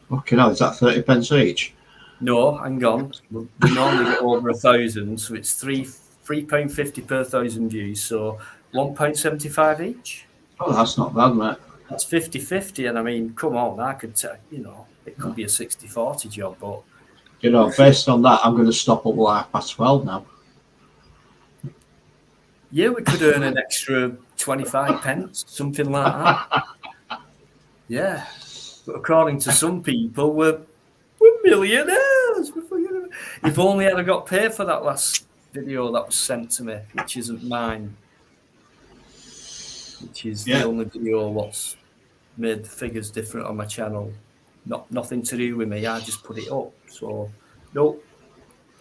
Fucking hell, is that 30 pence each? No, hang on. We normally get over 1,000, so it's £3.50 per 1,000 views, so £1.75 each. Oh, that's not bad, mate. That's 50-50, and I mean, come on, I could it could be a 60-40 job, but based on that, I'm going to stop at 12:30 now. yeah, we could earn an extra 25 pence, something like that. Yeah, but according to some people, we're millionaires. If only I'd have got paid for that last video that was sent to me, which isn't mine, which is the only video what's made the figures different on my channel. Nothing to do with me. I just put it up. So nope.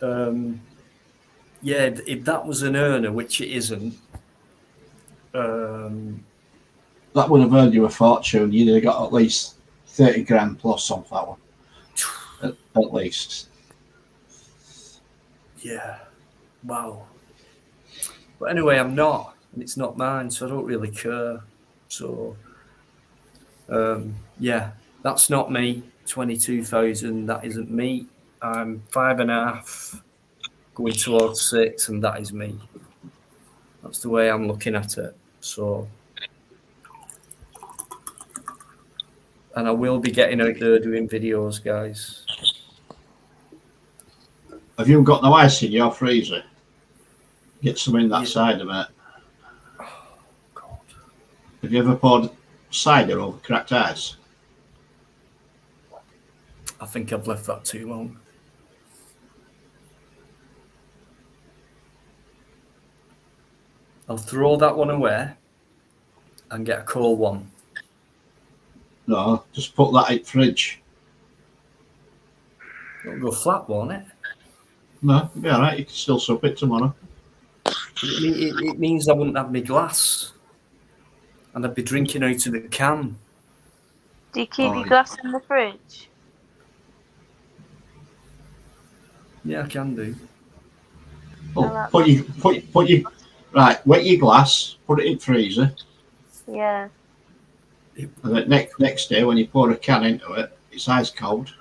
Yeah, if that was an earner, which it isn't, That would have earned you a fortune. You'd have got at least 30 grand plus on that one. At least. Yeah. Wow. But anyway, I'm not, and it's not mine, so I don't really care. So, yeah, that's not me. 22,000, that isn't me. I'm 5.5, going towards 6, and that is me. That's the way I'm looking at it. So, and I will be getting out there doing videos, guys. Have you got no ice in your freezer? Get some in that cider, mate. Oh, God. Have you ever poured cider over cracked ice? I think I've left that too long. I'll throw that one away and get a cold one. No, just put that in the fridge. It'll go flat, won't it? No, it'll be all right. You can still sup it tomorrow. It means I wouldn't have my glass. and I'd be drinking out of the can. Do you keep Oh, your glass in the fridge? Yeah, I can do. Oh, like put your right. Wet your glass. Put it in freezer. Yeah. And then next day, when you pour a can into it, it's ice cold.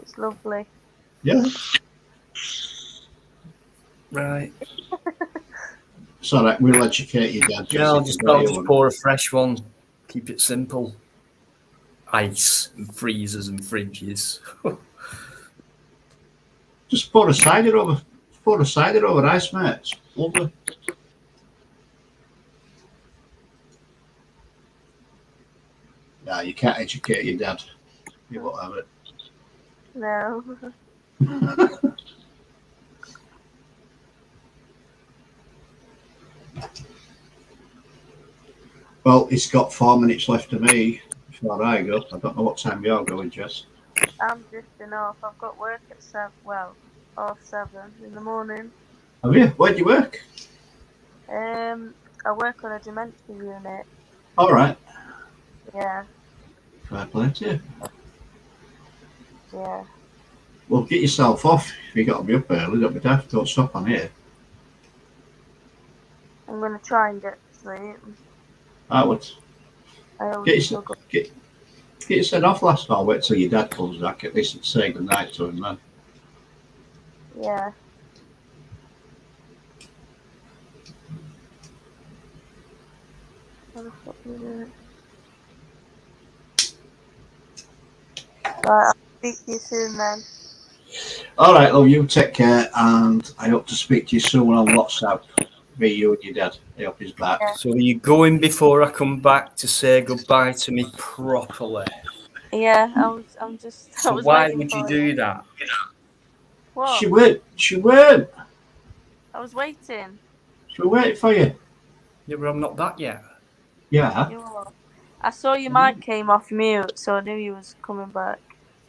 It's lovely. Yeah. Right. So that we'll educate you, Dad. Yeah, I'll Jessica, I'll you just want pour a fresh one. Keep it simple. Ice and freezers and fridges. just pour a cider over. Pour a cider over ice, mate. It's lovely. Nah, you can't educate your dad. You won't have it. No. Well, it's got 4 minutes left of me before I go. I don't know what time you're going, Jess. I'm drifting off. I've got work at 7. Well, 7 in the morning. Have you? Where do you work? I work on a dementia unit. All right. Yeah. Fair play to you. Yeah. Well, get yourself off. If you got to be up early, don't be daft. Don't stop on here. I'm gonna try and get to sleep. I would. I Get always yourself, struggle. get yourself off last night. Wait till your dad comes back. At least say good night to him, man. Yeah. What the fuck are you doing? Right, I'll speak to you soon then. All right, love, you take care, and I hope to speak to you soon on WhatsApp. Me, you, and your dad. I hope he's back. Yeah. So are you going before I come back to say goodbye to me properly? Yeah, I'm just. I So was why waiting would you for do that? What? She weren't. She weren't. I was waiting. She was waiting for you. Yeah, but I'm not that yet. Yeah. You were. I saw your mic came off mute, so I knew you was coming back.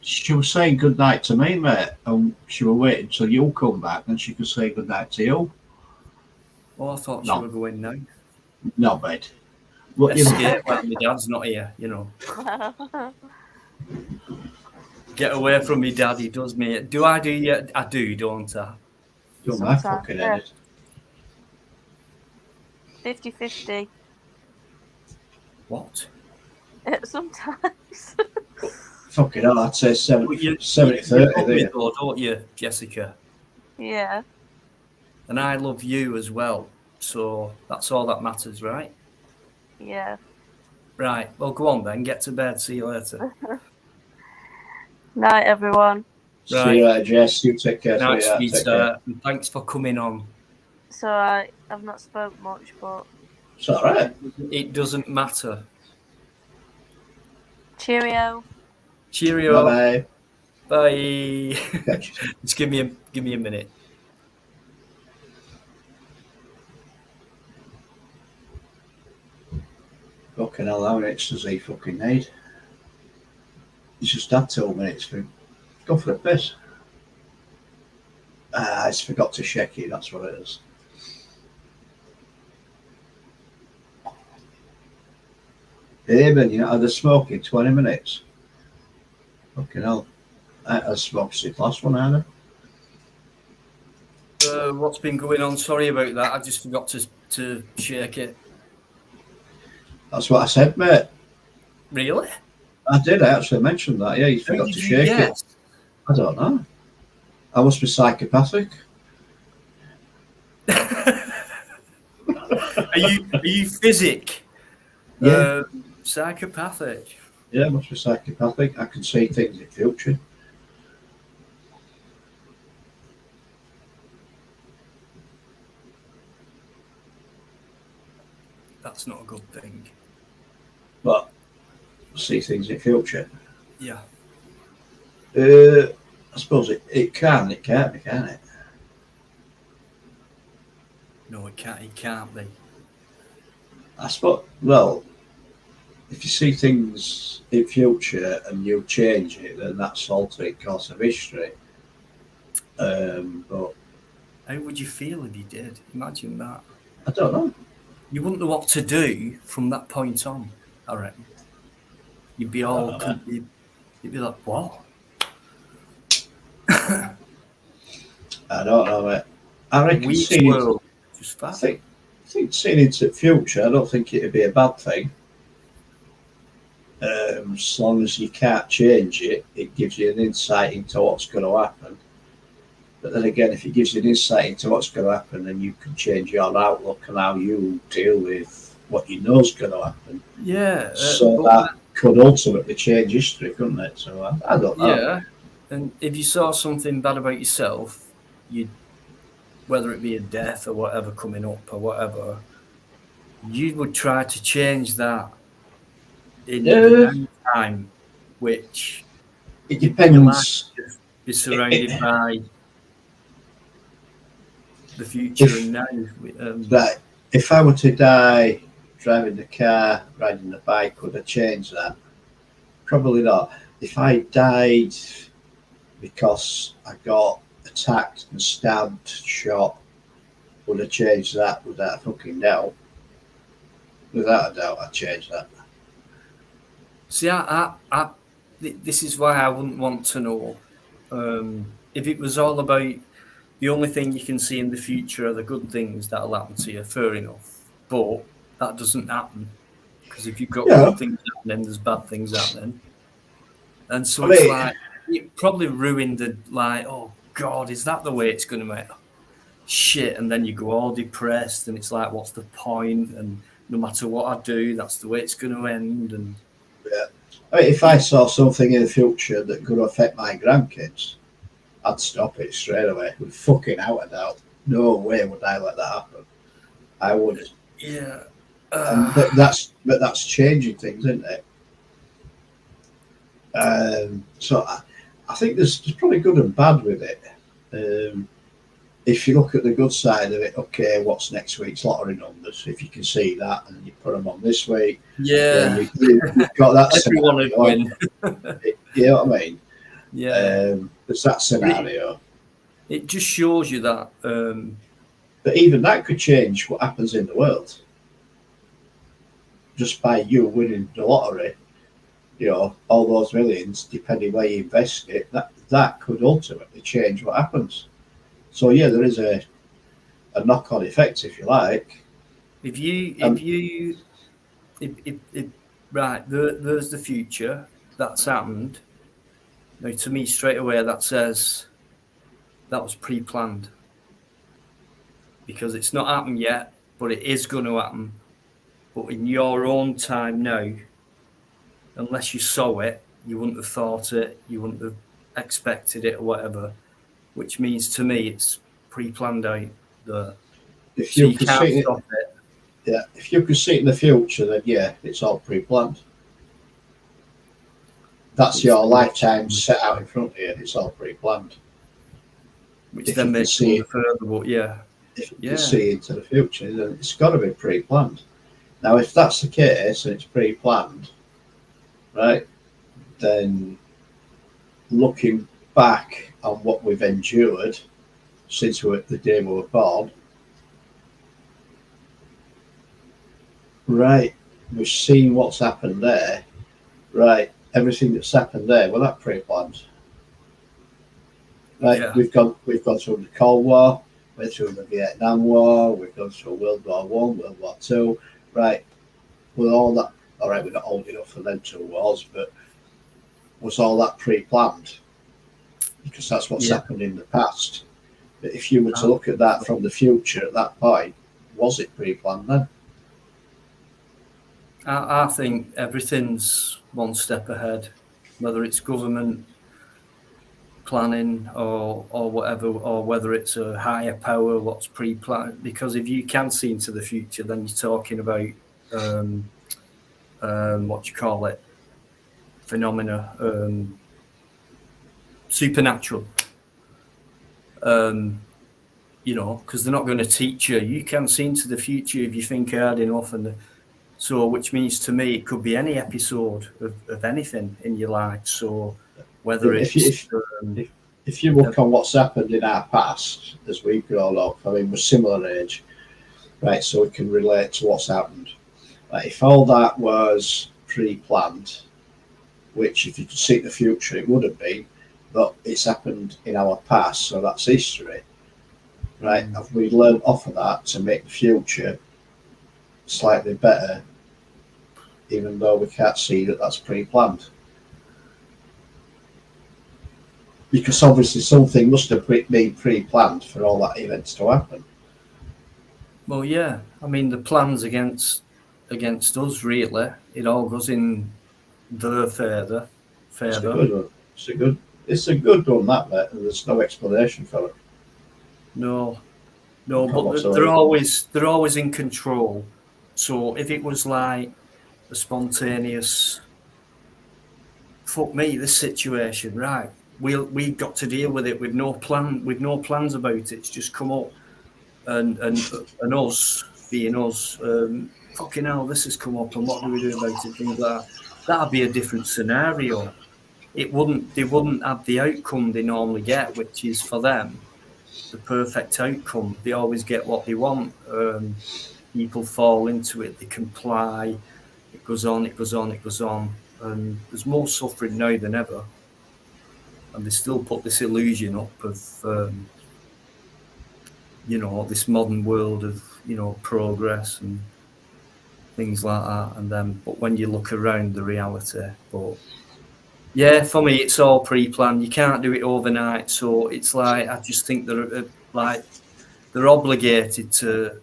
She was saying good night to me, mate, and she was waiting till you come back, and she could say good night to you. Oh, I thought No. you were going now. No, mate. What you? Escape while my dad's not here, you know. Get away from me, dad. He does me. Do I do? Yeah, I do, don't I? You're my Sometimes, fucking yeah. head. 50-50. What? Sometimes. Fucking hell, I'd say But 70 you 30, love me there. though, don't you, Jessica? Yeah. And I love you as well. So that's all that matters, right? Yeah. Right. Well, go on then. Get to bed. See you later. Night, everyone. Right. See you later, Jess. You take care. Night, sweetheart. Take care. sweetheart. And thanks for coming on. So I've not spoke much, but It's all right. It doesn't matter. cheerio. Cheerio. Bye Bye. bye. Just give me a minute. Fucking hell, how many minutes does he fucking need? He's just had 2 minutes for go for a piss. He's forgot to shake it, that's what it is. Hey, man, you know, had a smoke in 20 minutes. Fucking hell. I had a smoke since last one, hadn't I? What's been going on? Sorry about that. I just forgot to shake it. That's what I said, mate. Really? I did, I actually mentioned that. Yeah, you How forgot did to you shake it. guess? I don't know. I must be psychopathic. Are you physic? Yeah. Psychopathic. Yeah, I must be psychopathic. I can see things in future. That's not a good thing. But see things in future. Yeah. I suppose it can't be, can it? No, it can't. It can't be. I suppose, well, if you see things in future and you change it, then that's altering course of history. But How would you feel if you did? Imagine that. I don't know. you wouldn't know what to do from that point on. I reckon you'd be all you'd be like, what? I don't know, mate. I reckon Weird seeing into, world. Just I that. think seeing into the future, I don't think it'd be a bad thing. As long as you can't change it, it gives you an insight into what's going to happen. But then again, if it gives you an insight into what's going to happen, then you can change your outlook and how you deal with what you know is going to happen. Yeah. So But that could ultimately change history, couldn't it? So I don't know. yeah. And if you saw something bad about yourself, you'd, whether it be a death or whatever coming up or whatever, you would try to change that in the Yeah, now time, which it your life depends. would just be surrounded by the future If and now. Right, if I were to die driving the car, riding the bike, would I change that? Probably not. If I died because I got attacked and stabbed, shot, would I change that? Without a fucking doubt. Without a doubt, I'd change that. See, this is why I wouldn't want to know. If it was all about the only thing you can see in the future are the good things that'll happen to you, fair enough. But that doesn't happen because if you've got Yeah, good things happening, there's bad things happening, and so I it's mean, like it probably ruined the like. Oh God, is that the way it's going to make? Shit, and then you go all depressed, and it's like, what's the point? And no matter what I do, that's the way it's going to end. And yeah. I mean, if I saw something in the future that could affect my grandkids, I'd stop it straight away. With fucking out of doubt. No way would I let that happen. I wouldn't. yeah, And that's changing things, isn't it? So I think there's probably good and bad with it. If you look at the good side of it, okay, what's next week's lottery numbers? If you can see that and you put them on this week, yeah, yeah, you've got that everyone would scenario. win. You know what I mean? Yeah, There's that but scenario. it just shows you that. But even that could change what happens in the world just by you winning the lottery. You know, all those millions, depending where you invest it, that could ultimately change what happens. So yeah, there is a knock-on effect, if you like. If you, if Um, you, if right, there's the future that's happened. Now, to me, straight away, that says that was pre-planned because it's not happened yet, but it is going to happen. But in your own time now, unless you saw it, you wouldn't have thought it, you wouldn't have expected it or whatever. Which means to me, it's pre-planned out there, if so you you could can't see it, stop it. yeah, if you could see it in the future, then yeah, it's all pre-planned. That's Which your then, lifetime set out in front of you. It's all pre-planned. which If you then can makes you see wonder it, further. But yeah, if you can yeah, see into the future, then it's got to be pre-planned. Now, if that's the case and it's pre-planned, right, then looking back on what we've endured since the day we were born, right, we've seen what's happened there, right, everything that's happened there, well, that pre-planned. Right, yeah, we've gone through the Cold War, went through the Vietnam War, we've gone through World War One, World War Two, right, with all that, all right, we're not old enough for them two wars, but was all that pre-planned? Because that's what's yeah. happened in the past. But if you were to I look at think that so. from the future at that point, was it pre-planned then? I think everything's one step ahead, whether it's government planning or whatever, or whether it's a higher power what's pre-planned. Because if you can see into the future, then you're talking about um, what you call it, phenomena, supernatural. Um, you know, because they're not going to teach you. You can see into the future if you think hard enough, and so which means to me it could be any episode of anything in your life. So whether Yeah, if you it's if, if you look on what's happened in our past as we've grown up, I mean, we're similar age. right? So it can relate to what's happened. Like if all that was pre-planned, which if you could see the future, it would have been, but it's happened in our past, so that's history, right? Have we learned off of that to make the future slightly better, even though we can't see that that's pre-planned? Because obviously something must have been pre-planned for all that events to happen. Well, yeah. I mean, the plans against us, really. It all goes in their favour. It's a good one. It's a good one, that mate. And there's no explanation for it. No, Not but whatsoever. they're always in control. So if it was like a spontaneous, fuck me, this situation, right? We've got to deal with it with no plans about it. It's just come up, and us being us, fucking hell, this has come up, and what do we do about it? Things like that. That'd be a different scenario. They wouldn't have the outcome they normally get, which is for them the perfect outcome. They always get what they want. People fall into it. They comply. It goes on. It goes on. It goes on. And there's more suffering now than ever. And they still put this illusion up of, this modern world of, progress and things like that. And then, but when you look around the reality, but yeah, for me, it's all pre-planned. You can't do it overnight. So it's like, I just think they're obligated to,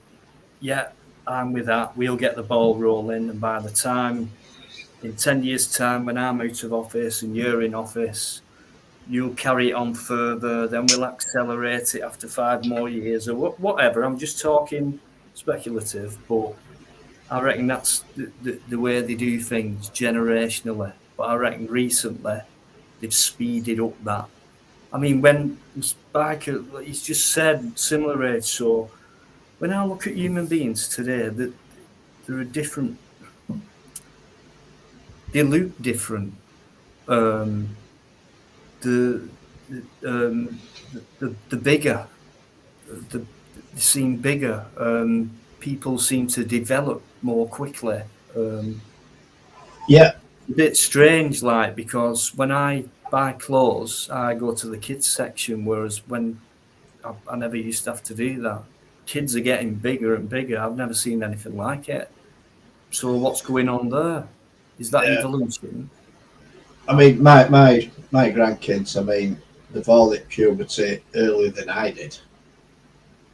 yeah, I'm with that. We'll get the ball rolling. And by the time, in 10 years' time, when I'm out of office and you're in office, you'll carry it on further. Then we'll accelerate it after 5 more years or whatever. I'm just talking speculative, but I reckon that's the way they do things generationally. But I reckon recently they've speeded up that. I mean, when Spiker, he's just said similar age, so when I look at human beings today, they're a different, they look different. The the bigger, they seem bigger. People seem to develop more quickly. Yeah. A bit strange, like, because when I buy clothes, I go to the kids section, whereas when I never used to have to do that. Kids are getting bigger and bigger. I've never seen anything like it. So what's going on there? Is that Yeah. evolution? I mean, my grandkids, I mean, they've all hit puberty earlier than I did,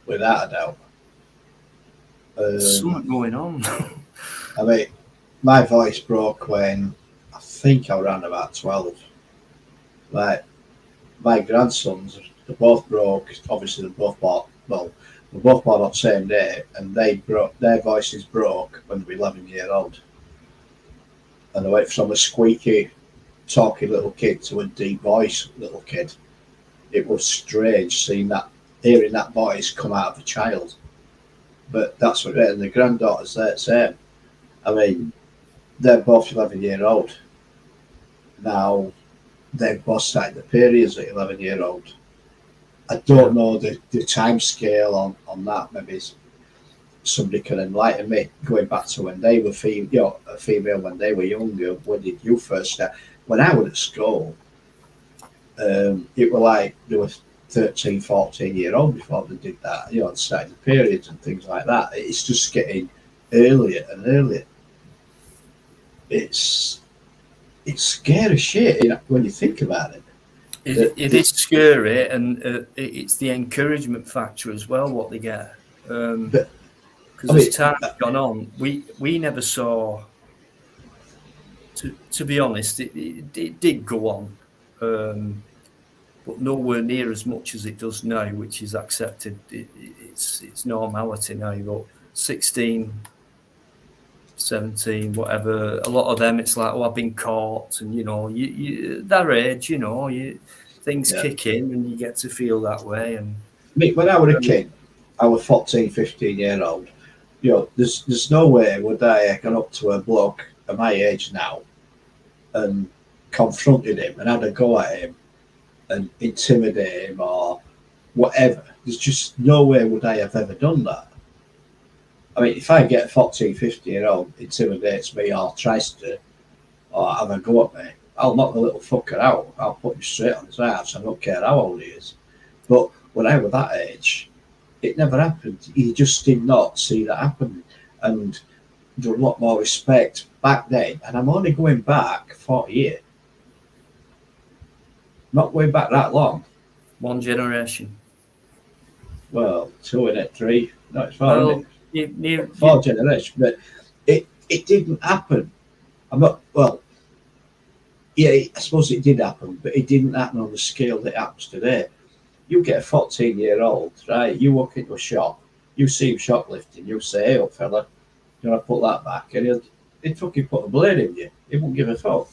without a doubt. There's something going on. I mean, my voice broke when I think I was around about 12. Like, my grandsons, they both broke. Obviously, they both born on the same day, and their voices broke when they were 11-year old. And they went from a squeaky, talking little kid to a deep voice little kid. It was strange hearing that voice come out of a child. But that's what it is. And the granddaughters, they're the same. I mean, they're both 11-year-old. Now, they've both started the periods at 11-year-old. I don't know the time scale on that. Maybe somebody can enlighten me, going back to when they were female when they were younger. When did you first start? When I was at school, it was like they were 13, 14-year-old before they did that. They started the periods and things like that. It's just getting earlier and earlier. It's scary shit when you think about it. It is scary, and it's the encouragement factor as well, what they get. Because as time's gone on, we never saw, to be honest, it did go on, but nowhere near as much as it does now, which is accepted. It's normality now. But 16, 17, whatever, a lot of them, it's like, I've been caught, and you their age, things kick in, and you get to feel that way. And when I was a kid, I was 14, 15-year-old. There's no way would I have gone up to a bloke at my age now and confronted him and had a go at him and intimidate him or whatever. There's just no way would I have ever done that. I mean, if I get a 14, 15-year-old intimidates me or tries to, or have a go at me, I'll knock the little fucker out. I'll put him straight on his ass. I don't care how old he is. But when I was that age, it never happened. You just did not see that happen. And there was a lot more respect back then. And I'm only going back 40 years. Not going back that long. One generation. Well, 2 in it, 3. No, it's 4, Well, isn't you, it? 4 generations. But it didn't happen. I'm not, well, yeah, I suppose it did happen, but it didn't happen on the scale that it happens today. You get a 14-year-old, right? You walk into a shop, you see him shoplifting, you say, "Hey, up fella, you want to put that back?" And he'd fucking put a blade in you. He won't give a fuck.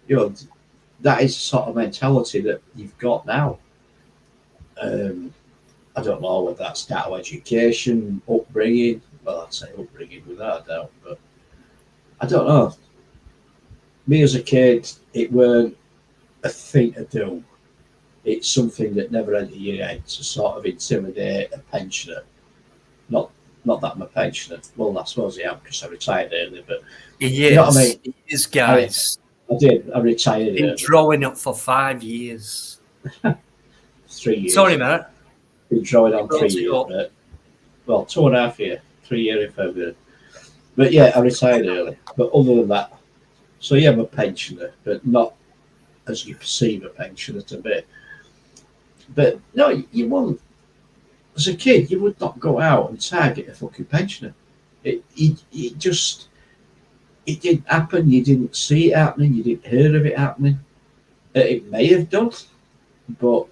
You know, that is the sort of mentality that you've got now. I don't know whether that's down to education, upbringing. Well, I'd say upbringing without a doubt, but I don't know. Me as a kid, it weren't a thing to do. It's something that never entered your head to sort of intimidate a pensioner. Not that I'm a pensioner. Well, I suppose I am because I retired early, but he is. You know what I mean? He is, guys. I did. I retired Been early. drawing up for 5 years. 3 years. Sorry, mate. Been drawing on 3 Brought it years, up. but well, 2.5 years, 3 years if I'm good. But yeah, I retired early. But other than that, so yeah, I'm a pensioner, but not as you perceive a pensioner to be. But no, you won't. As a kid, you would not go out and target a fucking pensioner. It didn't happen. You didn't see it happening. You didn't hear of it happening. It may have done, but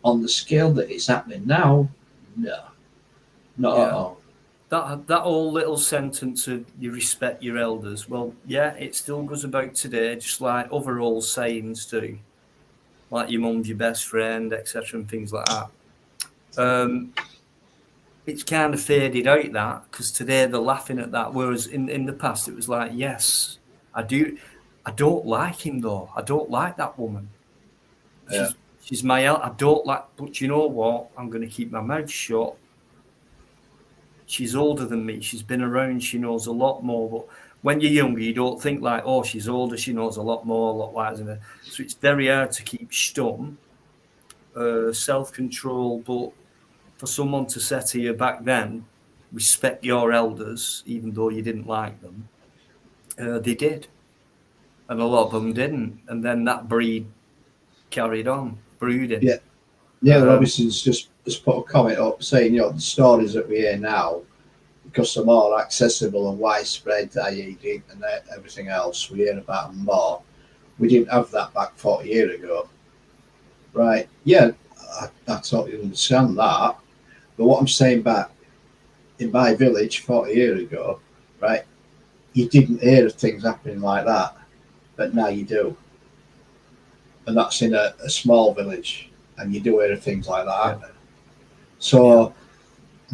on the scale that it's happening now, no, not at all. That whole little sentence of "you respect your elders," well, yeah, it still goes about today, just like other old sayings do, like your mum's your best friend, etc., and things like that. It's kind of faded out that because today they're laughing at that, whereas in the past it was like, yes, I don't like him though. I don't like that woman. She's my I don't like, but you know what? I'm going to keep my mouth shut. She's older than me. She's been around. She knows a lot more. But when you're younger, you don't think like, oh, she's older. She knows a lot more, a lot wiser. So it's very hard to keep stum, self-control. But for someone to say to you back then, respect your elders, even though you didn't like them, they did. And a lot of them didn't. And then that breed carried on, brooding. Yeah. Neil Robinson's just put a comment up saying, the stories that we hear now, because they're more accessible and widespread, i.e. the internet, everything else, we hear about them more. We didn't have that back 40 years ago. Right? Yeah, I totally understand that. But what I'm saying back, in my village 40 years ago, right, you didn't hear of things happening like that, but now you do. And that's in a small village. And you do hear of things like that happen. So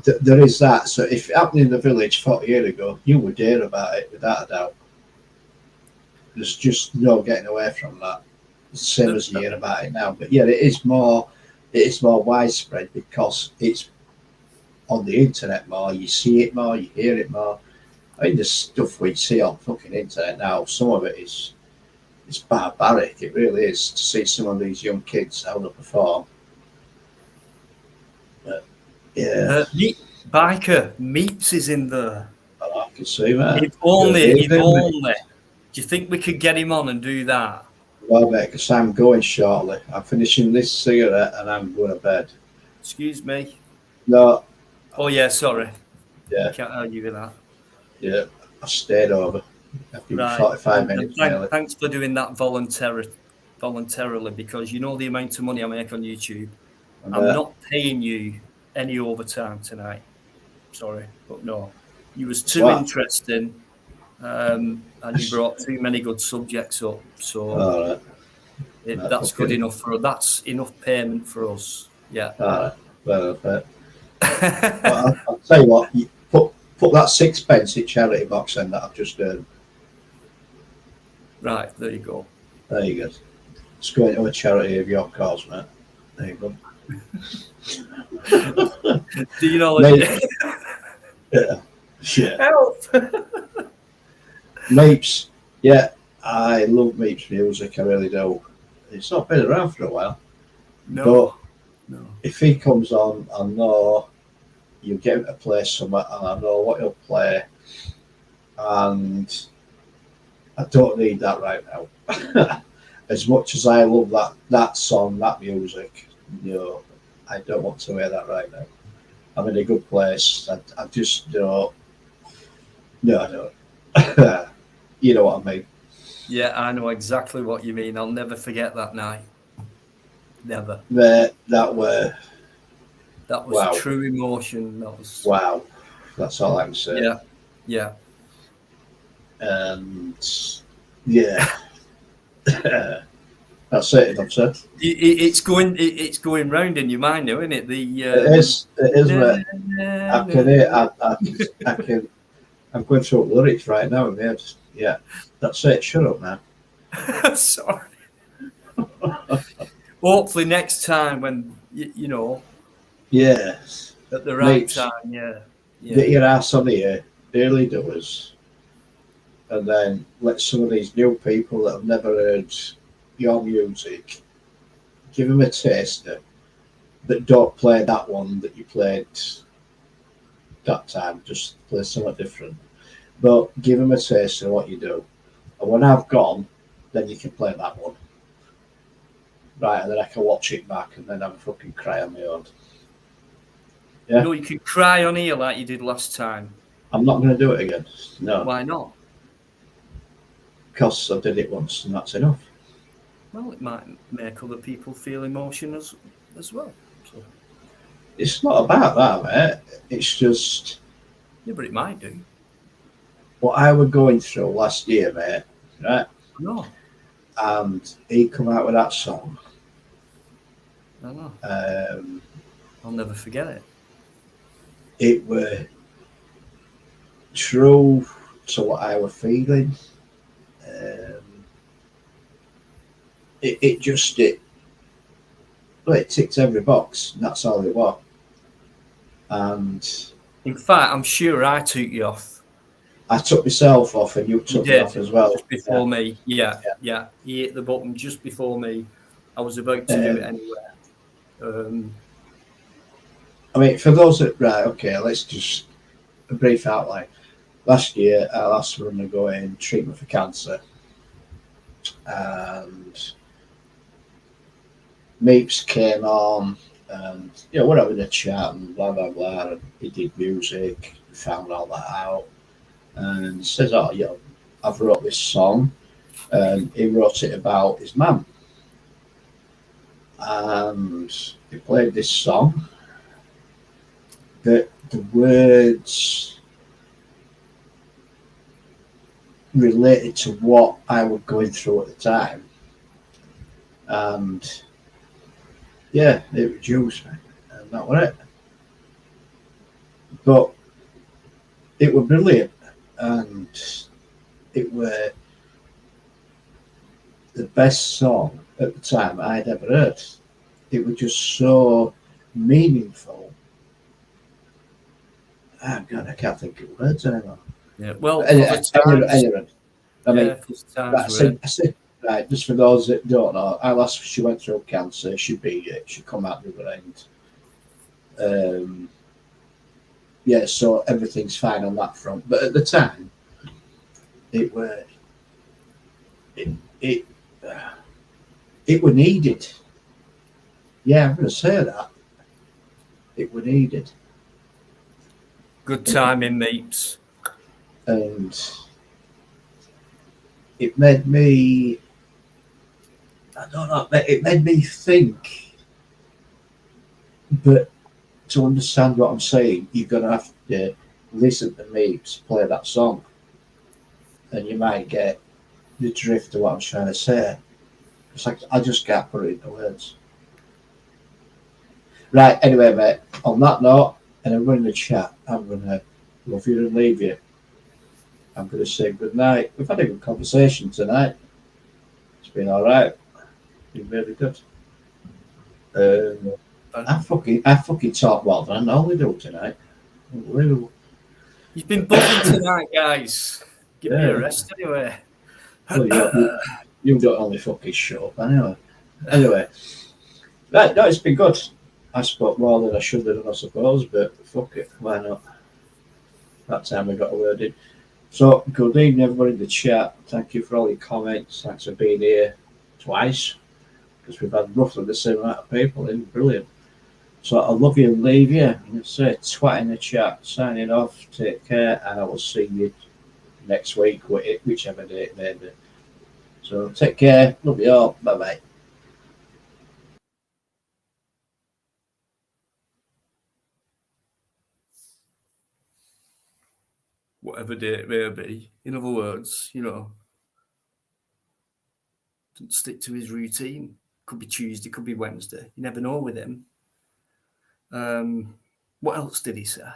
there is that. So if it happened in the village 40 years ago, you would hear about it without a doubt. There's just no getting away from that. It's the same as you hear about it now. But yeah, it is more widespread because it's on the internet more. You see it more, you hear it more. I mean, the stuff we see on fucking internet now, some of it is it's barbaric. It really is, to see some of these young kids how they perform. But yeah, Biker Meeps is in there. I can see that. If only. Do you think we could get him on and do that? Well, mate, because I'm going shortly. I'm finishing this cigarette and I'm going to bed. Excuse me. No. Oh yeah, sorry. Yeah. Can't argue with that. Yeah, I stayed over. I've been 45 minutes. Thanks for doing that voluntarily, because you know the amount of money I make on YouTube. I'm not paying you any overtime tonight. Sorry, but no. You was too interesting, and you brought too many good subjects up. So that's good enough for us. That's enough payment for us. Yeah. All right. Well, I'll tell you what. You put that 6p in charity box then that I've just heard. Right, there you go. There you go. It's going to a charity of your cause, mate. There you go. Do you know? Yeah. Shit. Help! Meeps. Yeah, I love Meeps music. I really do. It's not been around for a while, but No. if he comes on, I know you get him to play something, and I know what he'll play, and I don't need that right now. As much as I love that song, that music, I don't want to hear that right now. I'm in a good place. I just don't. No, I don't. You know what I mean? Yeah, I know exactly what you mean. I'll never forget that night. Never. That were That was wow, true emotion. That was wow. That's all I can say. yeah, yeah. And yeah, that's it. Enough said. It's going round in your mind now, isn't it? It is, Na, mate. na, I can na, hear. na. I can. I'm going through the lyrics right now in my head. Yeah, that's it. Shut up now. Sorry. Hopefully next time when you know Yes, at the right mates, time. Yeah, get yeah. your ass on here, early doers, and then let some of these new people that have never heard your music give them a taster that don't play that one that you played that time. Just play something different, but give them a taste of what you do. And when I've gone, then you can play that one. Right, and then I can watch it back and then have a fucking cry on my own. Yeah. No, you can cry on here like you did last time. I'm not going to do it again. No, Why not? because I did it once and that's enough. Well, it might make other people feel emotion as well. So, It's not about that, mate. It's just yeah, but it might do. what I was going through last year, mate. Right, No, and he come out with that song. I know. Um, I'll never forget it. it were true to what I was feeling. It just well, it ticked every box, and that's all it was. And In fact, I'm sure I took you off. I took myself off, and you You took me did off as well. just before me. Yeah, yeah. He hit the button just before me. I was about to do it anyway. I mean, for those that right, okay, let's just a brief outline. Last year, our last run ago in treatment for cancer, and Meeps came on, and we're having a chat and blah blah blah. And he did music, found all that out, and he says, "Oh, I've wrote this song." And he wrote it about his mum, and he played this song. The words related to what I was going through at the time, and yeah, it reduced me, and that was it. But it was brilliant, and it was the best song at the time I'd ever heard. It was just so meaningful. Oh God, I can't think of words anymore. Yeah. Well, Anyway, for the times. I mean, Yeah, for the times I said, right, just for those that don't know, our last she went through cancer. She beat it. She come out the other end. Yeah, so everything's fine on that front. But at the time, it were it it were needed. Yeah, I'm going to say that it were needed, Good timing, mates. and it made me. I don't know. It made me think, but to understand what I'm saying, you're going to have to listen to me play that song, and you might get the drift of what I'm trying to say. It's like I just can't put it into words. Right, anyway, mate, on that note, and everyone in the chat, I'm going to love you and leave you. I'm going to say good night. We've had a good conversation tonight. It's been all right. Been really good. I fucking talk more than I normally do tonight. Unbelievable. You've been buzzing tonight, guys. Give me Yeah. a rest anyway. Well, you don't only fucking shut up anyway. Anyway, right, no, it's been good. I spoke more than I should have done, I suppose, but fuck it, why not? That time we got a word in. So, good evening, everybody in the chat. Thank you for all your comments. Thanks for being here twice, because we've had roughly the same amount of people in. Brilliant. So, I love you and leave you. I'm going to say twat in the chat. Signing off. Take care, and I will see you next week, whichever day it may be. So, take care. Love you all. Bye bye. Whatever day it may be. In other words, you know, doesn't stick to his routine. Could be Tuesday, could be Wednesday. You never know with him. What else did he say?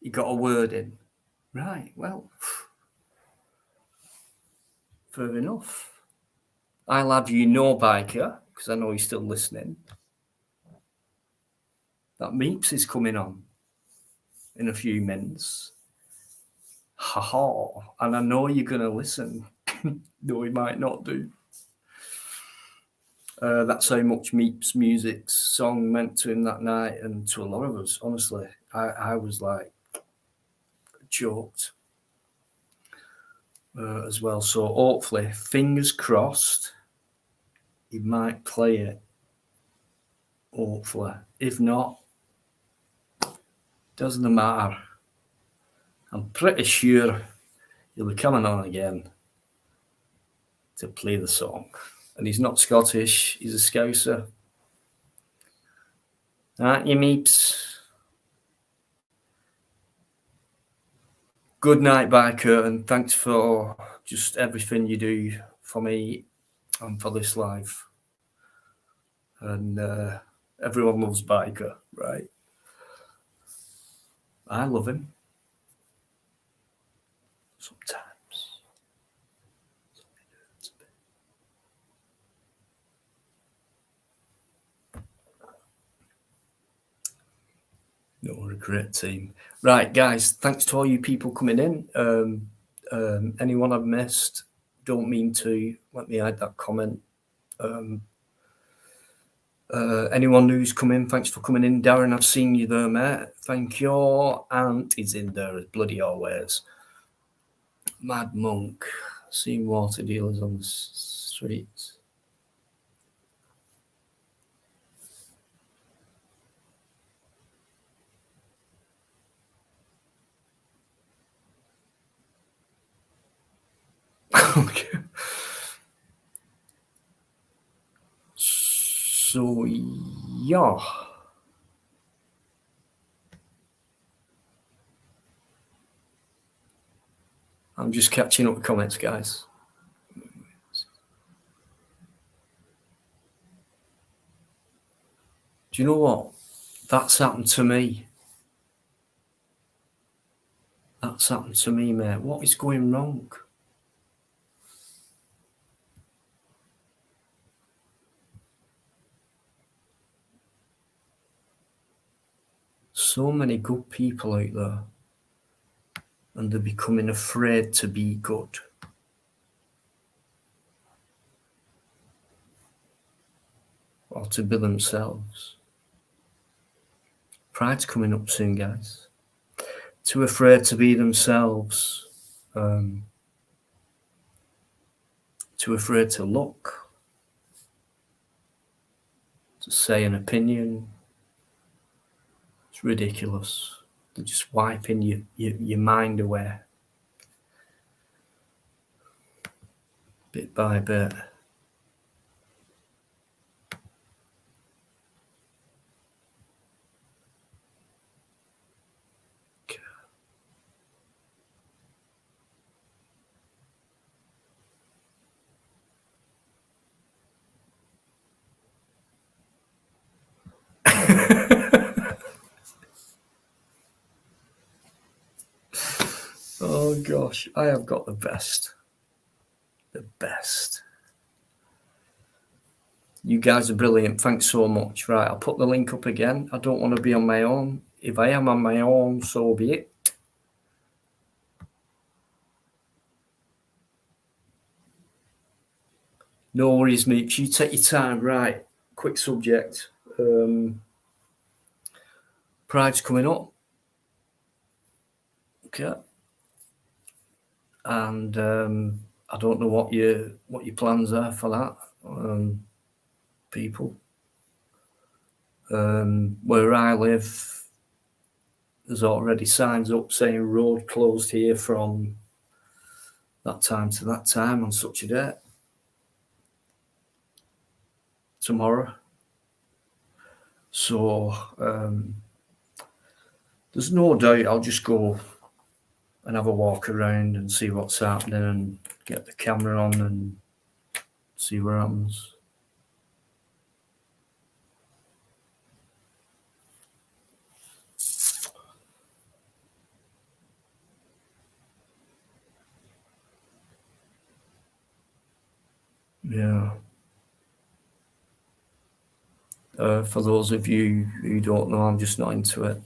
He got a word in. Right, well, fair enough. I'll have you know, biker, because I know he's still listening. That Meeps is coming on in a few minutes. Ha ha. And I know you're going to listen, though he might not do. That's how much Meeps music's song meant to him that night, and to a lot of us, honestly. I was like choked as well. So hopefully, fingers crossed, he might play it. Hopefully. If not, doesn't matter. I'm pretty sure he'll be coming on again to play the song. And he's not Scottish, he's a Scouser. Aren't you, Meeps? Good night, biker, and thanks for just everything you do for me and for this life. And everyone loves biker, right? I love him. Sometimes. No, we're a great team. Right, guys, thanks to all you people coming in. Anyone I've missed, don't mean to. Let me add that comment. Anyone who's come in, thanks for coming in. Darren, I've seen you there, mate. Thank you. Aunt is in there as bloody always. Mad Monk, seeing water dealers on the streets. Okay. So, yeah. I'm just catching up with comments, guys. Do you know what? That's happened to me. That's happened to me, mate. What is going wrong? So many good people out there, and they're becoming afraid to be good. Or to be themselves. Pride's coming up soon, guys. Too afraid to be themselves. Too afraid to look. To say an opinion. It's ridiculous. They're just wiping your mind away. Bit by bit. Oh gosh, I have got the best. The best. You guys are brilliant. Thanks so much. Right, I'll put the link up again. I don't want to be on my own. if I am on my own, so be it. No worries, Meeks. You take your time. Right. Quick subject. Pride's coming up. Okay. And I don't know what your plans are for that, people. Where I live, there's already signs up saying road closed here from that time to that time on such a date. Tomorrow. So there's no doubt I'll just go and have a walk around and see what's happening and get the camera on and see what happens. Yeah. For those of you who don't know, I'm just not into it.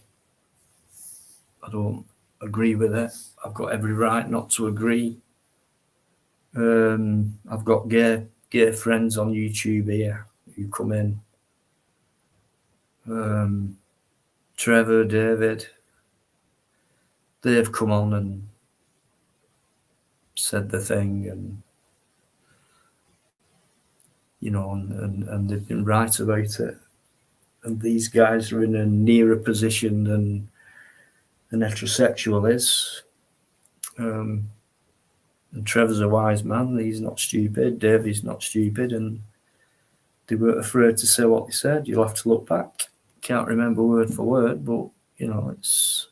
I don't agree with it. I've got every right not to agree. I've got gay friends on YouTube here who come in. Trevor, David, they've come on and said the thing, and you know, and they've been right about it. And these guys are in a nearer position than an heterosexual is. And Trevor's a wise man. He's not stupid. Davey's not stupid. And they weren't afraid to say what they said. You'll have to look back. Can't remember word for word, but, you know, it's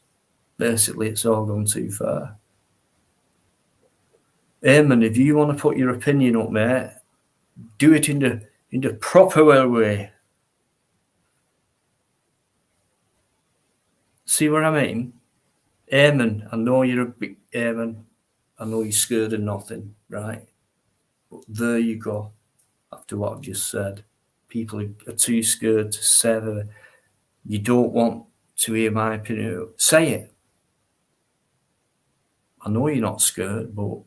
basically it's all gone too far. Eamon, if you want to put your opinion up, mate, do it in the proper way. See what I mean? Eamon, I know you're a big Eamon. I know you're scared of nothing, right? But there you go. After what I've just said, people are too scared to say that. You don't want to hear my opinion. Say it. I know you're not scared, but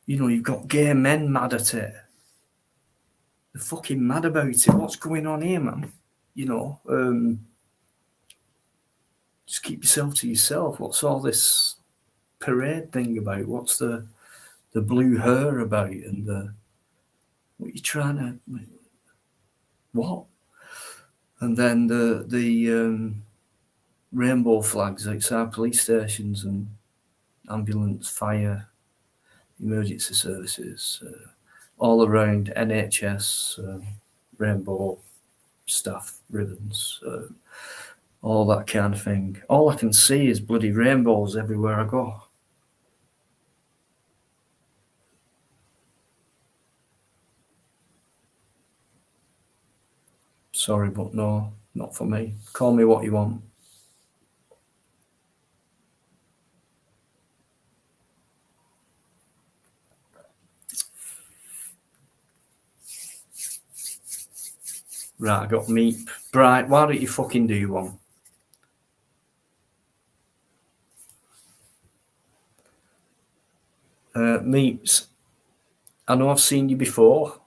you know, you've got gay men mad at it. They're fucking mad about it. What's going on here, man? You know, just keep yourself to yourself. What's all this parade thing about? What's the blue hair about? And what you trying to what? And then the rainbow flags outside police stations and ambulance, fire, emergency services, all around NHS, rainbow staff ribbons, all that kind of thing. All I can see is bloody rainbows everywhere I go. Sorry, but no, not for me. Call me what you want. Right, I got Meep. Bright, why don't you fucking do one? Meeps, I know I've seen you before,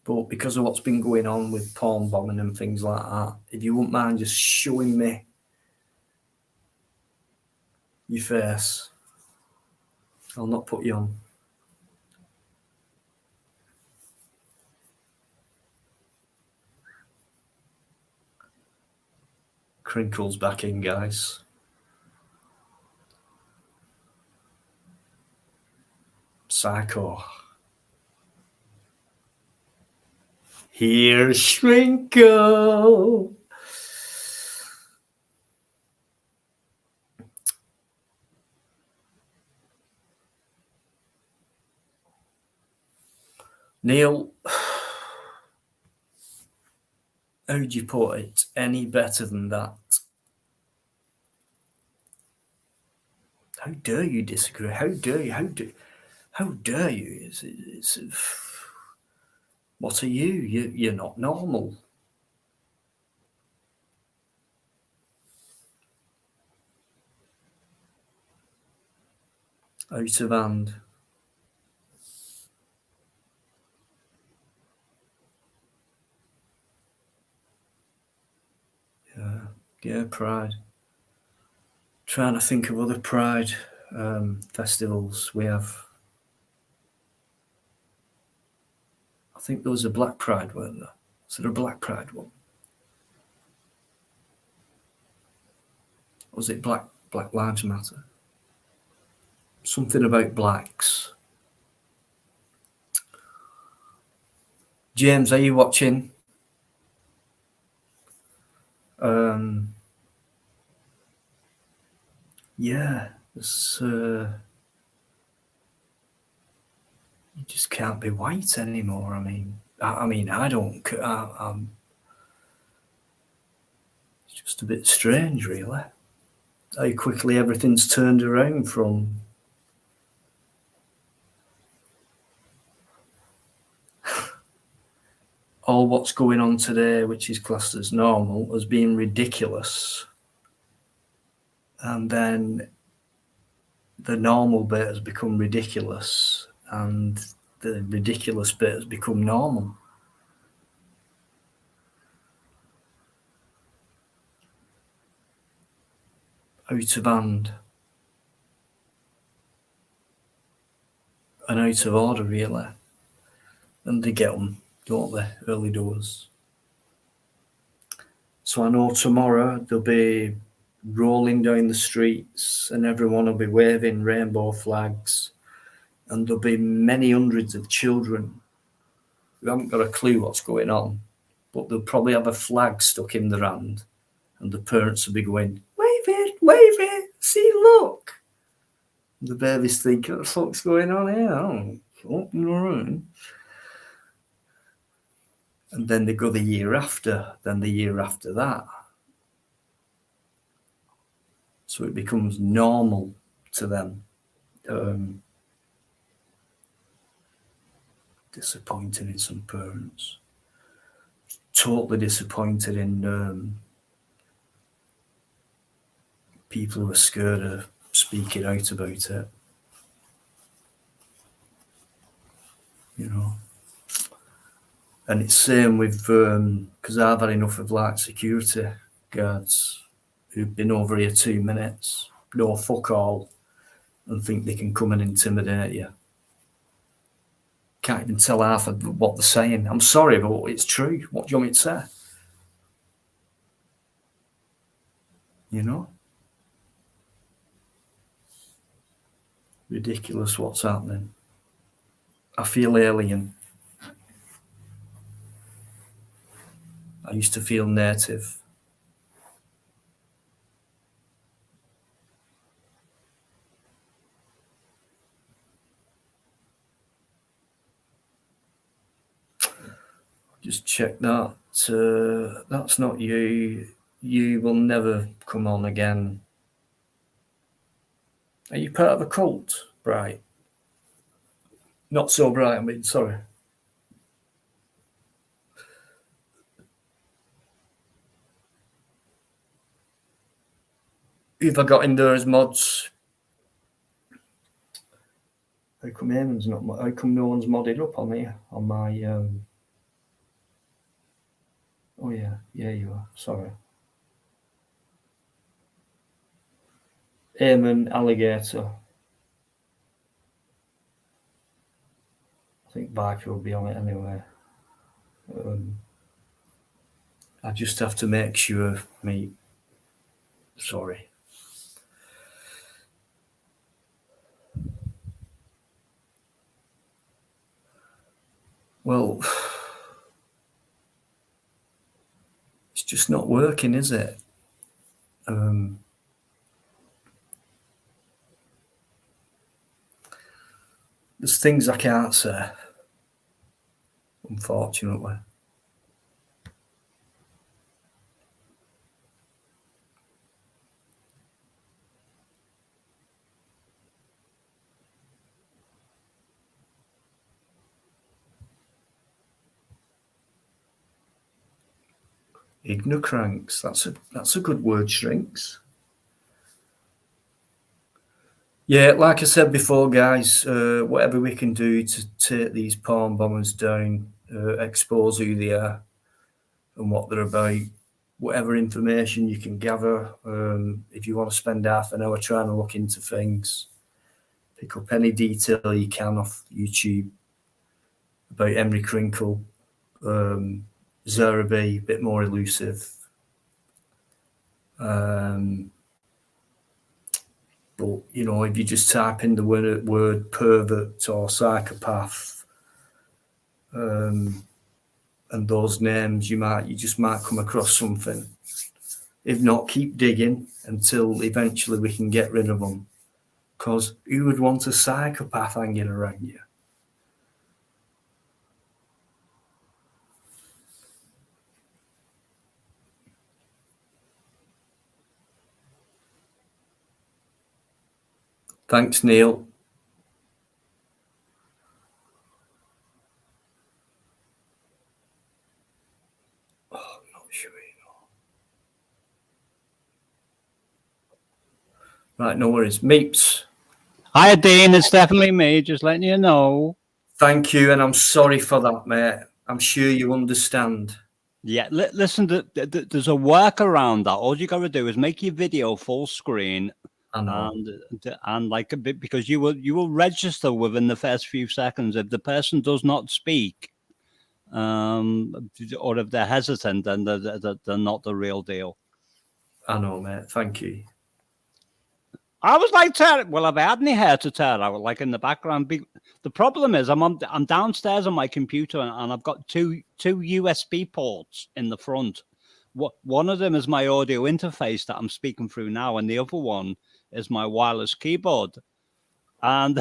but because of what's been going on with porn bombing and things like that, if you wouldn't mind just showing me your face, I'll not put you on. Crinkle's back in, guys. Psycho. Here's Shrinkle. Neil, how'd you put it any better than that? How dare you disagree? How dare you? How dare you? What are you? You're not normal. Out of hand. Yeah, pride. Trying to think of other pride festivals we have. I think there was a Black Pride, weren't there? Was there a Black Pride one? Or was it Black Lives Matter? Something about blacks. James, are you watching? Yeah, it's, you just can't be white anymore. I mean, I don't. It's just a bit strange, really. How quickly everything's turned around from. All what's going on today, which is classed as normal, as being ridiculous. And then the normal bit has become ridiculous, and the ridiculous bit has become normal. Out of hand. And out of order, really. And they get them, don't they? Early doors. So I know tomorrow they'll be rolling down the streets and everyone will be waving rainbow flags, and there'll be many hundreds of children who haven't got a clue what's going on, but they'll probably have a flag stuck in their hand, and the parents will be going, wave it, see, look. And the babies think, what the fuck's going on here? Oh, open the room. And then they go the year after, then the year after that. So it becomes normal to them. Disappointed in some parents. Totally disappointed in people who are scared of speaking out about it. You know. And it's same with, because I've had enough of like security guards who've been over here 2 minutes, no fuck all, and think they can come and intimidate you. Can't even tell half of what they're saying. I'm sorry, but it's true. What do you want me to say? You know? Ridiculous what's happening. I feel alien. I used to feel native. Just check that. That's not you. You will never come on again. Are you part of a cult? Bright. Not so bright, I mean, sorry. Who've I got in there as mods? How come Eamon's not? How come no one's modded up on here? On my. Oh yeah, you are. Sorry. Eamon Alligator. I think Biker will be on it anyway. I just have to make sure me. Sorry. Well, it's just not working, is it? There's things I can't say, unfortunately. Ignorance. That's a good word, Shrinks. Yeah, like I said before, guys, whatever we can do to take these porn bombers down, expose who they are and what they're about, whatever information you can gather. If you want to spend half an hour trying to look into things, pick up any detail you can off YouTube about Emery Crinkle, Zerabe, a bit more elusive. But, you know, if you just type in the word pervert or psychopath and those names, you just might come across something. If not, keep digging until eventually we can get rid of them. Because who would want a psychopath hanging around you? Thanks, Neil. Oh, I'm not sure. Right, no worries. Meeps. Hi, Dean. It's definitely me. Just letting you know. Thank you, and I'm sorry for that, mate. I'm sure you understand. Yeah, listen. There's a workaround that. All you got to do is make your video full screen, I know. and like a bit, because you will register within the first few seconds. If the person does not speak, or if they're hesitant, then they're not the real deal. I know, mate. Thank you. I was like, well, have I had any hair to tear out, like in the background? The problem is I'm downstairs on my computer and I've got two USB ports in the front. One of them is my audio interface that I'm speaking through now, and the other one is my wireless keyboard. And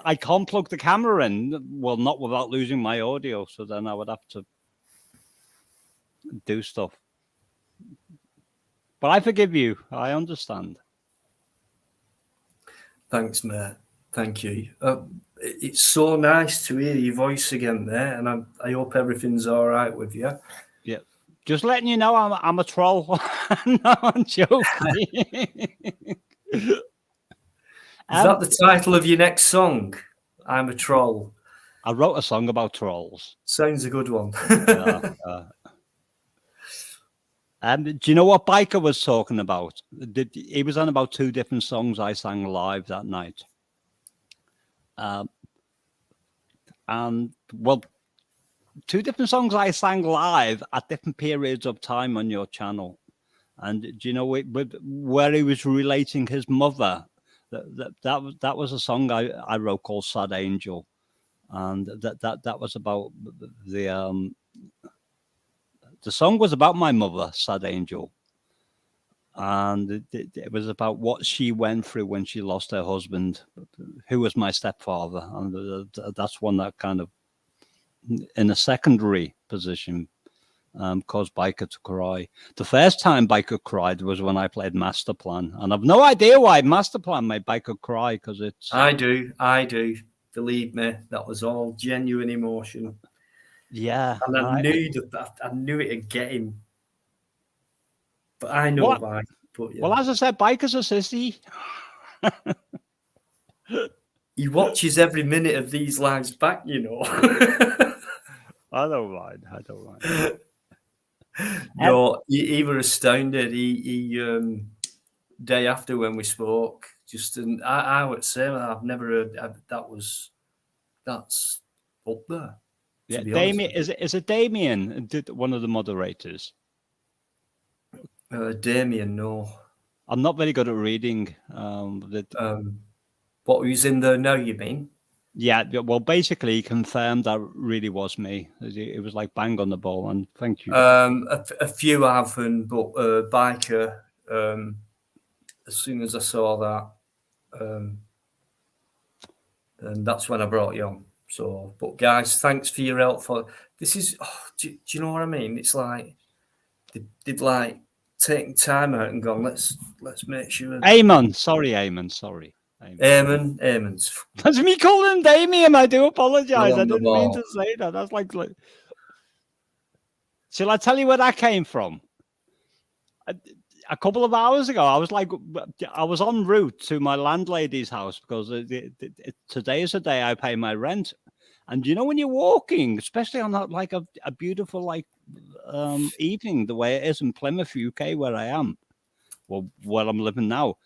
I can't plug the camera in, well, not without losing my audio. So then I would have to do stuff. But I forgive you. I understand. Thanks, mate. Thank you. It's so nice to hear your voice again there, and I hope everything's all right with you. Yeah, just letting you know I'm a troll. No, I'm joking. Is that the title of your next song? I'm a troll. I wrote a song about trolls. Sounds a good one. Do you know what Biker was talking about? He was on about two different songs I sang live that night. And well, two different songs I sang live at different periods of time on your channel. And do you know where he was relating his mother? That was a song I wrote called "Sad Angel," and that was about the song was about my mother, Sad Angel, and it was about what she went through when she lost her husband, who was my stepfather, and that's one that kind of, in a secondary position, caused Biker to cry. The first time Biker cried was when I played Master Plan, and I've no idea why Master Plan made Biker cry, because it's... I do. Believe me, that was all genuine emotion. Yeah, and I knew it'd get him, but I know why. But yeah. Well, as I said, Biker's a sissy. He watches every minute of these lives back, you know. I don't mind. No, he were astounded. He day after when we spoke, just and I would say I've never heard that's up there. Yeah, Damien, is it Damien, one of the moderators? Damien, no. I'm not very good at reading. What was in there now, you mean? Yeah, well, basically, he confirmed that really was me. It was like bang on the ball, and thank you. A few haven't, but Biker, as soon as I saw that, and that's when I brought you on. So, but guys, thanks for your help. This is, do you know what I mean? It's like they'd like taking time out and gone, let's make sure. Eamon, sorry, Eamon, sorry. Eamon's. That's me calling him Damien. I do apologize. I didn't mean to say that. That's like. Shall I tell you where that came from? A couple of hours ago, I was en route to my landlady's house because today is the day I pay my rent. And you know, when you're walking, especially on a beautiful evening, the way it is in Plymouth, UK, where I am, well, where I'm living now,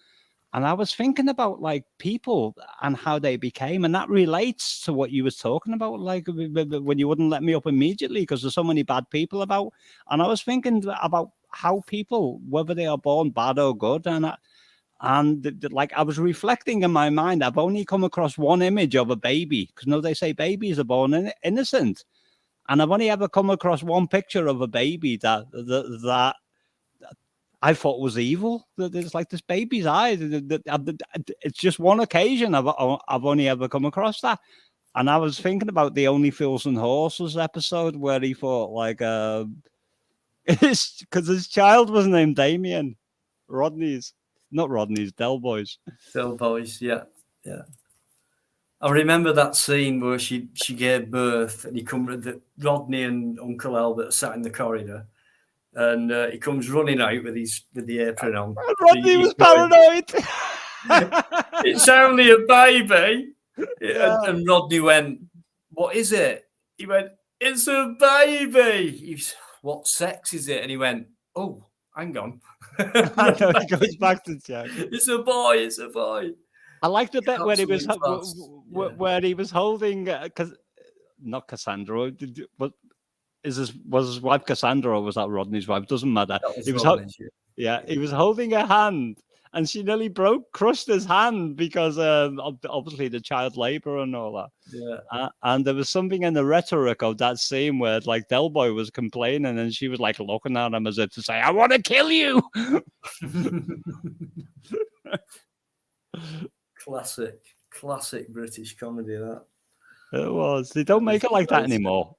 and I was thinking about people and how they became, and that relates to what you was talking about, when you wouldn't let me up immediately because there's so many bad people about. And I was thinking about how people, whether they are born bad or good, and I was reflecting in my mind. I've only come across one image of a baby because they say babies are born innocent, and I've only ever come across one picture of a baby that I thought was evil. There's this baby's eyes. It's just one occasion I've only ever come across that. And I was thinking about the Only Fools and Horses episode where he thought because his child was named Damien. Not Rodney's, Del Boy's. Del Boy's, yeah. I remember that scene where she gave birth, and Rodney and Uncle Albert sat in the corridor. And he comes running out with the apron on. And Rodney was paranoid. It's only a baby. Yeah. And Rodney went, "What is it?" He went, "It's a baby." He said, "What sex is it?" And he went, "Oh, hang on." I know, he goes back to check. It's a boy. It's a boy. I like the bit where he was Absolute where he was holding not Cassandra, but was his wife Cassandra or was that Rodney's wife? Doesn't matter. He was he was holding her hand, and she nearly crushed his hand because obviously the child labor and all that. Yeah. And there was something in the rhetoric of that scene where Del Boy was complaining, and she was looking at him as if to say, "I want to kill you." Classic British comedy. That it was. They don't make it like that anymore.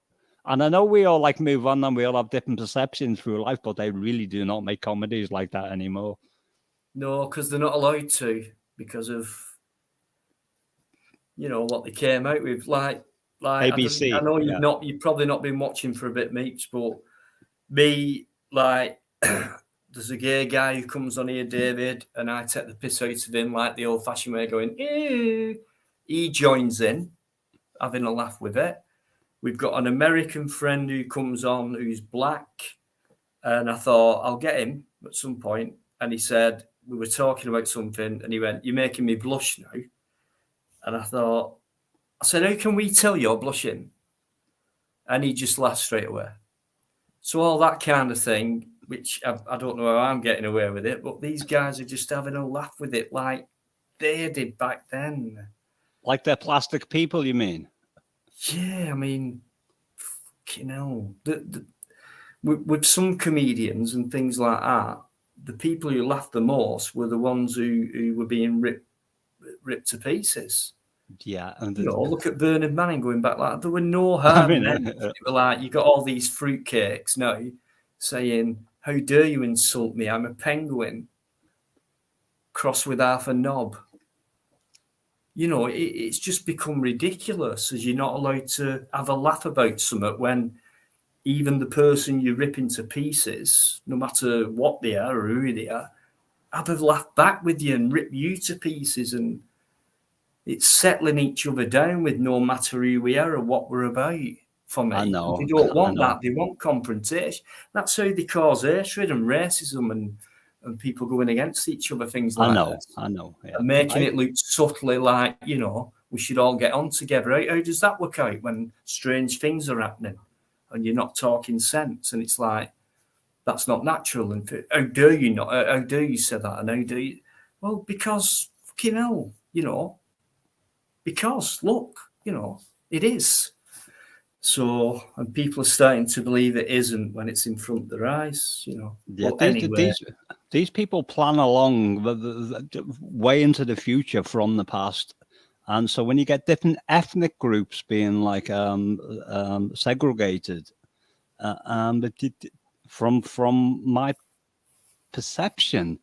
And I know we all move on and we all have different perceptions through life, but they really do not make comedies like that anymore. No, because they're not allowed to because of what they came out with. Like ABC. I know you've probably not been watching for a bit, Meeps, but me there's a gay guy who comes on here, David, and I take the piss out of him like the old-fashioned way, going, "Ew." He joins in, having a laugh with it. We've got an American friend who comes on who's black, and I thought I'll get him at some point. And he said, we were talking about something, and he went, "You're making me blush now." And I said, "How can we tell you're blushing?" And he just laughed straight away. So all that kind of thing, which I don't know how I'm getting away with it, but these guys are just having a laugh with it like they did back then. Like they're plastic people, you mean? Yeah, I mean, with some comedians and things like that, the people who laughed the most were the ones who were being ripped to pieces. Yeah, and look at Bernard Manning going back like there were no harm. They were you got all these fruitcakes now saying, "How dare you insult me? I'm a penguin, cross with half a knob." It's just become ridiculous as you're not allowed to have a laugh about something when even the person you're ripping to pieces, no matter what they are or who they are, have a laugh back with you and rip you to pieces. And it's settling each other down with no matter who we are or what we're about. For me, I know. They don't want that. They want confrontation. That's how they cause hatred and racism and people going against each other, things like that. I know. Yeah. And making it look subtly like, we should all get on together. How does that work out when strange things are happening and you're not talking sense? And it's like, that's not natural. And how dare you not? How dare you say that? And how do you? Well, because, fucking hell, because, look, it is. So, and people are starting to believe it isn't when it's in front of their eyes, Yeah, well, anyway. These people plan along the way into the future from the past. And so when you get different ethnic groups being segregated, from my perception,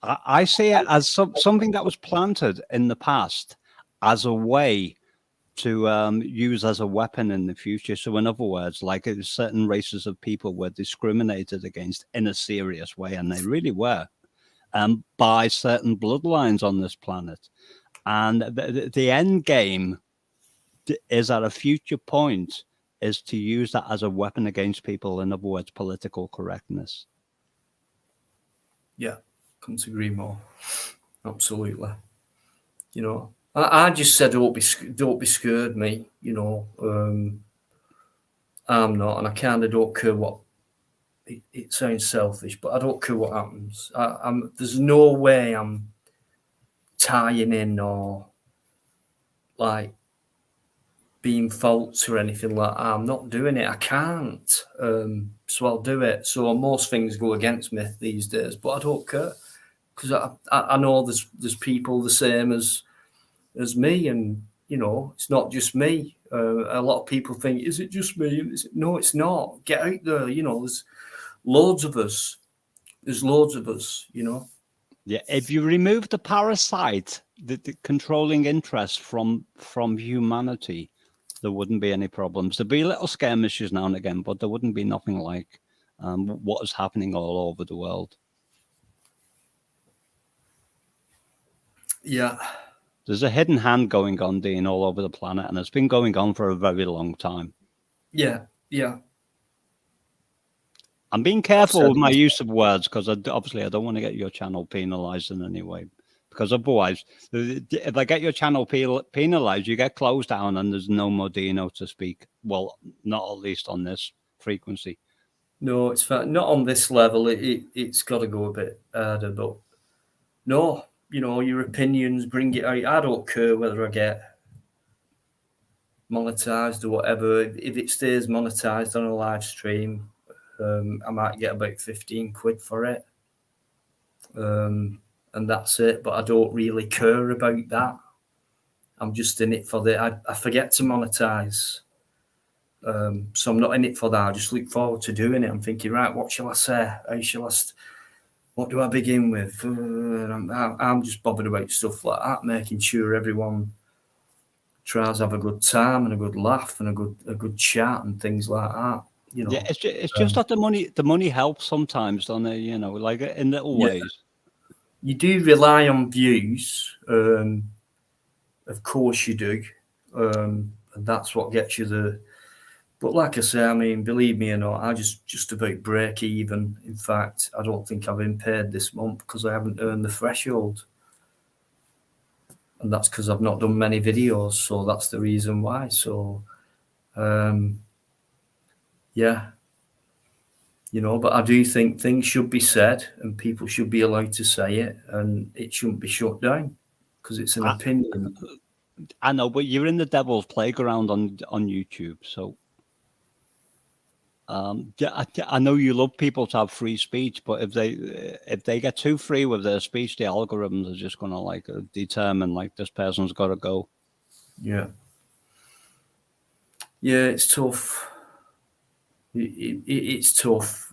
I see it as something that was planted in the past as a way use as a weapon in the future. So, in other words, like certain races of people were discriminated against in a serious way, and they really were, by certain bloodlines on this planet. And the end game is at a future point is to use that as a weapon against people. In other words, political correctness. Yeah, couldn't agree more. Absolutely. You know, I just said don't be scared, mate. You know, I'm not, and I kind of don't care what. It sounds selfish, but I don't care what happens. There's no way I'm tying in or like being false or anything like that. I'm not doing it. I can't. So I'll do it. So most things go against me these days, but I don't care because I know there's people the same as me, and you know it's not just me. A lot of people think, is it just me? No, it's not. Get out there. You know, there's loads of us. There's loads of us. You know. Yeah, if you remove the parasite, the controlling interest from humanity, there wouldn't be any problems. There'd be little skirmishes now and again, but there wouldn't be nothing like what is happening all over the world. Yeah. There's a hidden hand going on, Dean, all over the planet, and it's been going on for a very long time. Yeah, yeah. I'm being careful with my use of words because obviously I don't want to get your channel penalized in any way. Because otherwise, if I get your channel penalized, you get closed down and there's no more Dino to speak. Well, not at least on this frequency. No, it's fine. Not on this level. It's got to go a bit harder. But no, you know, your opinions, bring it out. I don't care whether I get monetized or whatever. If it stays monetized on a live stream, I might get about 15 quid for it. And that's it. But I don't really care about that. I'm just in it for I forget to monetize. So I'm not in it for that. I just look forward to doing it. I'm thinking, right, what shall I say? How shall I? What do I begin with? I'm just bothered about stuff like that, making sure everyone tries to have a good time and a good laugh and a good chat and things like that. You know, yeah, it's just that the money helps sometimes, don't it? You know, like in little ways. You do rely on views, of course you do, and that's what gets you the. But like I say, I mean, believe me or not, I just about break even. In fact, I don't think I've been paid this month because I haven't earned the threshold. And that's because I've not done many videos. So that's the reason why. So, yeah. You know, but I do think things should be said and people should be allowed to say it and it shouldn't be shut down because it's an opinion. I know, but you're in the devil's playground on YouTube, so I know you love people to have free speech, but if they get too free with their speech, the algorithms are just going to like determine like this person's got to go. Yeah, yeah, it's tough. It's tough.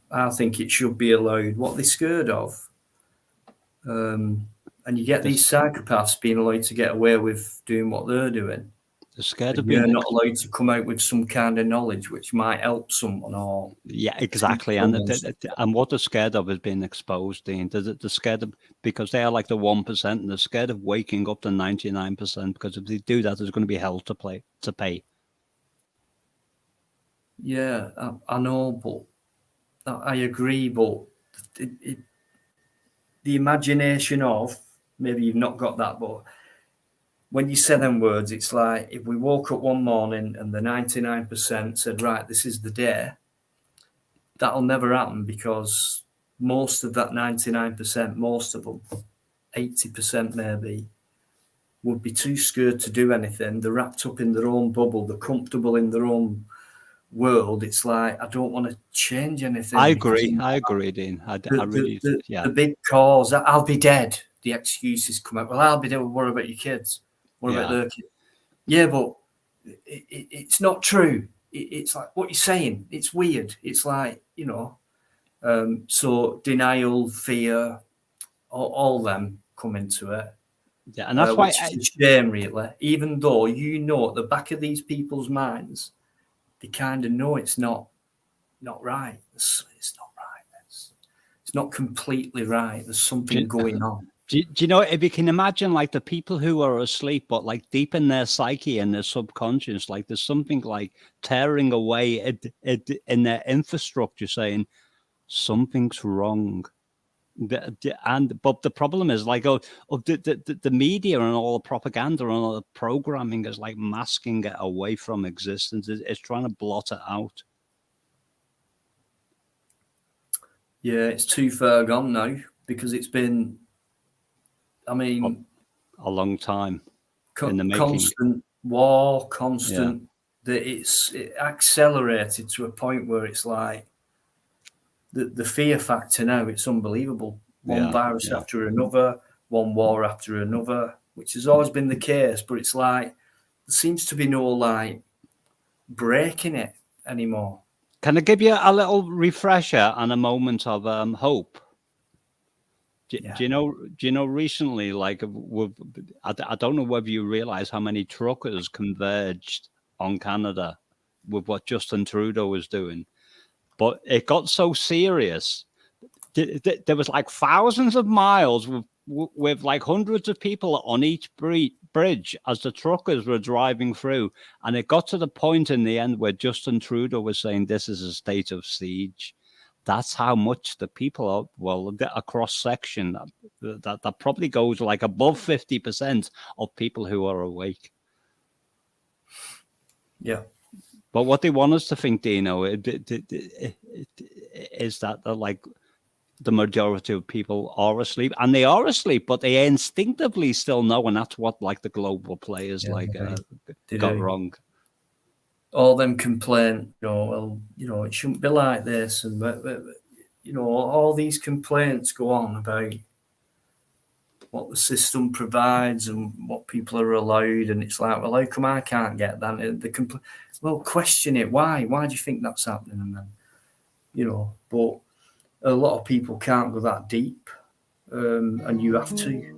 I think it should be allowed. What they're scared of, and you get these psychopaths being allowed to get away with doing what they're doing. They're scared of being being not allowed to come out with some kind of knowledge which might help someone or yeah, exactly. And what they're scared of is being exposed, Dean. They're scared of because they are like the 1%, and they're scared of waking up the 99% because if they do that, there's going to be hell to pay. Yeah, I know, but I agree. But the imagination of maybe you've not got that, but when you say them words, it's like if we woke up one morning and the 99% said, right, this is the day, that'll never happen because most of that 99%, most of them, 80% maybe, would be too scared to do anything. They're wrapped up in their own bubble. They're comfortable in their own world. It's like, I don't want to change anything. I agree, Dean. The big cause, I'll be dead. The excuses come out. Well, I'll be dead. What about your kids? What about their kids? Yeah, but it's not true. It's like what you're saying. It's weird. It's like, you know, so denial, fear, all them come into it. Yeah, and that's why which is a shame, really. Even though you know at the back of these people's minds, they kind of know it's not right. It's not right. It's not completely right. There's something going on. Do you know, if you can imagine, like, the people who are asleep, but like deep in their psyche and their subconscious, like there's something like tearing away in their infrastructure, saying something's wrong. But the problem is, like, the media and all the propaganda and all the programming is like masking it away from existence. It's trying to blot it out. Yeah, it's too far gone now, because it's been, I mean, a long time in the making. Constant war, constant. That it accelerated to a point where it's like the fear factor now. It's unbelievable. One virus after another, one war after another, which has always been the case. But it's like there seems to be no like breaking it anymore. Can I give you a little refresher and a moment of hope? Do you know? Recently, like, I don't know whether you realize how many truckers converged on Canada with what Justin Trudeau was doing, but it got so serious. There was like thousands of miles with like hundreds of people on each bridge as the truckers were driving through, and it got to the point in the end where Justin Trudeau was saying this is a state of siege. That's how much the people are, well, a cross section that probably goes like above 50% of people who are awake. Yeah. But what they want us to think, Dino, is that like the majority of people are asleep, and they are asleep, but they instinctively still know, and that's what like the global players got wrong. All them complaint, it shouldn't be like this, and all these complaints go on about what the system provides and what people are allowed, and it's like, well, how come I can't get that? Well, question it. Why do you think that's happening? And then, but a lot of people can't go that deep, and you have to.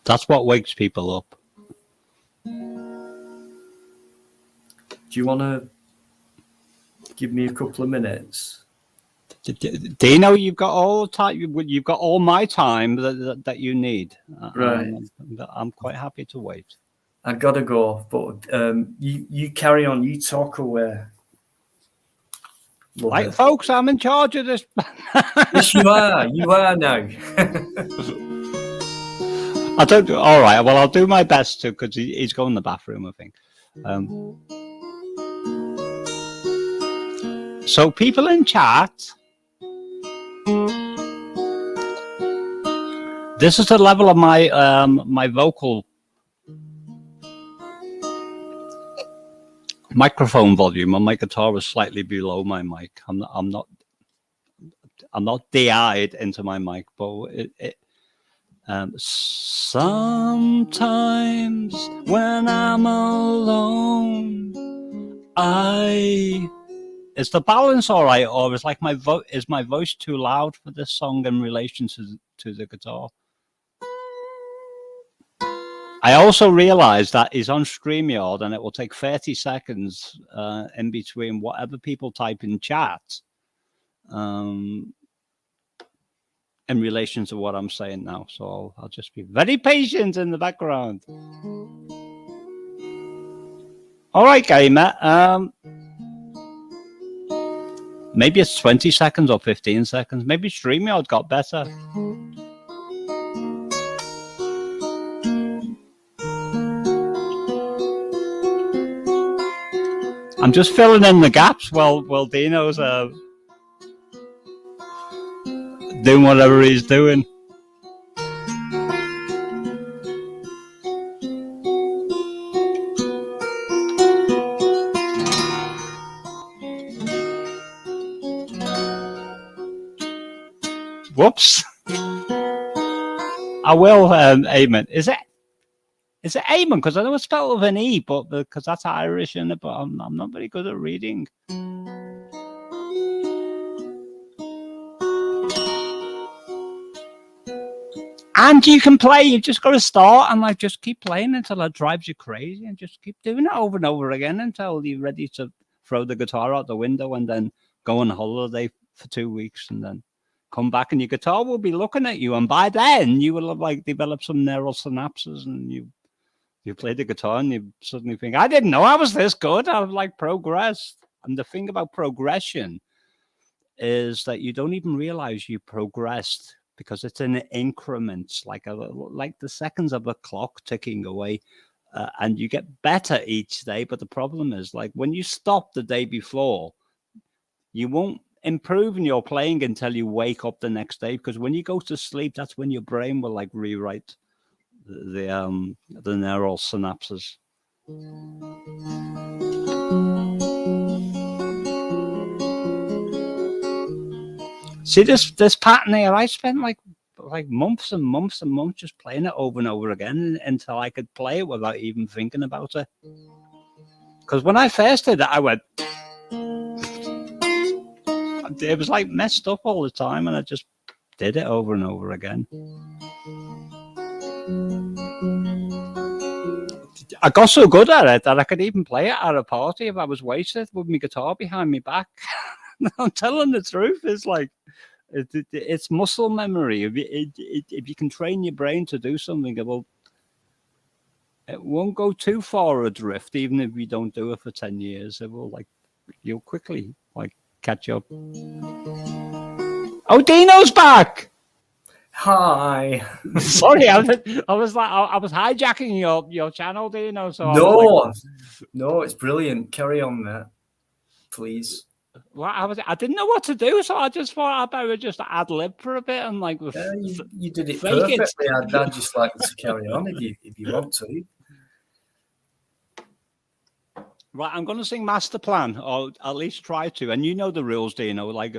That's what wakes people up. Do you want to give me a couple of minutes? Dino, you've got all time. You've got all my time that you need. Right. I'm quite happy to wait. I gotta go, but you carry on. You talk away. Love it. Folks, I'm in charge of this. Yes, you are. You are now. I don't do. All right. Well, I'll do my best to, because he's going to the bathroom, I think. So, people in chat, this is the level of my my vocal microphone volume. And my guitar is slightly below my mic. I'm not DI'd into my mic, but sometimes when I'm alone, is the balance all right, or is like my voice too loud for this song in relation to the guitar? I also realized that he's on StreamYard, and it will take 30 seconds in between whatever people type in chat in relation to what I'm saying now. So I'll just be very patient in the background. All right, gamer. Maybe it's 20 seconds or 15 seconds. Maybe StreamYard got better. I'm just filling in the gaps while Dino's doing whatever he's doing. Whoops. I will, Eamon. Is it Eamon? Because I know it's spelled with an E, but because that's Irish in it, but I'm not very good at reading. And you can play. You've just got to start and like just keep playing until it drives you crazy, and just keep doing it over and over again until you're ready to throw the guitar out the window and then go on holiday for 2 weeks and then come back, and your guitar will be looking at you. And by then, you will have like developed some neural synapses, and you play the guitar and you suddenly think, I didn't know I was this good. I've like progressed. And the thing about progression is that you don't even realize you progressed, because it's in increments, like the seconds of a clock ticking away, and you get better each day. But the problem is, like, when you stop the day before, you won't improve in your playing until you wake up the next day, because when you go to sleep, that's when your brain will like rewrite the neural synapses. See this pattern here? I spent like months and months and months just playing it over and over again until I could play it without even thinking about it. Because when I first did it, I went, it was like messed up all the time, and I just did it over and over again. I got so good at it that I could even play it at a party if I was wasted with my guitar behind my back. I'm telling the truth. It's like, it's muscle memory. If you can train your brain to do something, it won't go too far adrift, even if you don't do it for 10 years. It will, like, you'll quickly like catch up. Oh, Dino's back. Hi. Sorry, I was hijacking your channel, Dino. So no, it's brilliant. Carry on, mate, please. Well, I didn't know what to do, so I just thought I better just ad lib for a bit and like. You did it perfectly. I'd just like to carry on if you want to. Right, I'm going to sing Master Plan, or at least try to. And you know the rules, Dino. Like,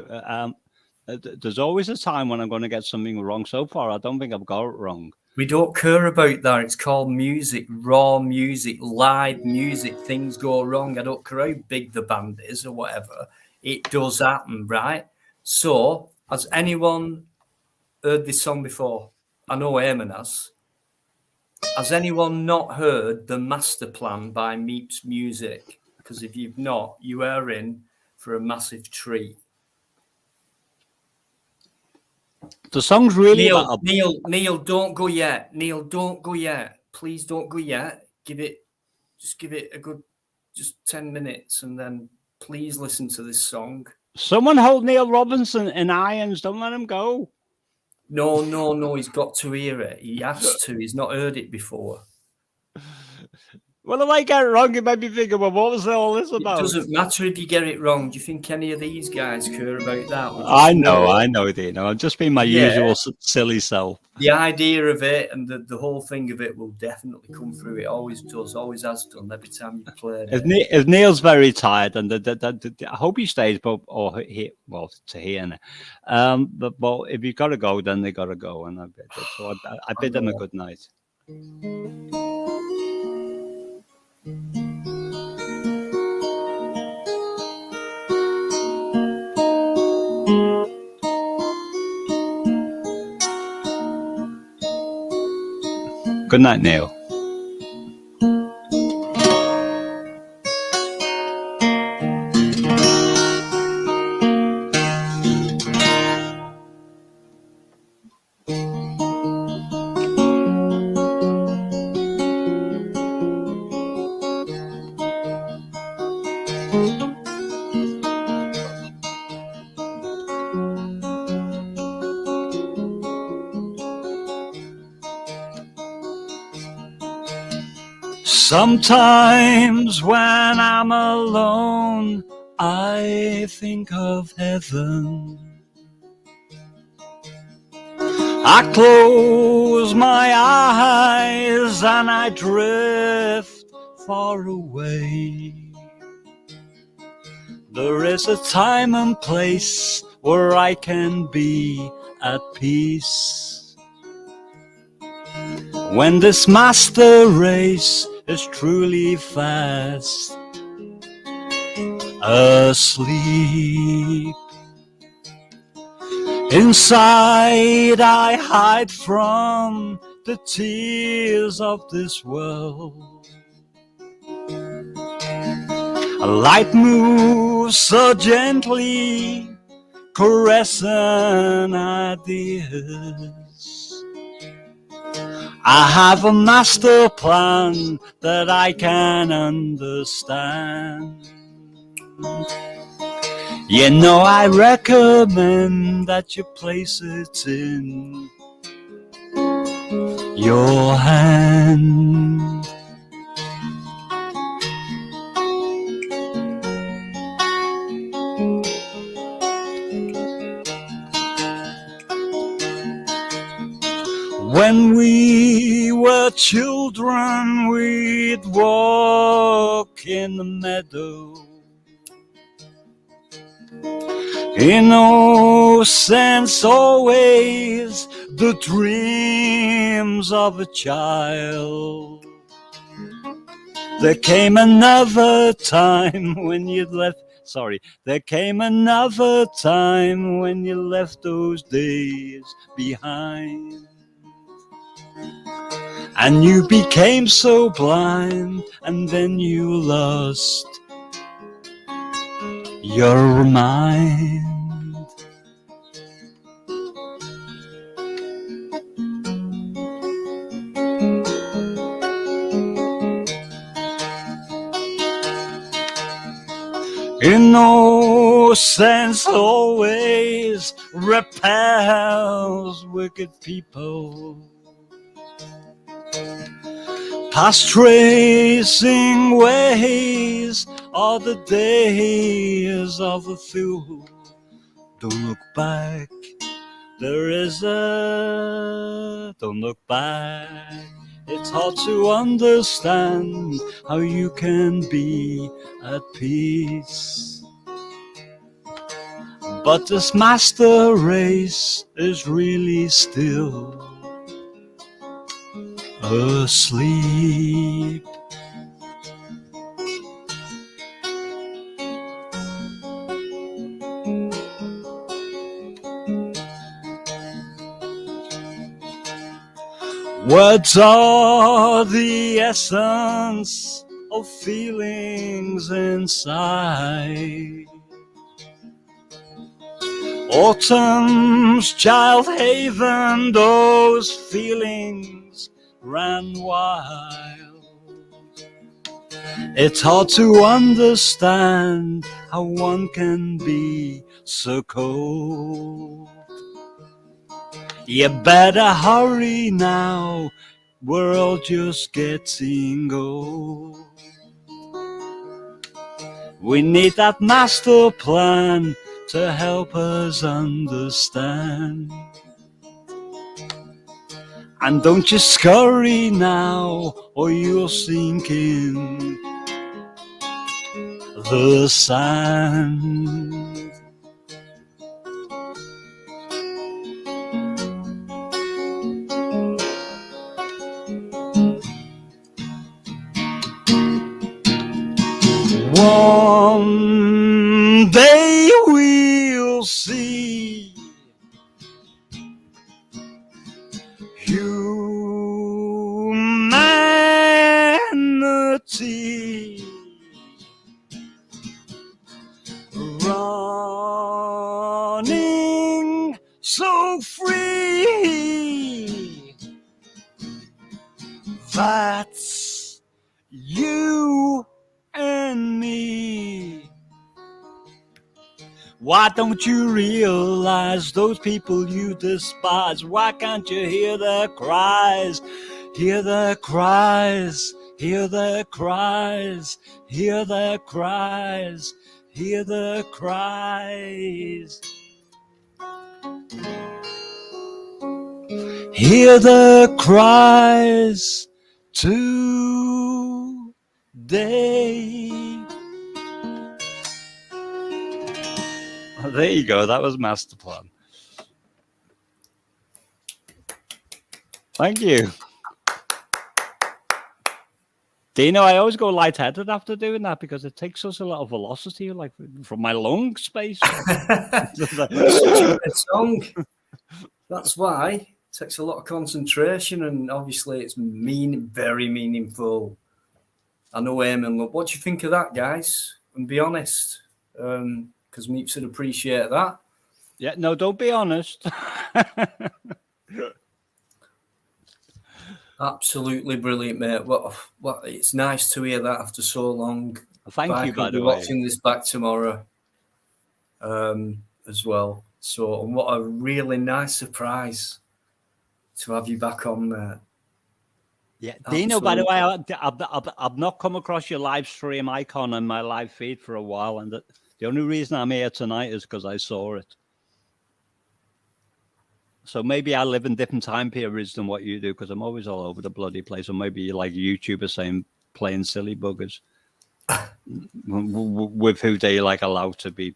there's always a time when I'm going to get something wrong. So far, I don't think I've got it wrong. We don't care about that. It's called music, raw music, live music. Things go wrong. I don't care how big the band is or whatever. It does happen, right? So, has anyone heard this song before? I know Eamon has. Has anyone not heard The Master Plan by Meeps Music? Because if you've not, you are in for a massive treat. The song's really Neil, don't go yet. Neil, don't go yet. Please don't go yet. Give it a good 10 minutes, and then please listen to this song. Someone hold Neil Robinson in irons. Don't let him go. No. He's got to hear it. He has to. He's not heard it before. Well, if I get it wrong, you might be thinking, well, what was all this about? It doesn't matter if you get it wrong. Do you think any of these guys care about that? I know, Dino. I'm just being my usual silly self. The idea of it and the whole thing of it will definitely come through. It always does, always has done every time you play it. If Neil's very tired, and I hope he stays, to hear. But if you got to go, then they got to go, and I bid them a good night. Good night, Neil. Sometimes when I'm alone, I think of heaven. I close my eyes and I drift far away. There is a time and place where I can be at peace. When this master race is truly fast asleep, Inside I hide from the tears of this world. A light moves so gently, caressing ideas. I have a master plan that I can understand. You know, I recommend that you place it in your hand. When we were children, we'd walk in the meadow. Innocence always, the dreams of a child. There came another time when you left. There came another time when you left those days behind. And you became so blind, and then you lost your mind. Innocence always repels wicked people. Past tracing ways are the days of a fool. Don't look back, don't look back. It's hard to understand how you can be at peace. But this master race is really still asleep. Words are the essence of feelings inside. Autumn's child haven, those feelings ran wild. It's hard to understand how one can be so cold. You better hurry now, we're all just getting old. We need that master plan to help us understand. And don't you scurry now, or you'll sink in the sand. One day we'll see humanity running so free. That's you and me. Why don't you realize those people you despise? Why can't you hear their cries? Hear their cries, hear their cries, hear their cries, hear their cries. Hear their cries today. There you go. That was Master Plan. Thank you. Dino, I always go lightheaded after doing that because it takes us a lot of velocity, like from my lung space. It's such a great song. That's why it takes a lot of concentration, and obviously it's very meaningful. I know Eamon. What do you think of that, guys? And be honest, because Meeps would appreciate that. Yeah, no, don't be honest. Absolutely brilliant, mate. What? It's nice to hear that after so long. Thank you, Bike by will the be way. watching this back tomorrow, as well. So, and what a really nice surprise to have you back on, mate. Yeah, Dino, by the Absolutely. way, I've not come across your live stream icon on my live feed for a while, and the only reason I'm here tonight is because I saw it. So maybe I live in different time periods than what you do, because I'm always all over the bloody place. Or maybe you're like YouTubers saying playing silly buggers with who they like allowed to be.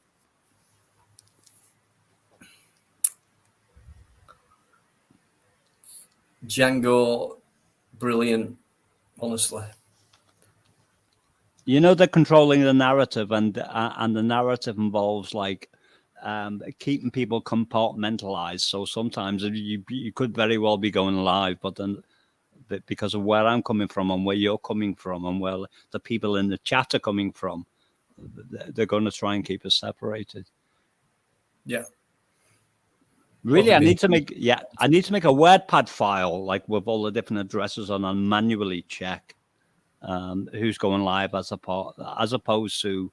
Django, brilliant, honestly. You know, they're controlling the narrative, and the narrative involves like keeping people compartmentalized. So sometimes you could very well be going live, but then because of where I'm coming from and where you're coming from and where the people in the chat are coming from, they're going to try and keep us separated. Yeah. Really, I need to make a WordPad file like with all the different addresses on and manually check who's going live as opposed to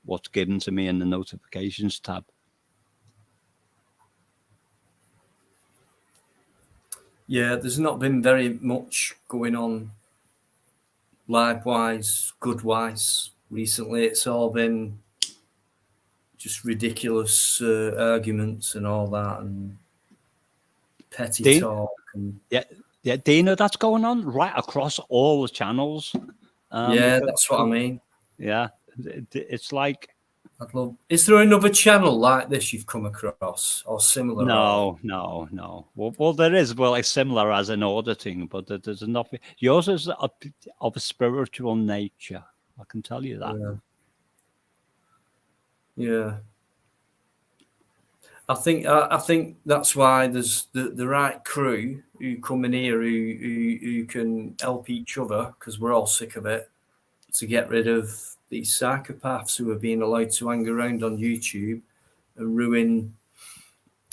what's given to me in the notifications tab. Yeah, there's not been very much going on live-wise, good-wise recently. It's all been just ridiculous arguments and all that, and petty talk. And yeah, Dino, that's going on right across all the channels. That's what I mean. Yeah, it's like. I'd love. Is there another channel like this you've come across or similar? No. Well, there is. Well, it's similar as in auditing, but there's nothing. Yours is of a spiritual nature. I can tell you that. Yeah. I think that's why there's the right crew who come in here who can help each other, because we're all sick of it, to get rid of these psychopaths who are being allowed to hang around on YouTube and ruin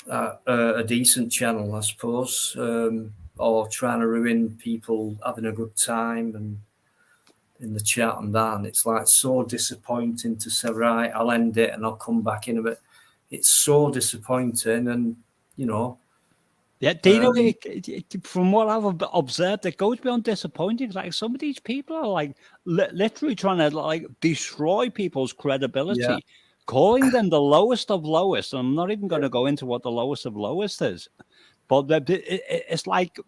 a decent channel, I suppose, or trying to ruin people having a good time and in the chat and that. And it's like so disappointing to say, right, I'll end it and I'll come back in a bit. It's so disappointing, and you know. Yeah, Dino, from what I've observed, it goes beyond disappointing. Like some of these people are like literally trying to like destroy people's credibility, calling them the lowest of lowest. And I'm not even going to go into what the lowest of lowest is, but it's like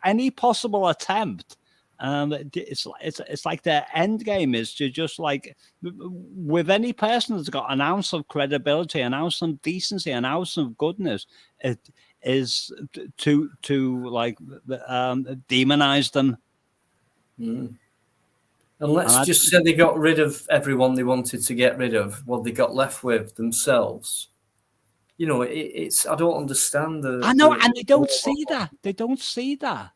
any possible attempt. It's like their end game is to just like with any person that's got an ounce of credibility, an ounce of decency, an ounce of goodness, it is to like demonize them. And let's just say they got rid of everyone they wanted to get rid of. What they got left with themselves. You know, it's. I don't understand the. I know, and they don't see that. They don't see that.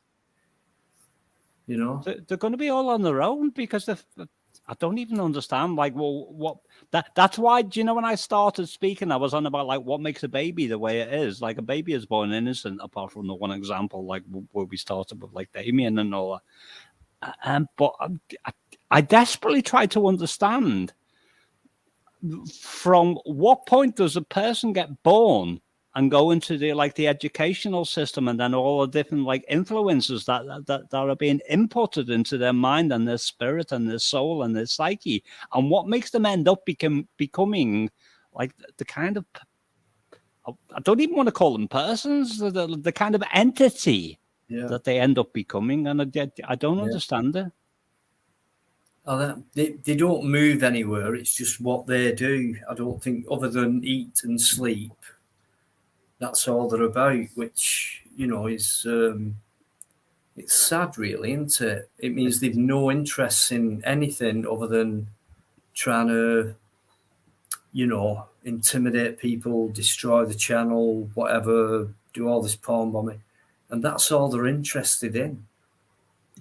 You know, they're going to be all on their own because I don't even understand. Like, well, what that's why. Do you know when I started speaking, I was on about like what makes a baby the way it is. Like a baby is born innocent, apart from the one example, like where we started with like Damien and all that. But I desperately try to understand from what point does a person get born and go into the educational system, and then all the different like influences that are being inputted into their mind and their spirit and their soul and their psyche, and what makes them end up becoming like the kind of, I don't even want to call them persons, the kind of entity that they end up becoming, and I don't understand it. They don't move anywhere. It's just what they do. I don't think, other than eat and sleep, that's all they're about, which, you know, is It's sad, really, isn't it? It means they've no interest in anything other than trying to, intimidate people, destroy the channel, whatever, do all this porn bombing. And that's all they're interested in.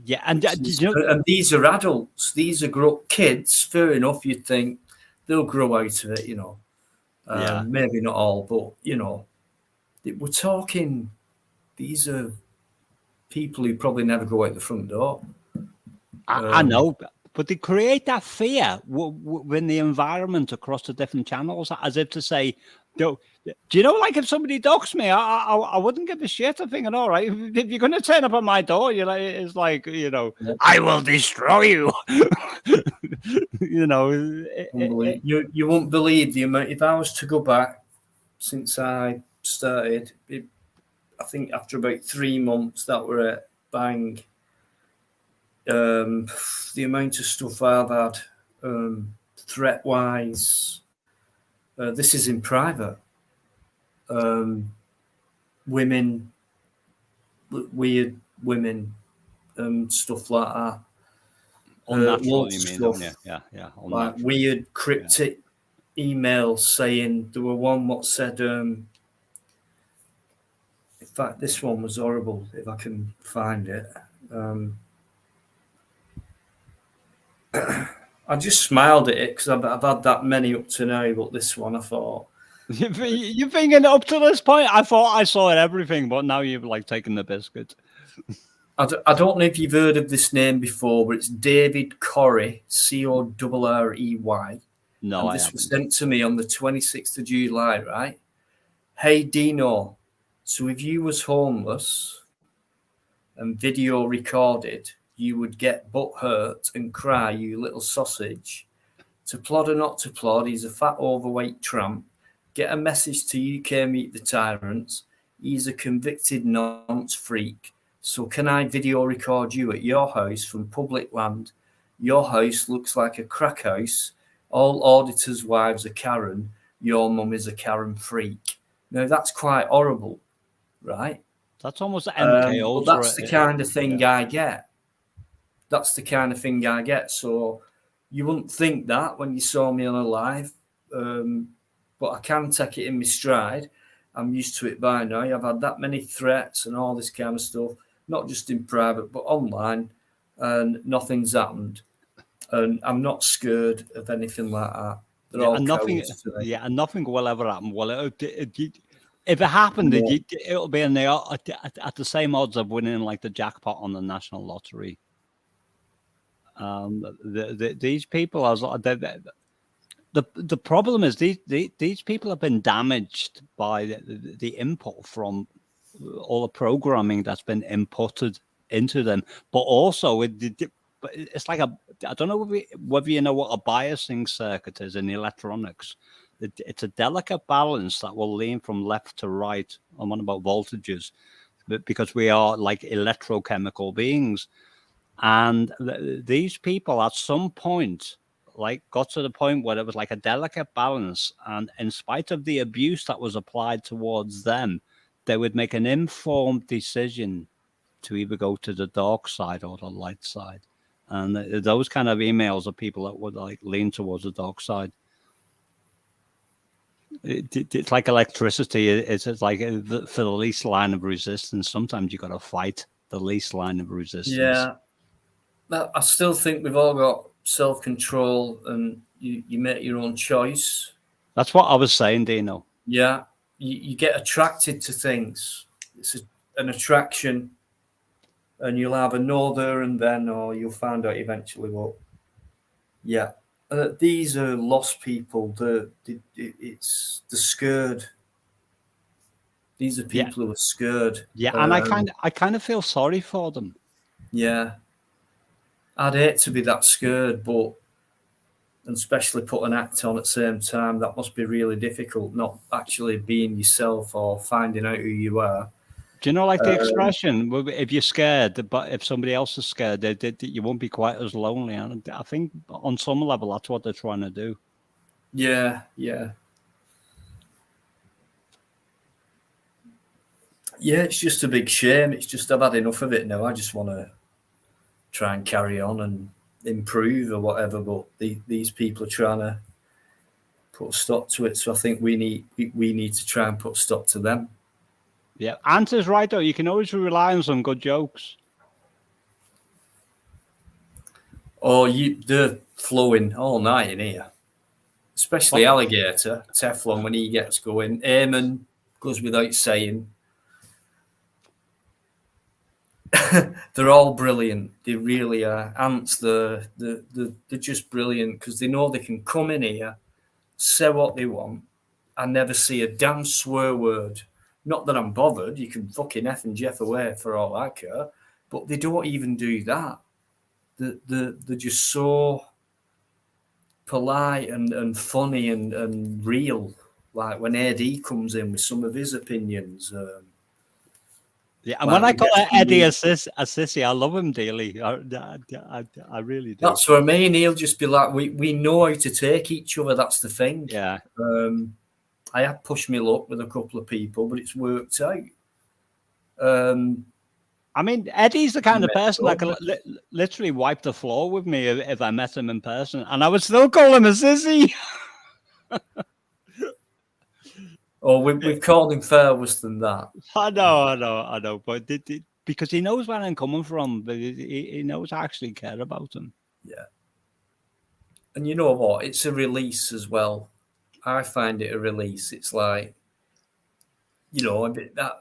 Yeah, and And these are adults. These are kids. Fair enough, you'd think they'll grow out of it, Yeah. Maybe not all, but, we're talking, these are people who probably never go out the front door. I know, but they create that fear within the environment across the different channels, as if to say, do you know, like if somebody doxed me, I wouldn't give a shit. I'm thinking, all right, if you're going to turn up on my door, it's like, I will destroy you. You won't believe the amount. If I was to go back since I started, I think after about 3 months that were it, bang. The amount of stuff I've had, threat wise, this is in private. Women, weird women, stuff like that. Unnatural, loads you of mean? stuff, Yeah. like Unnatural. weird cryptic emails saying, there were one what said, in fact, this one was horrible, if I can find it. I just smiled at it because I've had that many up to now, but this one I thought. You're thinking up to this point, I thought I saw everything, but now you've like taken the biscuit. I don't know if you've heard of this name before, but it's David Corey, Correy. No, and I this haven't. was sent to me on the 26th of July, right? Hey, Dino, so if you was homeless and video recorded, you would get butt hurt and cry, you little sausage. To plod or not to plod, he's a fat, overweight tramp. Get a message to UK Meet the Tyrants. He's a convicted nonce freak. So can I video record you at your house from public land? Your house looks like a crack house. All auditors' wives are Karen. Your mum is a Karen freak. Now, that's quite horrible, right? That's almost MK But Ultra. that's the kind of thing I get. That's the kind of thing I get. So you wouldn't think that when you saw me on a live, but I can take it in my stride. I'm used to it by now. I've had that many threats and all this kind of stuff, not just in private, but online, and nothing's happened. And I'm not scared of anything like that. They're all and nothing. cowards to me. Yeah, and nothing will ever happen. Well, if it happened, No. it'll be in at the same odds of winning like the jackpot on the national lottery. These people are the problem is these people have been damaged by the input from all the programming that's been inputted into them, but also it's like I don't know whether you know what a biasing circuit is in electronics. It's a delicate balance that will lean from left to right. I'm on about voltages, because we are like electrochemical beings. And these people at some point like got to the point where it was like a delicate balance, and in spite of the abuse that was applied towards them, they would make an informed decision to either go to the dark side or the light side. And those kind of emails are people that would like lean towards the dark side. It's like electricity. It's like for the least line of resistance. Sometimes you got to fight the least line of resistance. Yeah. I still think we've all got self-control, and you make your own choice. That's what I was saying, Dino. Yeah, you get attracted to things. It's an attraction, and you'll have a no there and then, or you'll find out eventually what. Yeah, these are lost people. They're scared. These are people who are scared. Yeah, and I kind of feel sorry for them. Yeah. I'd hate to be that scared, but and especially put an act on at the same time, that must be really difficult, not actually being yourself or finding out who you are. Do you know, like the expression, if you're scared, but if somebody else is scared, you won't be quite as lonely. And I think on some level, that's what they're trying to do. Yeah. Yeah, it's just a big shame. It's just I've had enough of it now. I just want to try and carry on and improve or whatever. But these people are trying to put a stop to it. So I think we need to try and put a stop to them. Yeah, Anta's right though. You can always rely on some good jokes. Or they're flowing all night in here, especially Alligator, Teflon when he gets going. Eamon goes without saying. They're all brilliant. They really are. Ants, they're just brilliant because they know they can come in here, say what they want, and never see a damn swear word. Not that I'm bothered. You can fucking F and Jeff away for all I care. But they don't even do that. They're just so polite and funny and real. Like when AD comes in with some of his opinions. Yeah, and when I call Eddie a sissy, I love him dearly. I really do. That's what I mean. He'll just be like, we know how to take each other. That's the thing. Yeah. I have pushed my luck with a couple of people, but it's worked out. I mean, Eddie's the kind of person that can literally wipe the floor with me if I met him in person, and I would still call him a sissy. Oh, we've called him far worse than that. I know. But because he knows where I'm coming from, but he knows I actually care about him. Yeah. And you know what? It's a release as well. I find it a release. It's like, you know,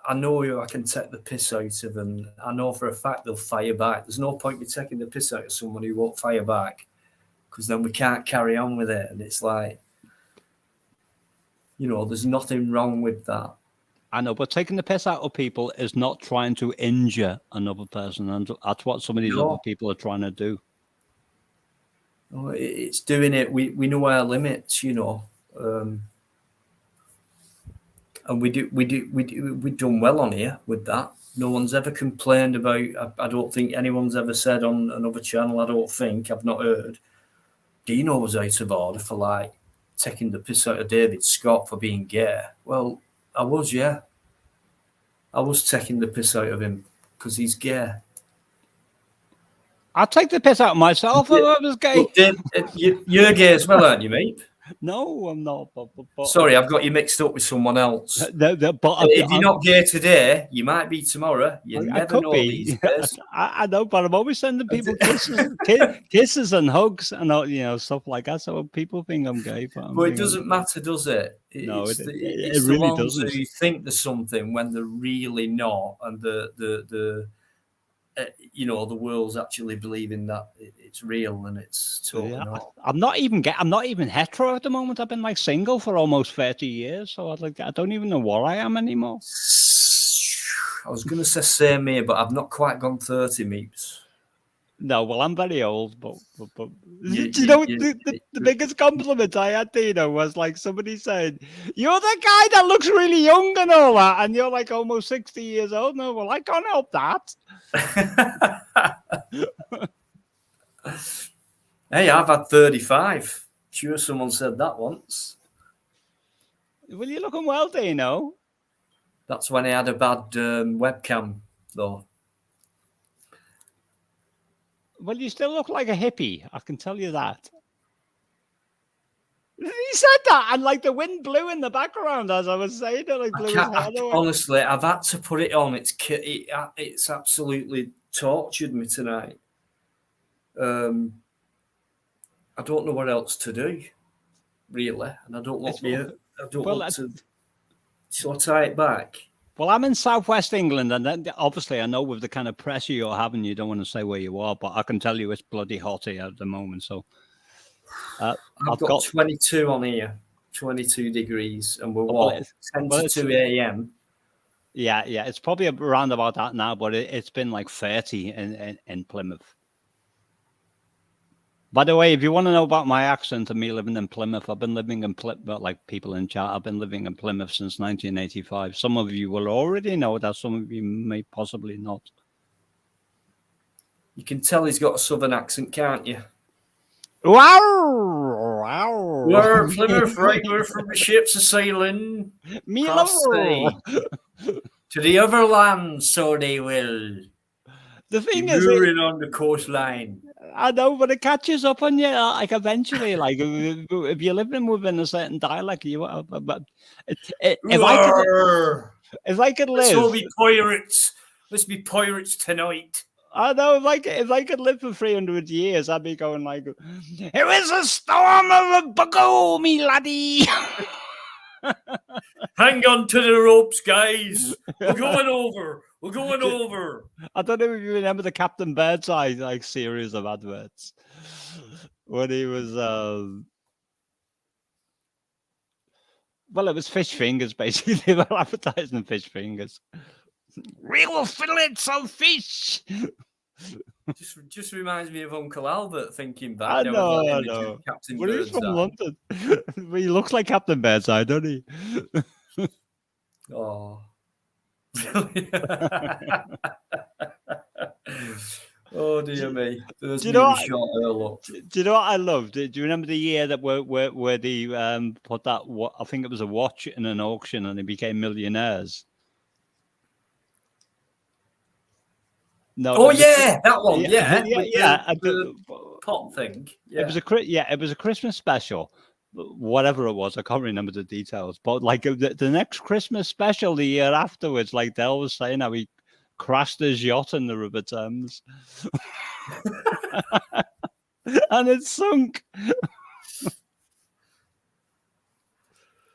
I know I can take the piss out of them. I know for a fact they'll fire back. There's no point in taking the piss out of someone who won't fire back because then we can't carry on with it. And it's like, you know, there's nothing wrong with that. I know, but taking the piss out of people is not trying to injure another person. And that's what some of these other people are trying to do. Oh, it's doing it. We know our limits, you know. And we've done well on here with that. No one's ever complained about. I don't think anyone's ever said on another channel. I don't think I've not heard. Dino was out of order for like taking the piss out of David Scott for being gay. Well, I was, yeah. I was taking the piss out of him because he's gay. I'll take the piss out of myself if I was gay. You're gay as well, aren't you, mate? No, I'm not. But sorry, I've got you mixed up with someone else. But if you're not gay today, you might be tomorrow. You never know these days. I know, but I'm always sending people kisses and hugs and all, you know, stuff like that. So people think I'm gay. But it doesn't matter, does it? No, it really the ones doesn't. Who think there's something when they're really not, and the you know, the world's actually believing that it's real and it's totally not. I'm not even hetero at the moment. I've been like single for almost 30 years, so I don't even know what I am anymore. I was going to say same here, but I've not quite gone 30, Meeps. No, well, I'm very old, but you know, the biggest compliment I had, Dino, was like somebody said, "You're the guy that looks really young and all that, and you're like almost 60 years old." No, well, I can't help that. Hey, I've had 35. Sure, someone said that once. Well, you're looking well, Dino. That's when I had a bad webcam, though. Well, you still look like a hippie. I can tell you that. He said that, and like the wind blew in the background as I was saying it. Like blew his head away. Honestly, I've had to put it on. It's absolutely tortured me tonight. I don't know what else to do, really, and I don't want to. So I tie it back. Well, I'm in southwest England, and then obviously I know with the kind of pressure you're having, you don't want to say where you are, but I can tell you it's bloody hot here at the moment. So I've got 22 on here, 22 degrees, and we're 10 to 2 a.m. Yeah, it's probably around about that now, but it's been like 30 in Plymouth. By the way, if you want to know about my accent and me living in Plymouth, I've been living in Plymouth, like people in chat, I've been living in Plymouth since 1985. Some of you will already know that, some of you may possibly not. You can tell he's got a southern accent, can't you? Wow! We're Plymouth, right? We're from the ships a sailing. Me love. To the other land, so they will. The Be thing is, mooring on the coastline. I know, but it catches up on you. Like eventually, like if you're living within a certain dialect, you. But if I could Let's all live, be pirates. Let's be pirates tonight. I know if I could live for 300 years, I'd be going like, "It was a storm of a bucko, me laddie." Hang on to the ropes, guys. We're going over. We're going over. I don't know if you remember the Captain Birdseye like series of adverts when he was. Well, it was fish fingers basically. They were advertising fish fingers. Real fillets of fish. Just reminds me of Uncle Albert thinking back. I Now know, with that I image know. of Captain But he's from Birdseye. London. But he looks like Captain Birdseye, doesn't he? Oh. Oh dear me. There's Do you me know with what- short Earl up. Do you know what I loved? Do you remember the year that where they put that? I think it was a watch in an auction, and they became millionaires. No. Oh it was yeah, that one. yeah, Yeah, with yeah. the pot thing. Yeah. It was it was a Christmas special, whatever it was. I can't remember the details, but like the next Christmas special, the year afterwards, like Del was saying, how he crashed his yacht in the River Thames, and it sunk.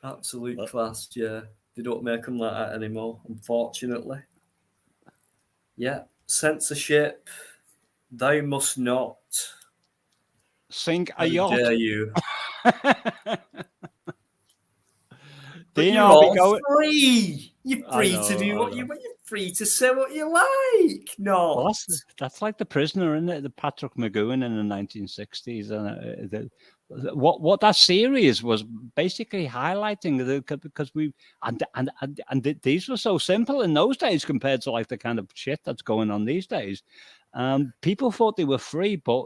Absolute class. Yeah, they don't make them like that anymore, unfortunately. Yeah, censorship. Thou must not. Sink How a yacht. dare you? Do But you you're know I'll be all going? free. You're I free know, to do I what know. you're free to say what you like. No. Well, that's like the Prisoner, isn't it? The Patrick McGowan in the 1960s, and what that series was basically highlighting because these were so simple in those days compared to like the kind of shit that's going on these days. People thought they were free, but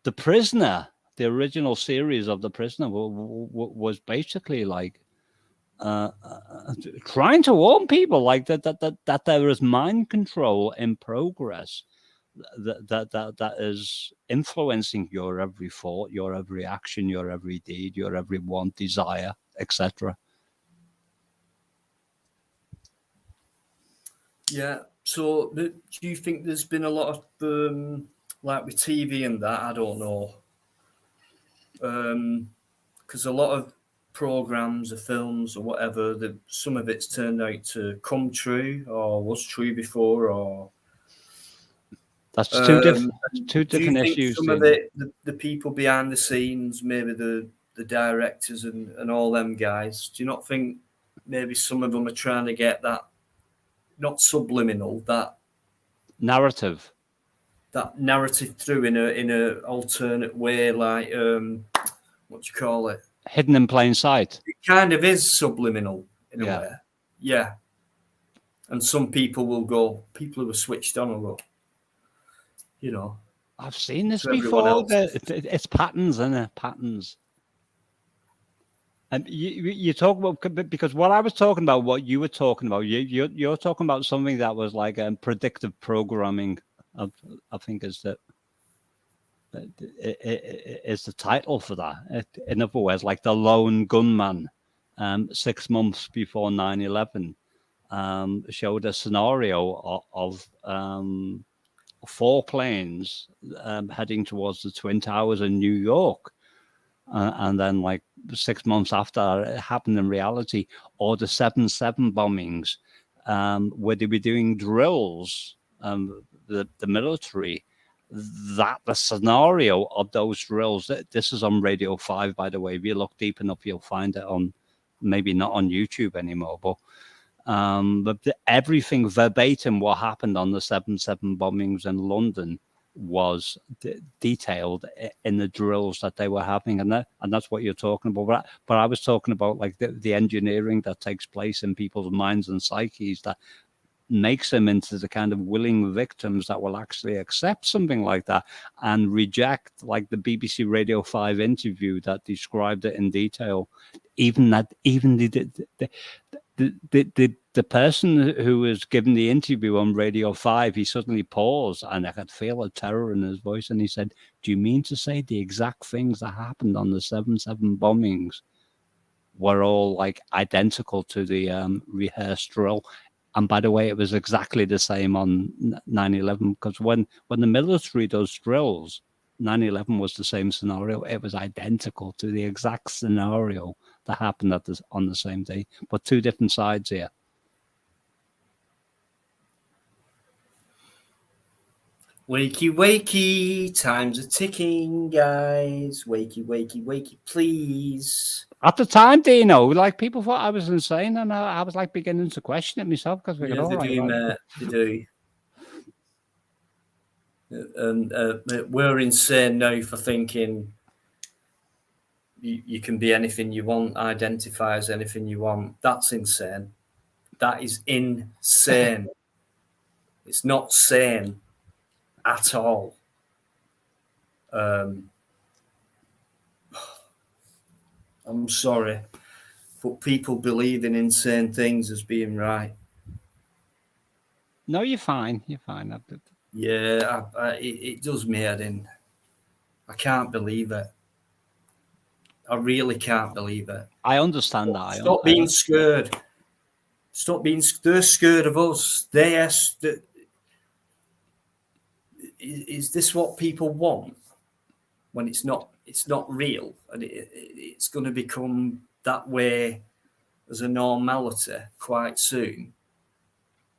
the Prisoner, the original series of the Prisoner, was basically like. Trying to warn people like that there is mind control in progress that is influencing your every thought, your every action, your every deed, your every want, desire, etc. Yeah. So, do you think there's been a lot of like with TV and that? I don't know. Because a lot of programs or films or whatever, that some of it's turned out to come true or was true before, or That's two different do you think issues. some of the people behind the scenes, maybe the directors and all them guys, do you not think maybe some of them are trying to get that, not subliminal, that narrative through in a alternate way, like what do you call it? hidden in plain sight? It kind of is subliminal in a Yeah. way. Yeah. And some people will go, people who are switched on will go, you know. I've seen this to everyone before. else. It's patterns, isn't it? Patterns. And you talk about, because what I was talking about, what you were talking about, you're talking about something that was like predictive programming. I think is the title for that. In other words, like the lone gunman, 6 months before 9/11, showed a scenario of 4 planes heading towards the Twin Towers in New York. And then, like 6 months after it happened in reality, or the 7/7 bombings, where they were doing drills, the military, that the scenario of those drills. This is on Radio 5, by the way. If you look deep enough, you'll find it on, maybe not on YouTube anymore, but everything verbatim what happened on the 7/7 bombings in London was detailed in the drills that they were having, and that's what you're talking about. But I was talking about like the engineering that takes place in people's minds and psyches that makes them into the kind of willing victims that will actually accept something like that and reject, like the BBC Radio 5 interview that described it in detail. Even the person who was given the interview on Radio 5, he suddenly paused, and I could feel a terror in his voice, and he said, "Do you mean to say the exact things that happened on the 7/7 bombings were all like identical to the rehearsed drill?" And by the way, it was exactly the same on 9/11, because when the military does drills, 9/11 was the same scenario. It was identical to the exact scenario that happened on the same day, but two different sides here. Wakey, wakey, time's a ticking, guys. Wakey, wakey, wakey, please. At the time, Dino, like people thought I was insane, and I was like beginning to question it myself because we Yeah, got all they right. do, Right? mate. They do. And we're insane now for thinking you can be anything you want, identify as anything you want. That's insane. That is insane. It's not sane at all. I'm sorry, but people believe in insane things as being right. No, you're fine. You're fine. Yeah, it does me head in. I can't believe it. I really can't believe it. I understand that. Stop being scared. Stop being. They're scared of us. Is this what people want? When it's not real, and it's going to become that way as a normality quite soon.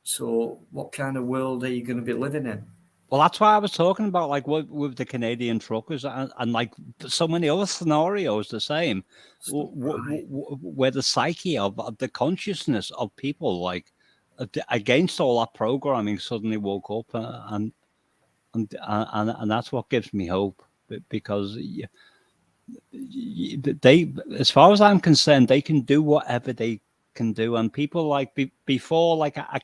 So, what kind of world are you going to be living in? Well, that's why I was talking about, like, with the Canadian truckers and like so many other scenarios the same, where the psyche of the consciousness of people, like, against all that programming, suddenly woke up, and that's what gives me hope, because they, as far as I'm concerned, they can do whatever they can do, and people, like, before, like, a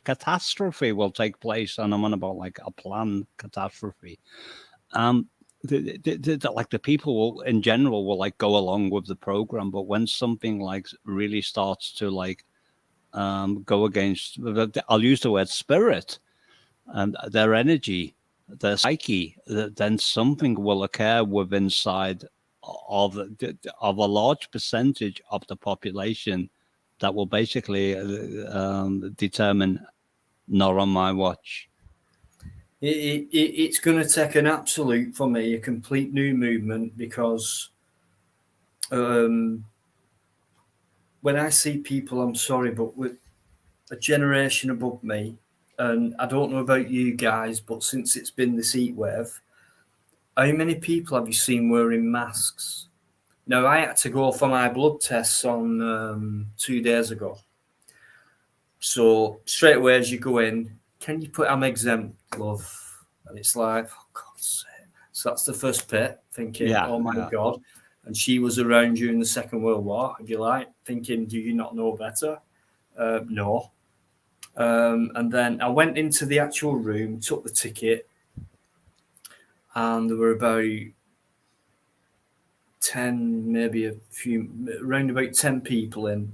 catastrophe will take place, and I'm on about like a planned catastrophe. Like, the people will, in general, will like go along with the program, but when something like really starts to like go against, I'll use the word spirit, and their energy, their psyche, then something will occur with inside of a large percentage of the population that will basically determine not on my watch. It's going to take an absolute, for me, a complete new movement, because when I see people, I'm sorry, but with a generation above me, and I don't know about you guys, but since it's been this heat wave, how many people have you seen wearing masks? Now, I had to go for my blood tests on 2 days ago. So straight away as you go in, can you put I'm exempt, love? And it's like, oh, God's sake. So that's the first bit, thinking, oh my God. And she was around during the Second World War, if you like, thinking, do you not know better? No. And then I went into the actual room, took the ticket, and there were about 10, maybe a few, around about 10 people in,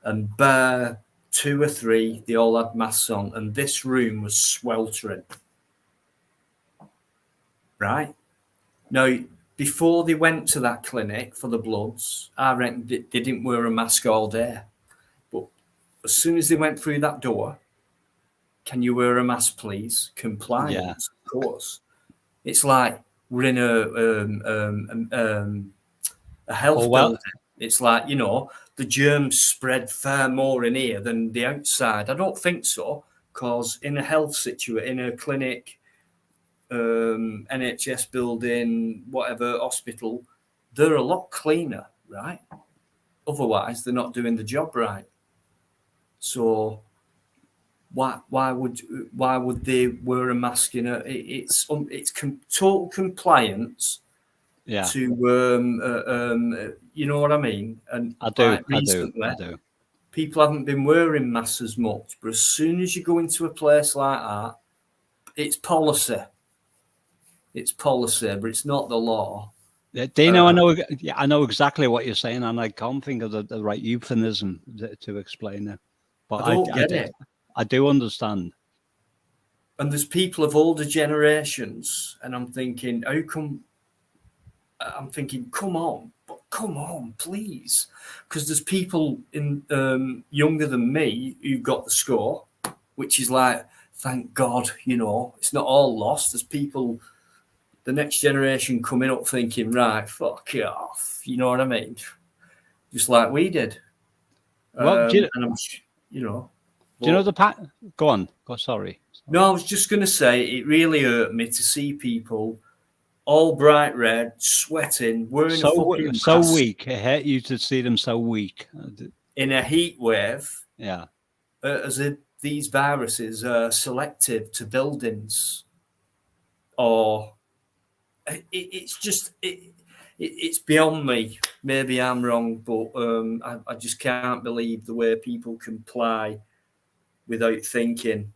and bare 2 or 3, they all had masks on, and this room was sweltering. Right? Now, before they went to that clinic for the bloods, I reckon they didn't wear a mask all day. But as soon as they went through that door, can you wear a mask, please? Compliance, of course. It's like we're in a health building. It's like, the germs spread far more in here than the outside. I don't think so, because in a health situation, in a clinic, NHS building, whatever, hospital, they're a lot cleaner, right? Otherwise, they're not doing the job right. So why would they wear a mask? It's total compliance. Yeah. To you know what I mean? And I do. People haven't been wearing masks as much, but as soon as you go into a place like that, it's policy. It's policy, but it's not the law. Dino, I know exactly what you're saying, and I can't think of the right euphemism to explain it. But I don't get it. I do understand. And there's people of older generations, and I'm thinking, how come? I'm thinking, come on, please, because there's people in younger than me who've got the score, which is like, thank God, it's not all lost. There's people, the next generation coming up thinking, right, fuck it off. You know what I mean? Just like we did. Well, And I'm, do you know the Go on. Sorry. No, I was just going to say, it really hurt me to see people all bright red, sweating, wearing a fucking mask, weak. It hurt you to see them so weak in a heat wave. Yeah. As if these viruses are selective to buildings, or it's just it's beyond me. Maybe I'm wrong, but I just can't believe the way people comply without thinking.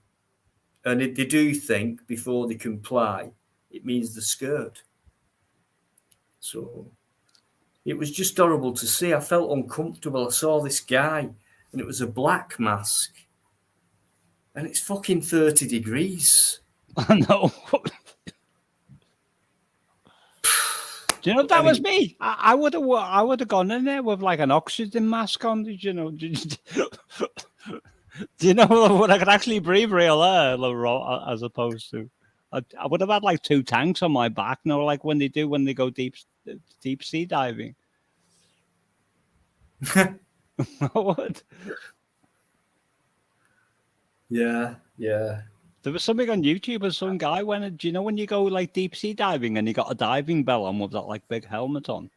And if they do think before they comply, it means they're scared. So it was just horrible to see. I felt uncomfortable. I saw this guy, and it was a black mask, and it's fucking 30 degrees. I know. Do you know if that was me? I would have gone in there with like an oxygen mask on. Do you know what I could actually breathe real air as opposed to? I would have had like 2 tanks on my back, like when they go deep sea diving. I would. Yeah. There was something on YouTube where some guy went. Do you know when you go like deep sea diving and you got a diving bell on with that like big helmet on?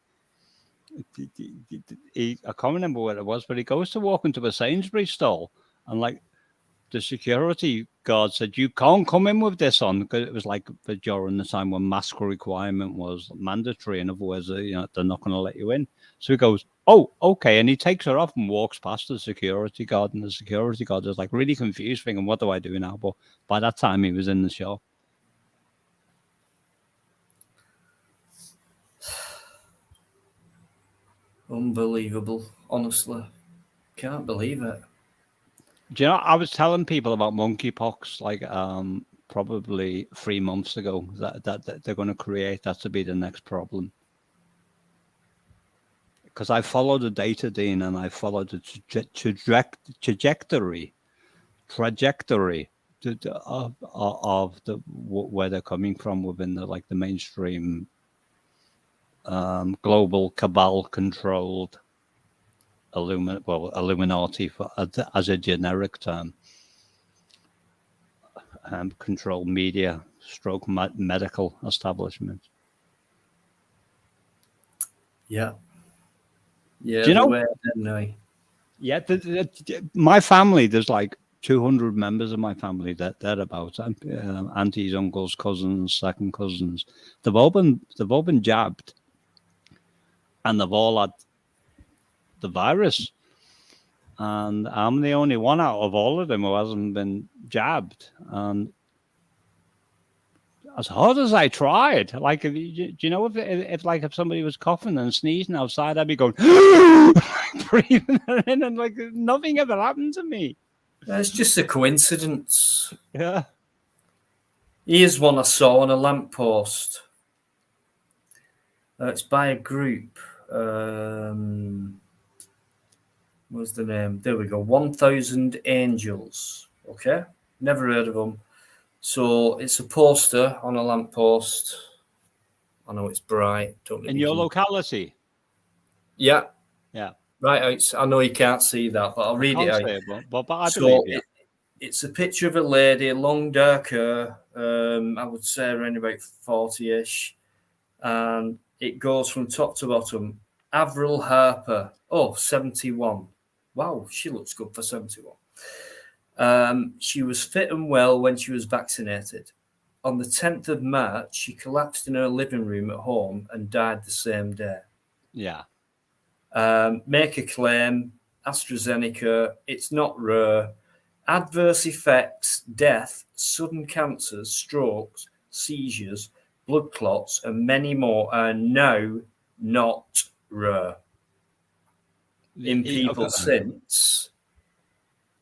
I can't remember what it was, but he goes to walk into a Sainsbury's stall, and like the security guard said, "You can't come in with this on," because it was like during the time when mask requirement was mandatory. In other words, they're not going to let you in. So he goes, "Oh, okay," and he takes her off and walks past the security guard, and the security guard is like really confused, thinking, "What do I do now?" But by that time, he was in the shop. Unbelievable, honestly. Can't believe it. Do you know, I was telling people about monkeypox like probably 3 months ago that they're going to create that to be the next problem. Because I followed the data, Dean, and I followed the trajectory of where they're coming from within the mainstream global cabal controlled Illuminati as a generic term, controlled media stroke medical establishment. Yeah. Do you know? Yeah, my family, there's like 200 members of my family thereabouts, aunties, uncles, cousins, second cousins. They've all been jabbed, and they've all had the virus. And I'm the only one out of all of them who hasn't been jabbed. And as hard as I tried, like, do you know if somebody was coughing and sneezing outside, I'd be going breathing it in, and like nothing ever happened to me. It's just a coincidence. Yeah. Here's one I saw on a lamppost. It's by a group. What's the name? There we go. 1,000 Angels. Okay, never heard of them. So it's a poster on a lamppost. I know it's bright. In your locality? Yeah. Yeah. Right. I know you can't see that, but I'll read it out. But I believe you. It's a picture of a lady, long dark hair. I would say around about 40-ish. And it goes from top to bottom. Avril Harper. 71. Wow, she looks good for 71. She was fit and well when she was vaccinated. On the 10th of March, she collapsed in her living room at home and died the same day. Yeah. Make a claim, AstraZeneca, it's not rare. Adverse effects, death, sudden cancers, strokes, seizures, blood clots, and many more are now not rare. In people since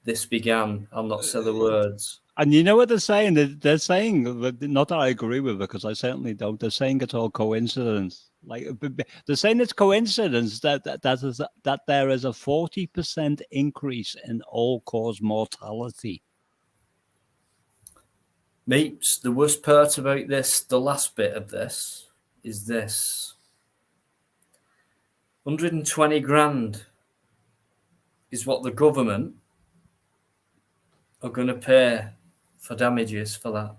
this began, I'll not say the words. And you know what they're saying? They're saying, not that I agree with it, because I certainly don't. They're saying it's all coincidence. Like they're saying it's coincidence that there is a 40% increase in all-cause mortality. Meeps, the worst part about this, the last bit of this, is this. 120 grand is what the government are going to pay for damages for that.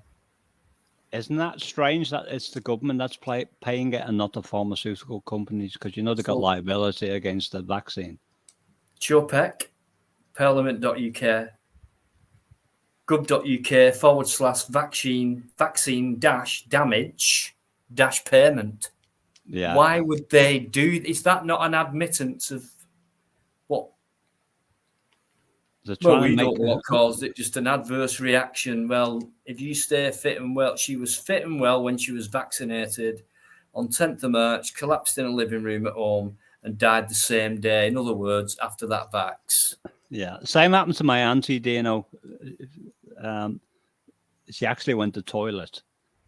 Isn't that strange that it's the government that's paying it and not the pharmaceutical companies? Because you know they've got liability against the vaccine. Chopek, parliament.uk, gov.uk/vaccine damage payment. Yeah. Why would they do? Is that not an admittance of what? Well, we don't know what caused it. Just an adverse reaction. Well, if you stay fit and well, she was fit and well when she was vaccinated. On 10th of March, collapsed in a living room at home and died the same day. In other words, after that vax. Yeah, same happened to my auntie, Dino. She actually went to the toilet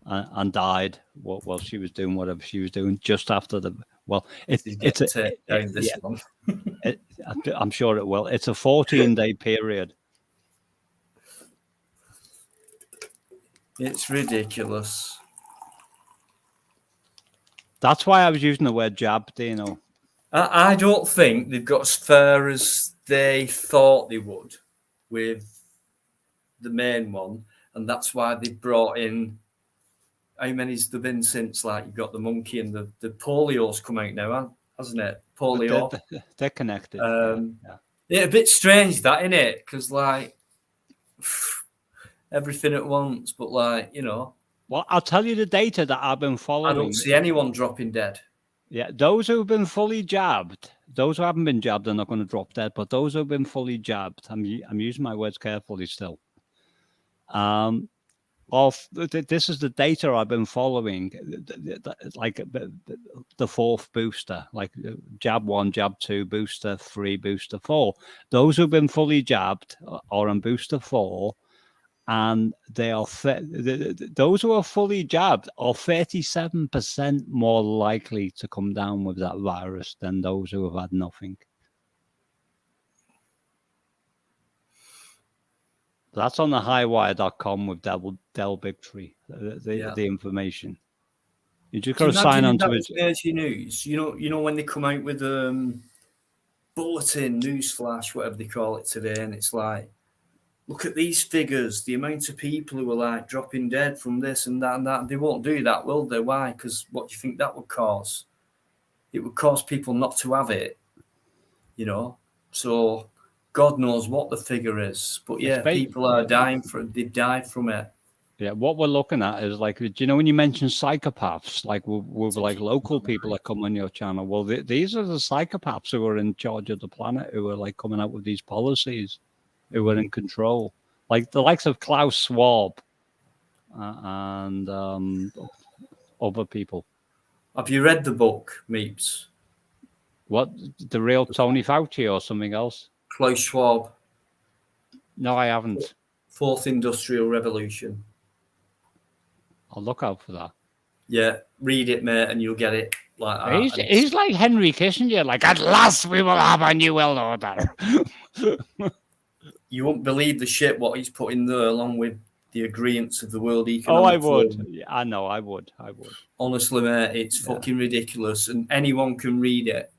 and died while she was doing whatever she was doing just after the. Well, one. I'm sure it will. It's a 14-day period. It's ridiculous. That's why I was using the word jab, Dino. I don't think they've got as far as they thought they would with the main one, and that's why they brought in. How many's there been since? Like you've got the monkey and the polio's come out now, hasn't it? Polio. They're connected. Yeah, a bit strange that, isn't it? Because like everything at once, but like Well, I'll tell you the data that I've been following. I don't see anyone dropping dead. Yeah, those who've been fully jabbed, those who haven't been jabbed are not going to drop dead, but those who've been fully jabbed, I'm using my words carefully still. This is the data I've been following, like the fourth booster, like jab 1, jab 2, booster 3, booster 4. Those who've been fully jabbed are on booster 4, and they are those who are fully jabbed are 37% more likely to come down with that virus than those who have had nothing. That's on the highwire.com with Del Bigtree, the information. You just got to sign on to it. News. You know when they come out with bulletin, newsflash, whatever they call it today, and it's like, look at these figures, the amount of people who are like dropping dead from this and that and that. They won't do that, will they? Why? Because what do you think that would cause? It would cause people not to have it, So God knows what the figure is. But yeah, people are dying they've died from it. Yeah, what we're looking at is like, when you mention psychopaths, like with like local people that come on your channel, well, these are the psychopaths who are in charge of the planet, who are like coming out with these policies, who are in control, like the likes of Klaus Schwab and other people. Have you read the book, Meeps? What, the real Tony Fauci or something else? Klaus Schwab. No, I haven't. Fourth Industrial Revolution. I'll look out for that. Yeah, read it, mate, and you'll get it like that. He's like Henry Kissinger, like, at last we will have a new world order. You won't believe the shit what he's put in there, along with the agreements of the World Economic Forum. Oh, I would. I know, I would. Honestly, mate, it's fucking ridiculous, and anyone can read it.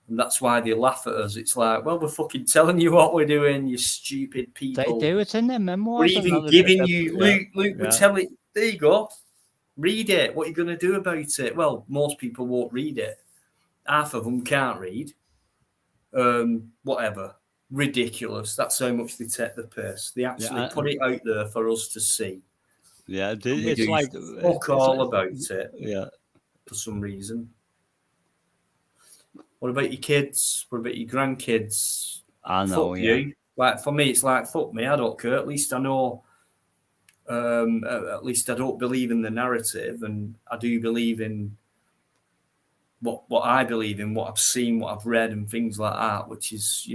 And that's why they laugh at us. It's like, well, we're fucking telling you what we're doing, you stupid people. They do. It's in their memoirs. We're even giving you, Luke, we're telling, there you go. Read it. What are you going to do about it? Well, most people won't read it. Half of them can't read. Whatever. Ridiculous. That's how much they take the piss. They actually put it out there for us to see. Yeah, it's like fuck all about it. Yeah, for some reason. What about your kids? What about your grandkids? I know. Fuck you. Like for me, it's like fuck me. I don't care. At least I know. At least I don't believe in the narrative, and I do believe in what I believe in, what I've seen, what I've read, and things like that. Which is,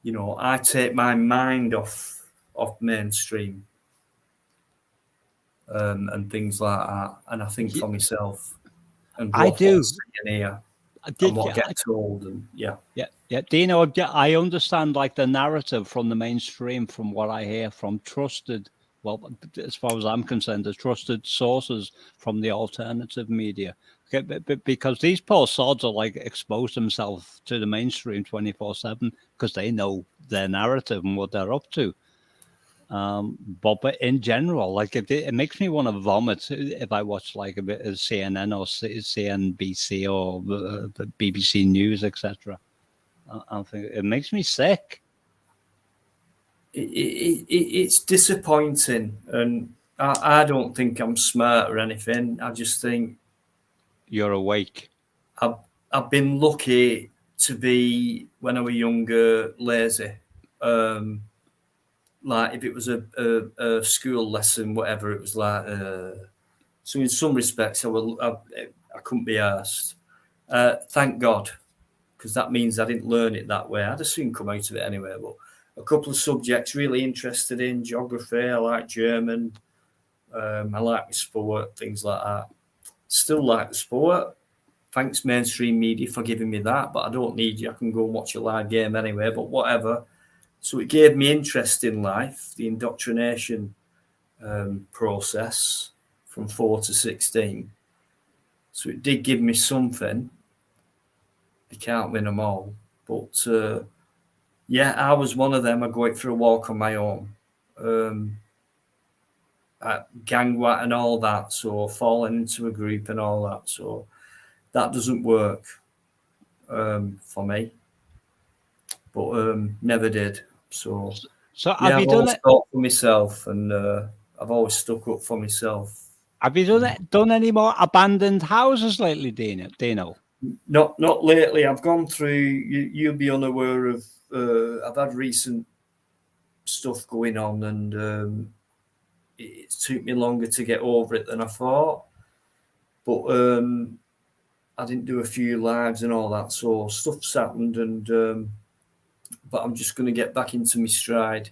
I take my mind off mainstream and things like that, and I think for myself and I what I do. see and hear I and did. what gets told, and Yeah. Dino, I understand like the narrative from the mainstream, from what I hear from trusted, well, as far as I'm concerned, the trusted sources from the alternative media. Okay, but because these poor sods are like expose themselves to the mainstream 24/7 because they know their narrative and what they're up to. But in general, like it makes me want to vomit if I watch like a bit of CNN or CNBC or the BBC News, etc. I think it makes me sick. It's disappointing, and I don't think I'm smart or anything. I just think You're awake. I've been lucky to be, when I was younger, lazy. Like if it was a school lesson, whatever, it was like. So in some respects, I couldn't be asked. Thank God, because that means I didn't learn it that way. I'd as soon come out of it anyway. But a couple of subjects really interested in geography. I like German. I like the sport, things like that. Still like the sport. Thanks mainstream media for giving me that, but I don't need you. I can go and watch a live game anyway. But whatever. So it gave me interest in life, the indoctrination process from 4 to 16. So it did give me something. You can't win them all, but yeah, I was one of them. I go out for a walk on my own, gangwat and all that. So falling into a group and all that. So that doesn't work for me, but never did. So Have you I've done always it? thought for myself, and I've always stuck up for myself. Have you done any more abandoned houses lately, Dino? Not lately. I've gone through. You'll be unaware of. I've had recent stuff going on, and it took me longer to get over it than I thought. But I didn't do a few lives and all that, so stuff's happened, and but I'm just going to get back into my stride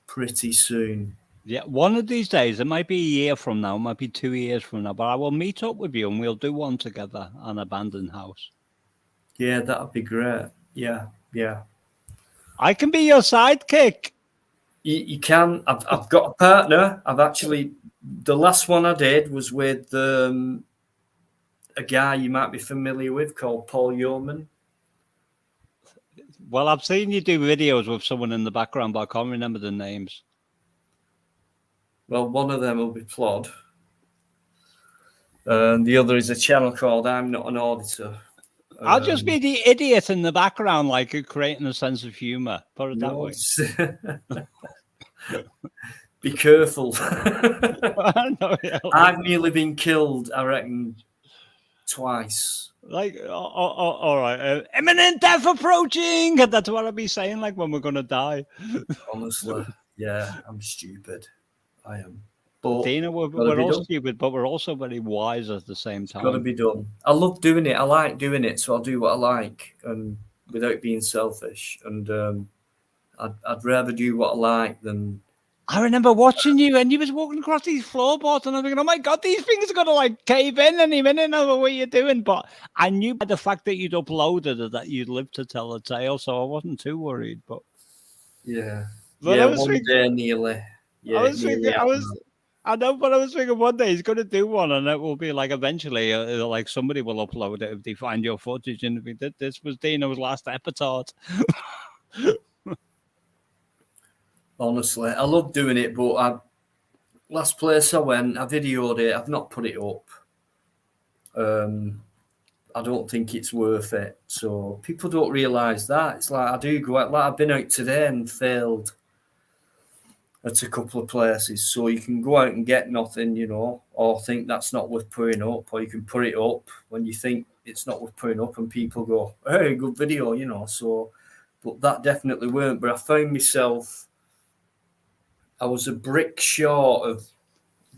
pretty soon. Yeah, one of these days, it might be a year from now, it might be 2 years from now, but I will meet up with you and we'll do one together, an abandoned house. Yeah, that'd be great. Yeah. I can be your sidekick. You can. I've got a partner. The last one I did was with a guy you might be familiar with called Paul Yeoman. Well, I've seen you do videos with someone in the background, but I can't remember the names. Well, one of them will be Plod. And the other is a channel called I'm Not an Auditor. I'll just be the idiot in the background, like creating a sense of humor. Put it that way. Be careful. No, yeah, I've nearly been killed, I reckon, twice. Like, all right, imminent death approaching. That's what I'll be saying, like when we're gonna die. Honestly, yeah, I'm stupid. I am. But Dana, we're all stupid, but we're also very wise at the same time. Got to be done. I love doing it. I like doing it, so I'll do what I like, and without being selfish. And I'd rather do what I like than. I remember watching you, and you was walking across these floorboards, and I'm thinking, "Oh my god, these things are gonna like cave in any minute." I don't know what you're doing, but I knew by the fact that you'd uploaded it that you'd live to tell a tale, so I wasn't too worried. But yeah, but yeah, one day nearly. Yeah, I know, but I was thinking one day he's going to do one, and it will be like eventually, like somebody will upload it if they find your footage, and if did this was Dino's last episode. Honestly, I love doing it, but last place I went, I videoed it. I've not put it up. I don't think it's worth it. So people don't realise that. It's like I do go out. Like I've been out today and failed at a couple of places. So you can go out and get nothing, or think that's not worth putting up, or you can put it up when you think it's not worth putting up, and people go, "Hey, good video," So, but that definitely weren't. But I found myself. I was a brick short of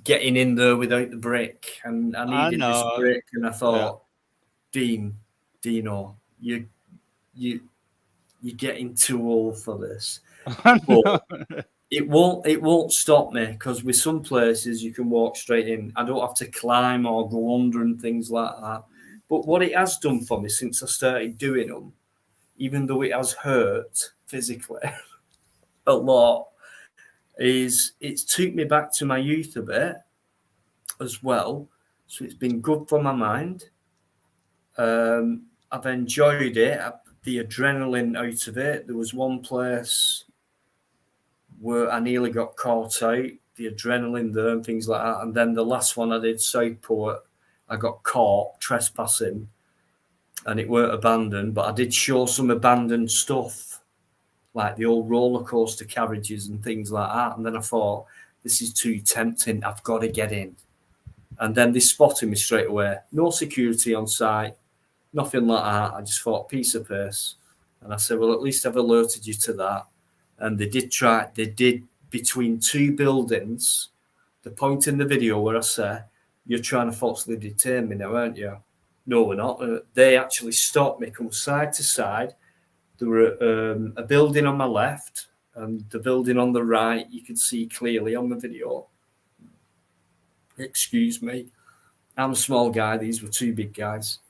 getting in there without the brick, and I I needed this know. brick, and I thought, Dino, you're getting too old for this. But it won't stop me, because with some places you can walk straight in. I don't have to climb or go under and things like that. But what it has done for me since I started doing them, even though it has hurt physically a lot, is it's took me back to my youth a bit as well. So it's been good for my mind. I've enjoyed it, the adrenaline out of it. There was one place where I nearly got caught out, the adrenaline there and things like that. And then the last one I did, Southport, I got caught trespassing, and it weren't abandoned, but I did show some abandoned stuff, like the old roller coaster carriages and things like that. And then I thought, this is too tempting. I've got to get in. And then they spotted me straight away. No security on site, nothing like that. I just thought, piece of piss. And I said, well, at least I've alerted you to that. And they did between two buildings. The point in the video where I say, you're trying to falsely detain me now, aren't you? No, we're not. They actually stopped me, come side to side. There were a building on my left and the building on the right, you could see clearly on the video. Excuse me. I'm a small guy. These were two big guys.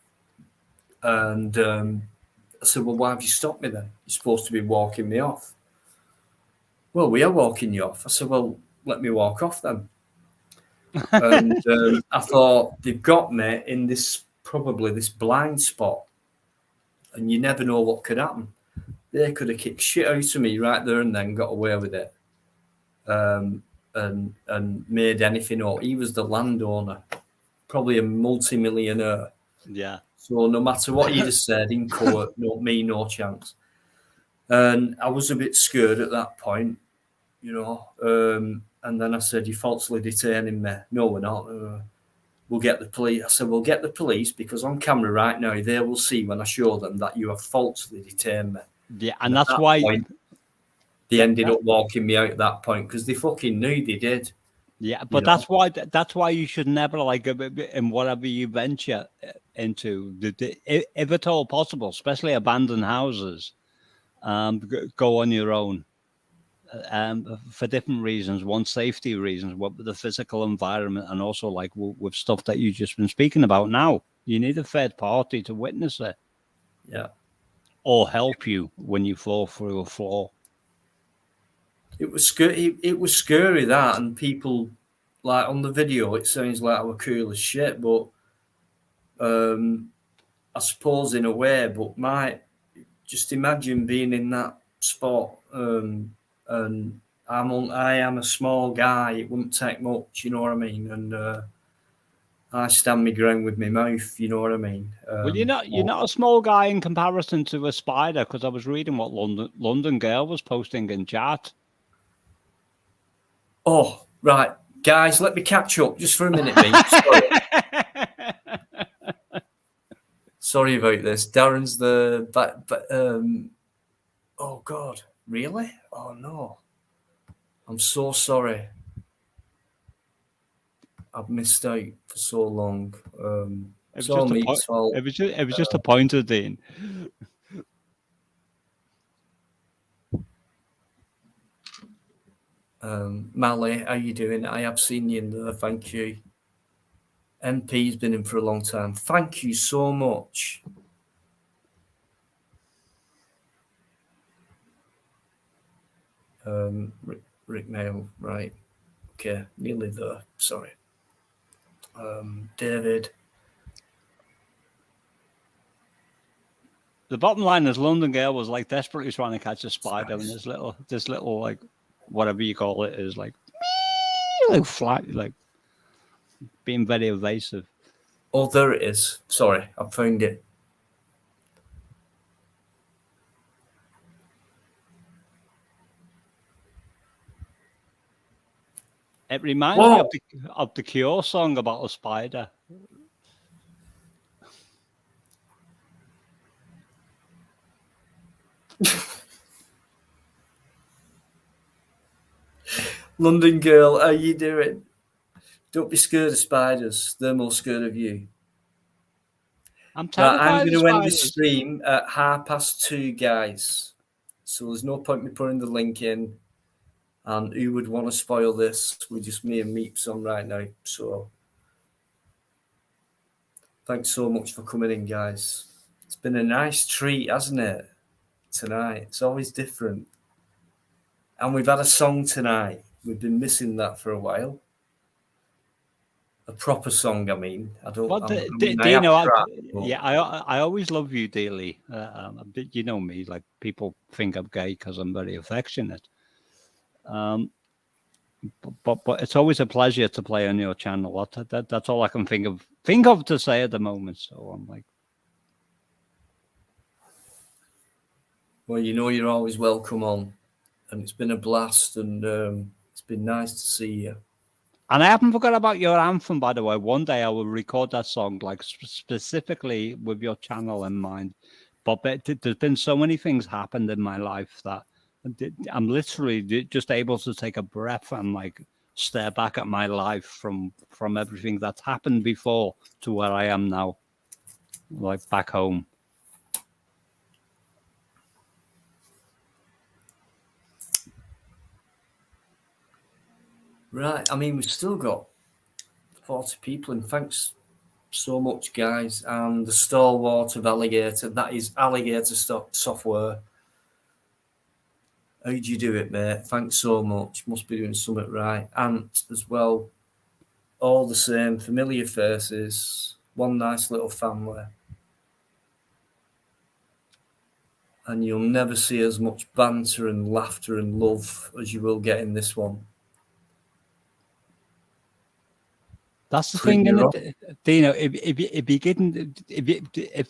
And I said, well, why have you stopped me then? You're supposed to be walking me off. Well, we are walking you off. I said, well, let me walk off then. And I thought, they've got me in this blind spot, and you never know what could happen. They could have kicked shit out of me right there and then, got away with it, and made anything up. He was the landowner, probably a multi-millionaire. Yeah. So no matter what you'd have said in court, no chance. And I was a bit scared at that point, and then I said, you're falsely detaining me. No, we're not. We'll get the police. I said, we'll get the police, because on camera right now, they will see when I show them that you have falsely detained me. Yeah, and that's why they ended up walking me out at that point, because they fucking knew they did. Yeah, but that's why you should never, like, in whatever you venture into, if at all possible, especially abandoned houses, go on your own. For different reasons. One, safety reasons, what the physical environment, and also like with stuff that you've just been speaking about now. You need a third party to witness it. Yeah. Or help you when you fall through a floor. It was scary. It was scary, that, and people, like, on the video, it sounds like I were cool as shit, but I suppose in a way, but just imagine being in that spot, and I am a small guy. It wouldn't take much, you know what I mean? And I stand my ground with my mouth, you know what I mean? Well, you're not a small guy in comparison to a spider, because I was reading what London Girl was posting in chat. Oh, right. Guys, let me catch up just for a minute, mate. Sorry. Sorry about this. Darren's oh God, really? Oh no. I'm so sorry. I've missed out for so long. It's all me's fault. It was just a pointer, Dean. Mally, how you doing? I have seen you in there, thank you. MP's been in for a long time. Thank you so much. Rick Mail, right. Okay, nearly there. Sorry. David. The bottom line is London Girl was like desperately trying to catch a spider, and this little like whatever you call it is like flat, like being very evasive. Oh, there it is. Sorry, I found it. It reminds me of the Cure song about a spider. London Girl, how you doing? Don't be scared of spiders. They're more scared of you. I'm Right, I'm terrified going of to end this spiders. stream at 2:30, guys. So there's no point me putting the link in. And who would want to spoil this with just me and Meeps on right now? So thanks so much for coming in, guys. It's been a nice treat, hasn't it? Tonight. It's always different. And we've had a song tonight. We've been missing that for a while. A proper song, I mean. I have crap, but yeah, I always love you dearly. You know me, like people think I'm gay because I'm very affectionate. But it's always a pleasure to play on your channel. That's all I can think of to say at the moment. So I'm like, well, you know you're always welcome on, and it's been a blast, and it's been nice to see you. and I haven't forgot about your anthem, by the way. One day I will record that song, like specifically with your channel in mind. But there's been so many things happened in my life that I'm literally just able to take a breath and like stare back at my life from everything that's happened before to where I am now, like back home. Right, I mean, we've still got 40 people, and thanks so much, guys. And the stalwart of Alligator, that is Alligator Software. How'd you do it, mate? Thanks so much. Must be doing something right. Ant as well. All the same, familiar faces. One nice little family. And you'll never see as much banter and laughter and love as you will get in this one. That's the thing, Dino. If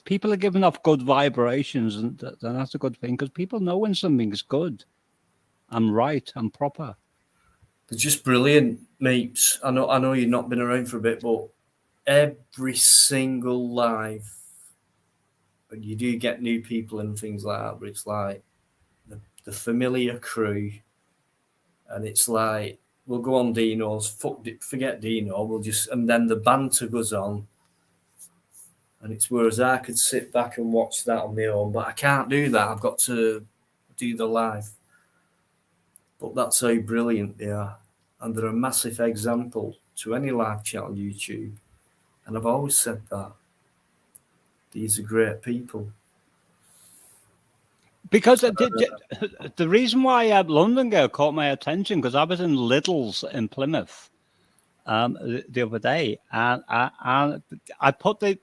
people are giving off good vibrations, then that's a good thing because people know when something's good. I'm right. I'm proper. They're just brilliant, Meeps. I know you've not been around for a bit, but every single live, you do get new people and things like that, but it's like the familiar crew, and it's like we'll go on Dino's, forget Dino, and then the banter goes on, and it's whereas I could sit back and watch that on my own, but I can't do that. I've got to do the live. But that's how brilliant they are, and they're a massive example to any live chat on YouTube. And I've always said that these are great people. Because the reason why London Girl caught my attention because I was in Lidl's in Plymouth the other day, and I put the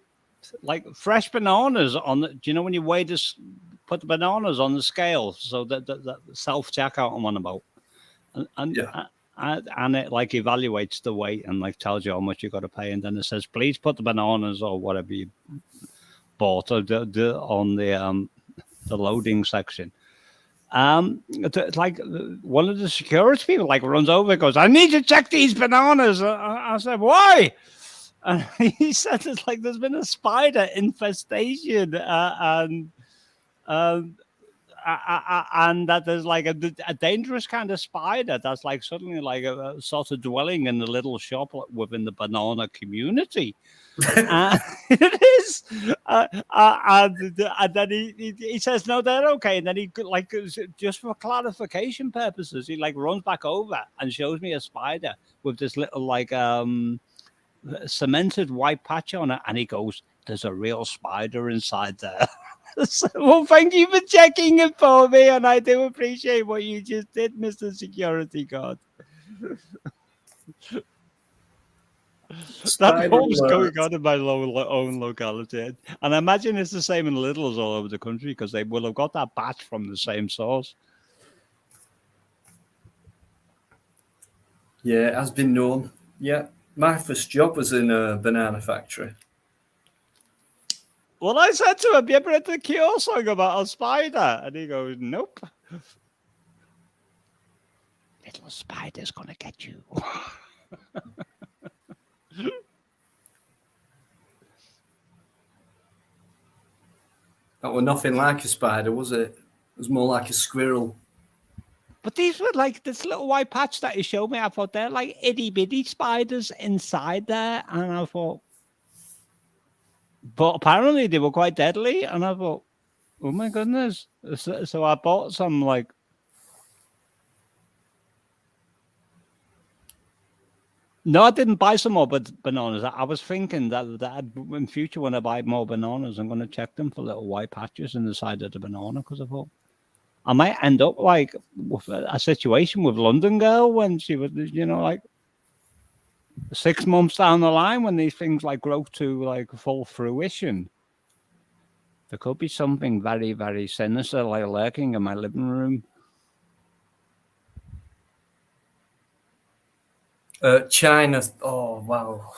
like fresh bananas on. Do you know when you weigh this? Put the bananas on the scale so that self checkout I'm on about, and it like evaluates the weight and like tells you how much you got to pay, and then it says please put the bananas or whatever you bought on the loading section. Like one of the security people like runs over and goes, I need to check these bananas. I said, why? And he said it's like there's been a spider infestation and that there's like a dangerous kind of spider that's like suddenly like a sort of dwelling in the little shop within the banana community. It is, and then he says no, they're okay, and then he like just for clarification purposes, he like runs back over and shows me a spider with this little like cemented white patch on it, and he goes, "There's a real spider inside there." So, well, thank you for checking it for me, and I do appreciate what you just did, Mr. Security Guard. That's what's going on in my own locality. And I imagine it's the same in Lidl's all over the country because they will have got that batch from the same source. Yeah, it has been known. Yeah, my first job was in a banana factory. Well, I said to him, have you ever read the Cure song about a spider? And he goes, nope. Little spider's going to get you. That was nothing like a spider, was it? It was more like a squirrel. But these were like this little white patch that you showed me. I thought they're like itty bitty spiders inside there, and I thought, but apparently they were quite deadly, and I thought, oh my goodness! So I bought some like. No, I didn't buy some more bananas. I was thinking that in future when I buy more bananas, I'm going to check them for little white patches in the side of the banana because I thought I might end up like with a situation with London Girl when she was, like 6 months down the line when these things like grow to like full fruition. There could be something very, very sinister like lurking in my living room. China. Oh, wow.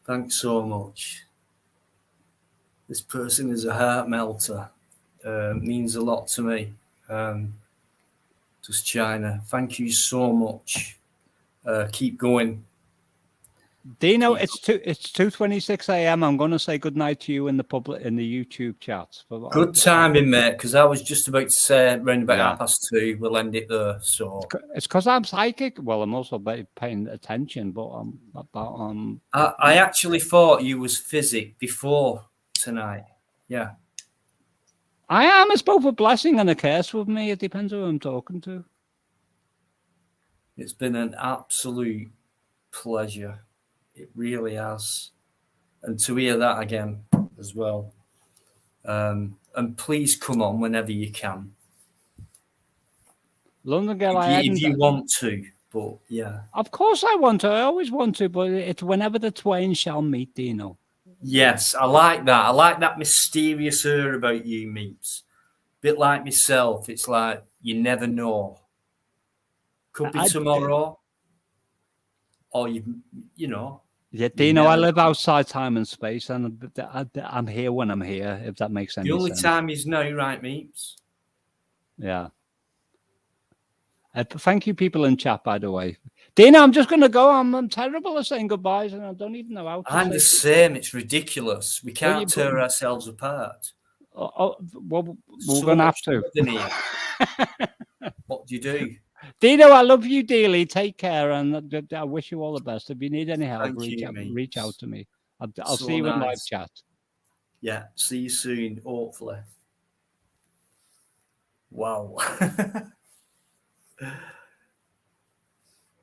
Thanks so much. This person is a heart melter. Means a lot to me. Just China. Thank you so much. Keep going. Dino, it's 2:26 a.m. I'm going to say good night to you in the YouTube chat. Good timing, mate, because I was just about to say around about 2:30, we'll end it there. So it's because I'm psychic. Well, I'm also paying attention, but I actually thought you was physic before tonight. Yeah. I am. It's both a blessing and a curse with me. It depends who I'm talking to. It's been an absolute pleasure. It really has. And to hear that again as well. And please come on whenever you can. London Girl, if you want to, but yeah. Of course I want to. I always want to, but it's whenever the twain shall meet, Dino. Yes, I like that. I like that mysterious air about you, Meeps. Bit like myself. It's like you never know. Could be tomorrow. Or you know. Yeah, Dino, I live outside time and space, and I'm here when I'm here, if that makes any sense. The only time is now, right, Meeps? Yeah. Thank you, people in chat, by the way. Dino, I'm just going to go. I'm terrible at saying goodbyes, and I don't even know how to I'm the same. It's ridiculous. We can't tear ourselves apart. Well, we're going to have to. What do you do? Dino, I love you dearly. Take care, and I wish you all the best. If you need any help, reach out to me. I'll see you in live chat. Yeah, see you soon, hopefully. Wow.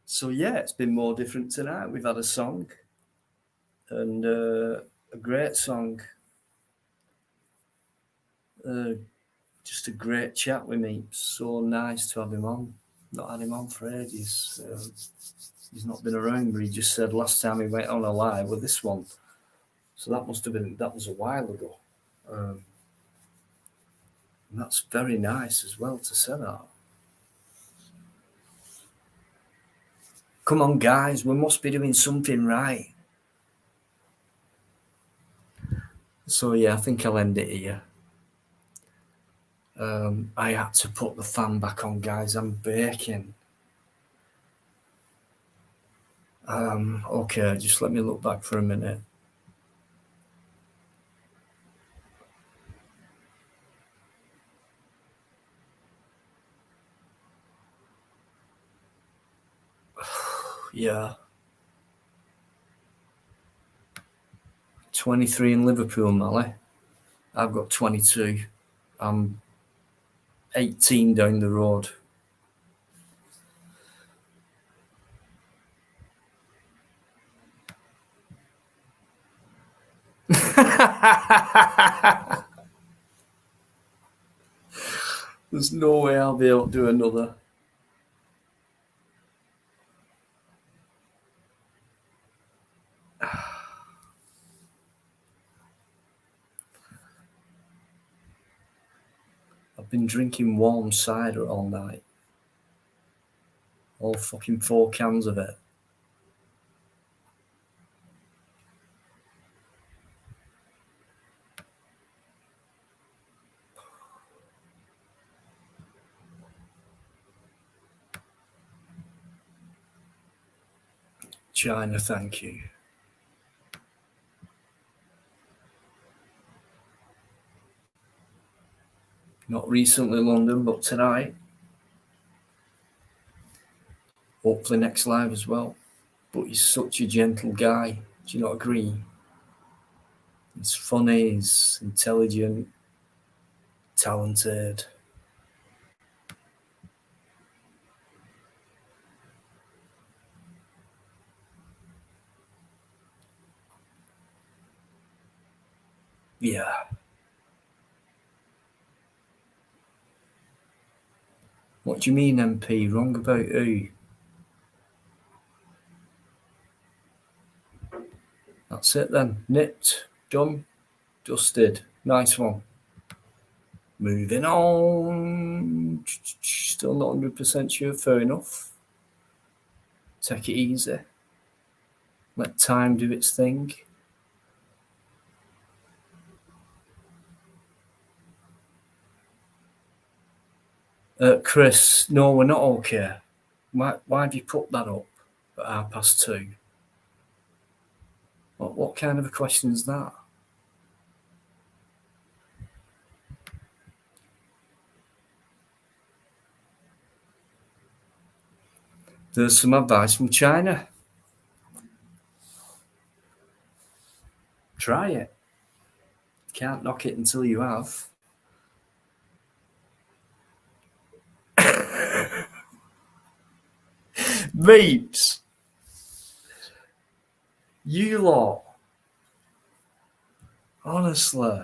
So yeah, it's been more different tonight. We've had a song and a great song. Just a great chat with me. So nice to have him on. Not had him on for ages. He's not been around, but he just said last time he went on a live with this one. So that was a while ago. And that's very nice as well to say that. Come on, guys, we must be doing something right. So yeah, I think I'll end it here. I had to put the fan back on, guys. I'm baking. Okay, just let me look back for a minute. Yeah. 23 in Liverpool, Mally. I've got 22. I'm 18 down the road. There's no way I'll be able to do another. I've been drinking warm cider all night. All fucking 4 cans of it. China, thank you. Not recently London, but tonight. Hopefully next live as well. But he's such a gentle guy. Do you not agree? He's funny, he's intelligent, talented. Yeah. What do you mean, MP? Wrong about who? That's it then. Nipped, done, dusted. Nice one. Moving on. Still not 100% sure. Fair enough. Take it easy. Let time do its thing. Chris, no, we're not okay. Why have you put that up at 2:30? What kind of a question is that? There's some advice from China. Try it. Can't knock it until you have. Vapes. You lot. Honestly.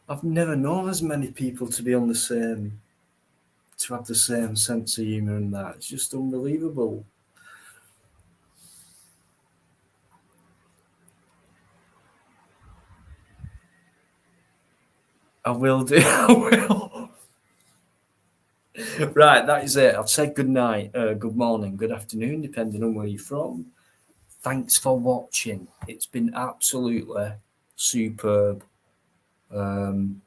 I've never known as many people to be on the same, to have the same sense of humour and that. It's just unbelievable. I will do. I will. Right, that is it. I've said good night, good morning, good afternoon, depending on where you're from. Thanks for watching. It's been absolutely superb. And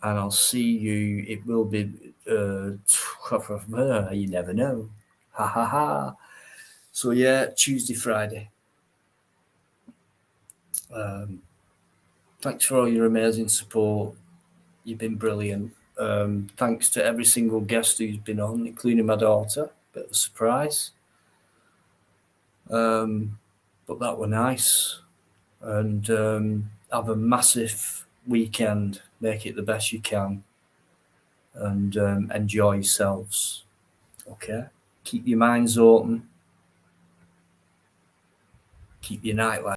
I'll see you. It will be. You never know. Ha ha ha. So yeah, Tuesday, Friday. Thanks for all your amazing support. You've been brilliant. Thanks to every single guest who's been on, including my daughter. Bit of a surprise. But that were nice. And have a massive weekend. Make it the best you can. And enjoy yourselves. Okay? Keep your minds open. Keep your nightlight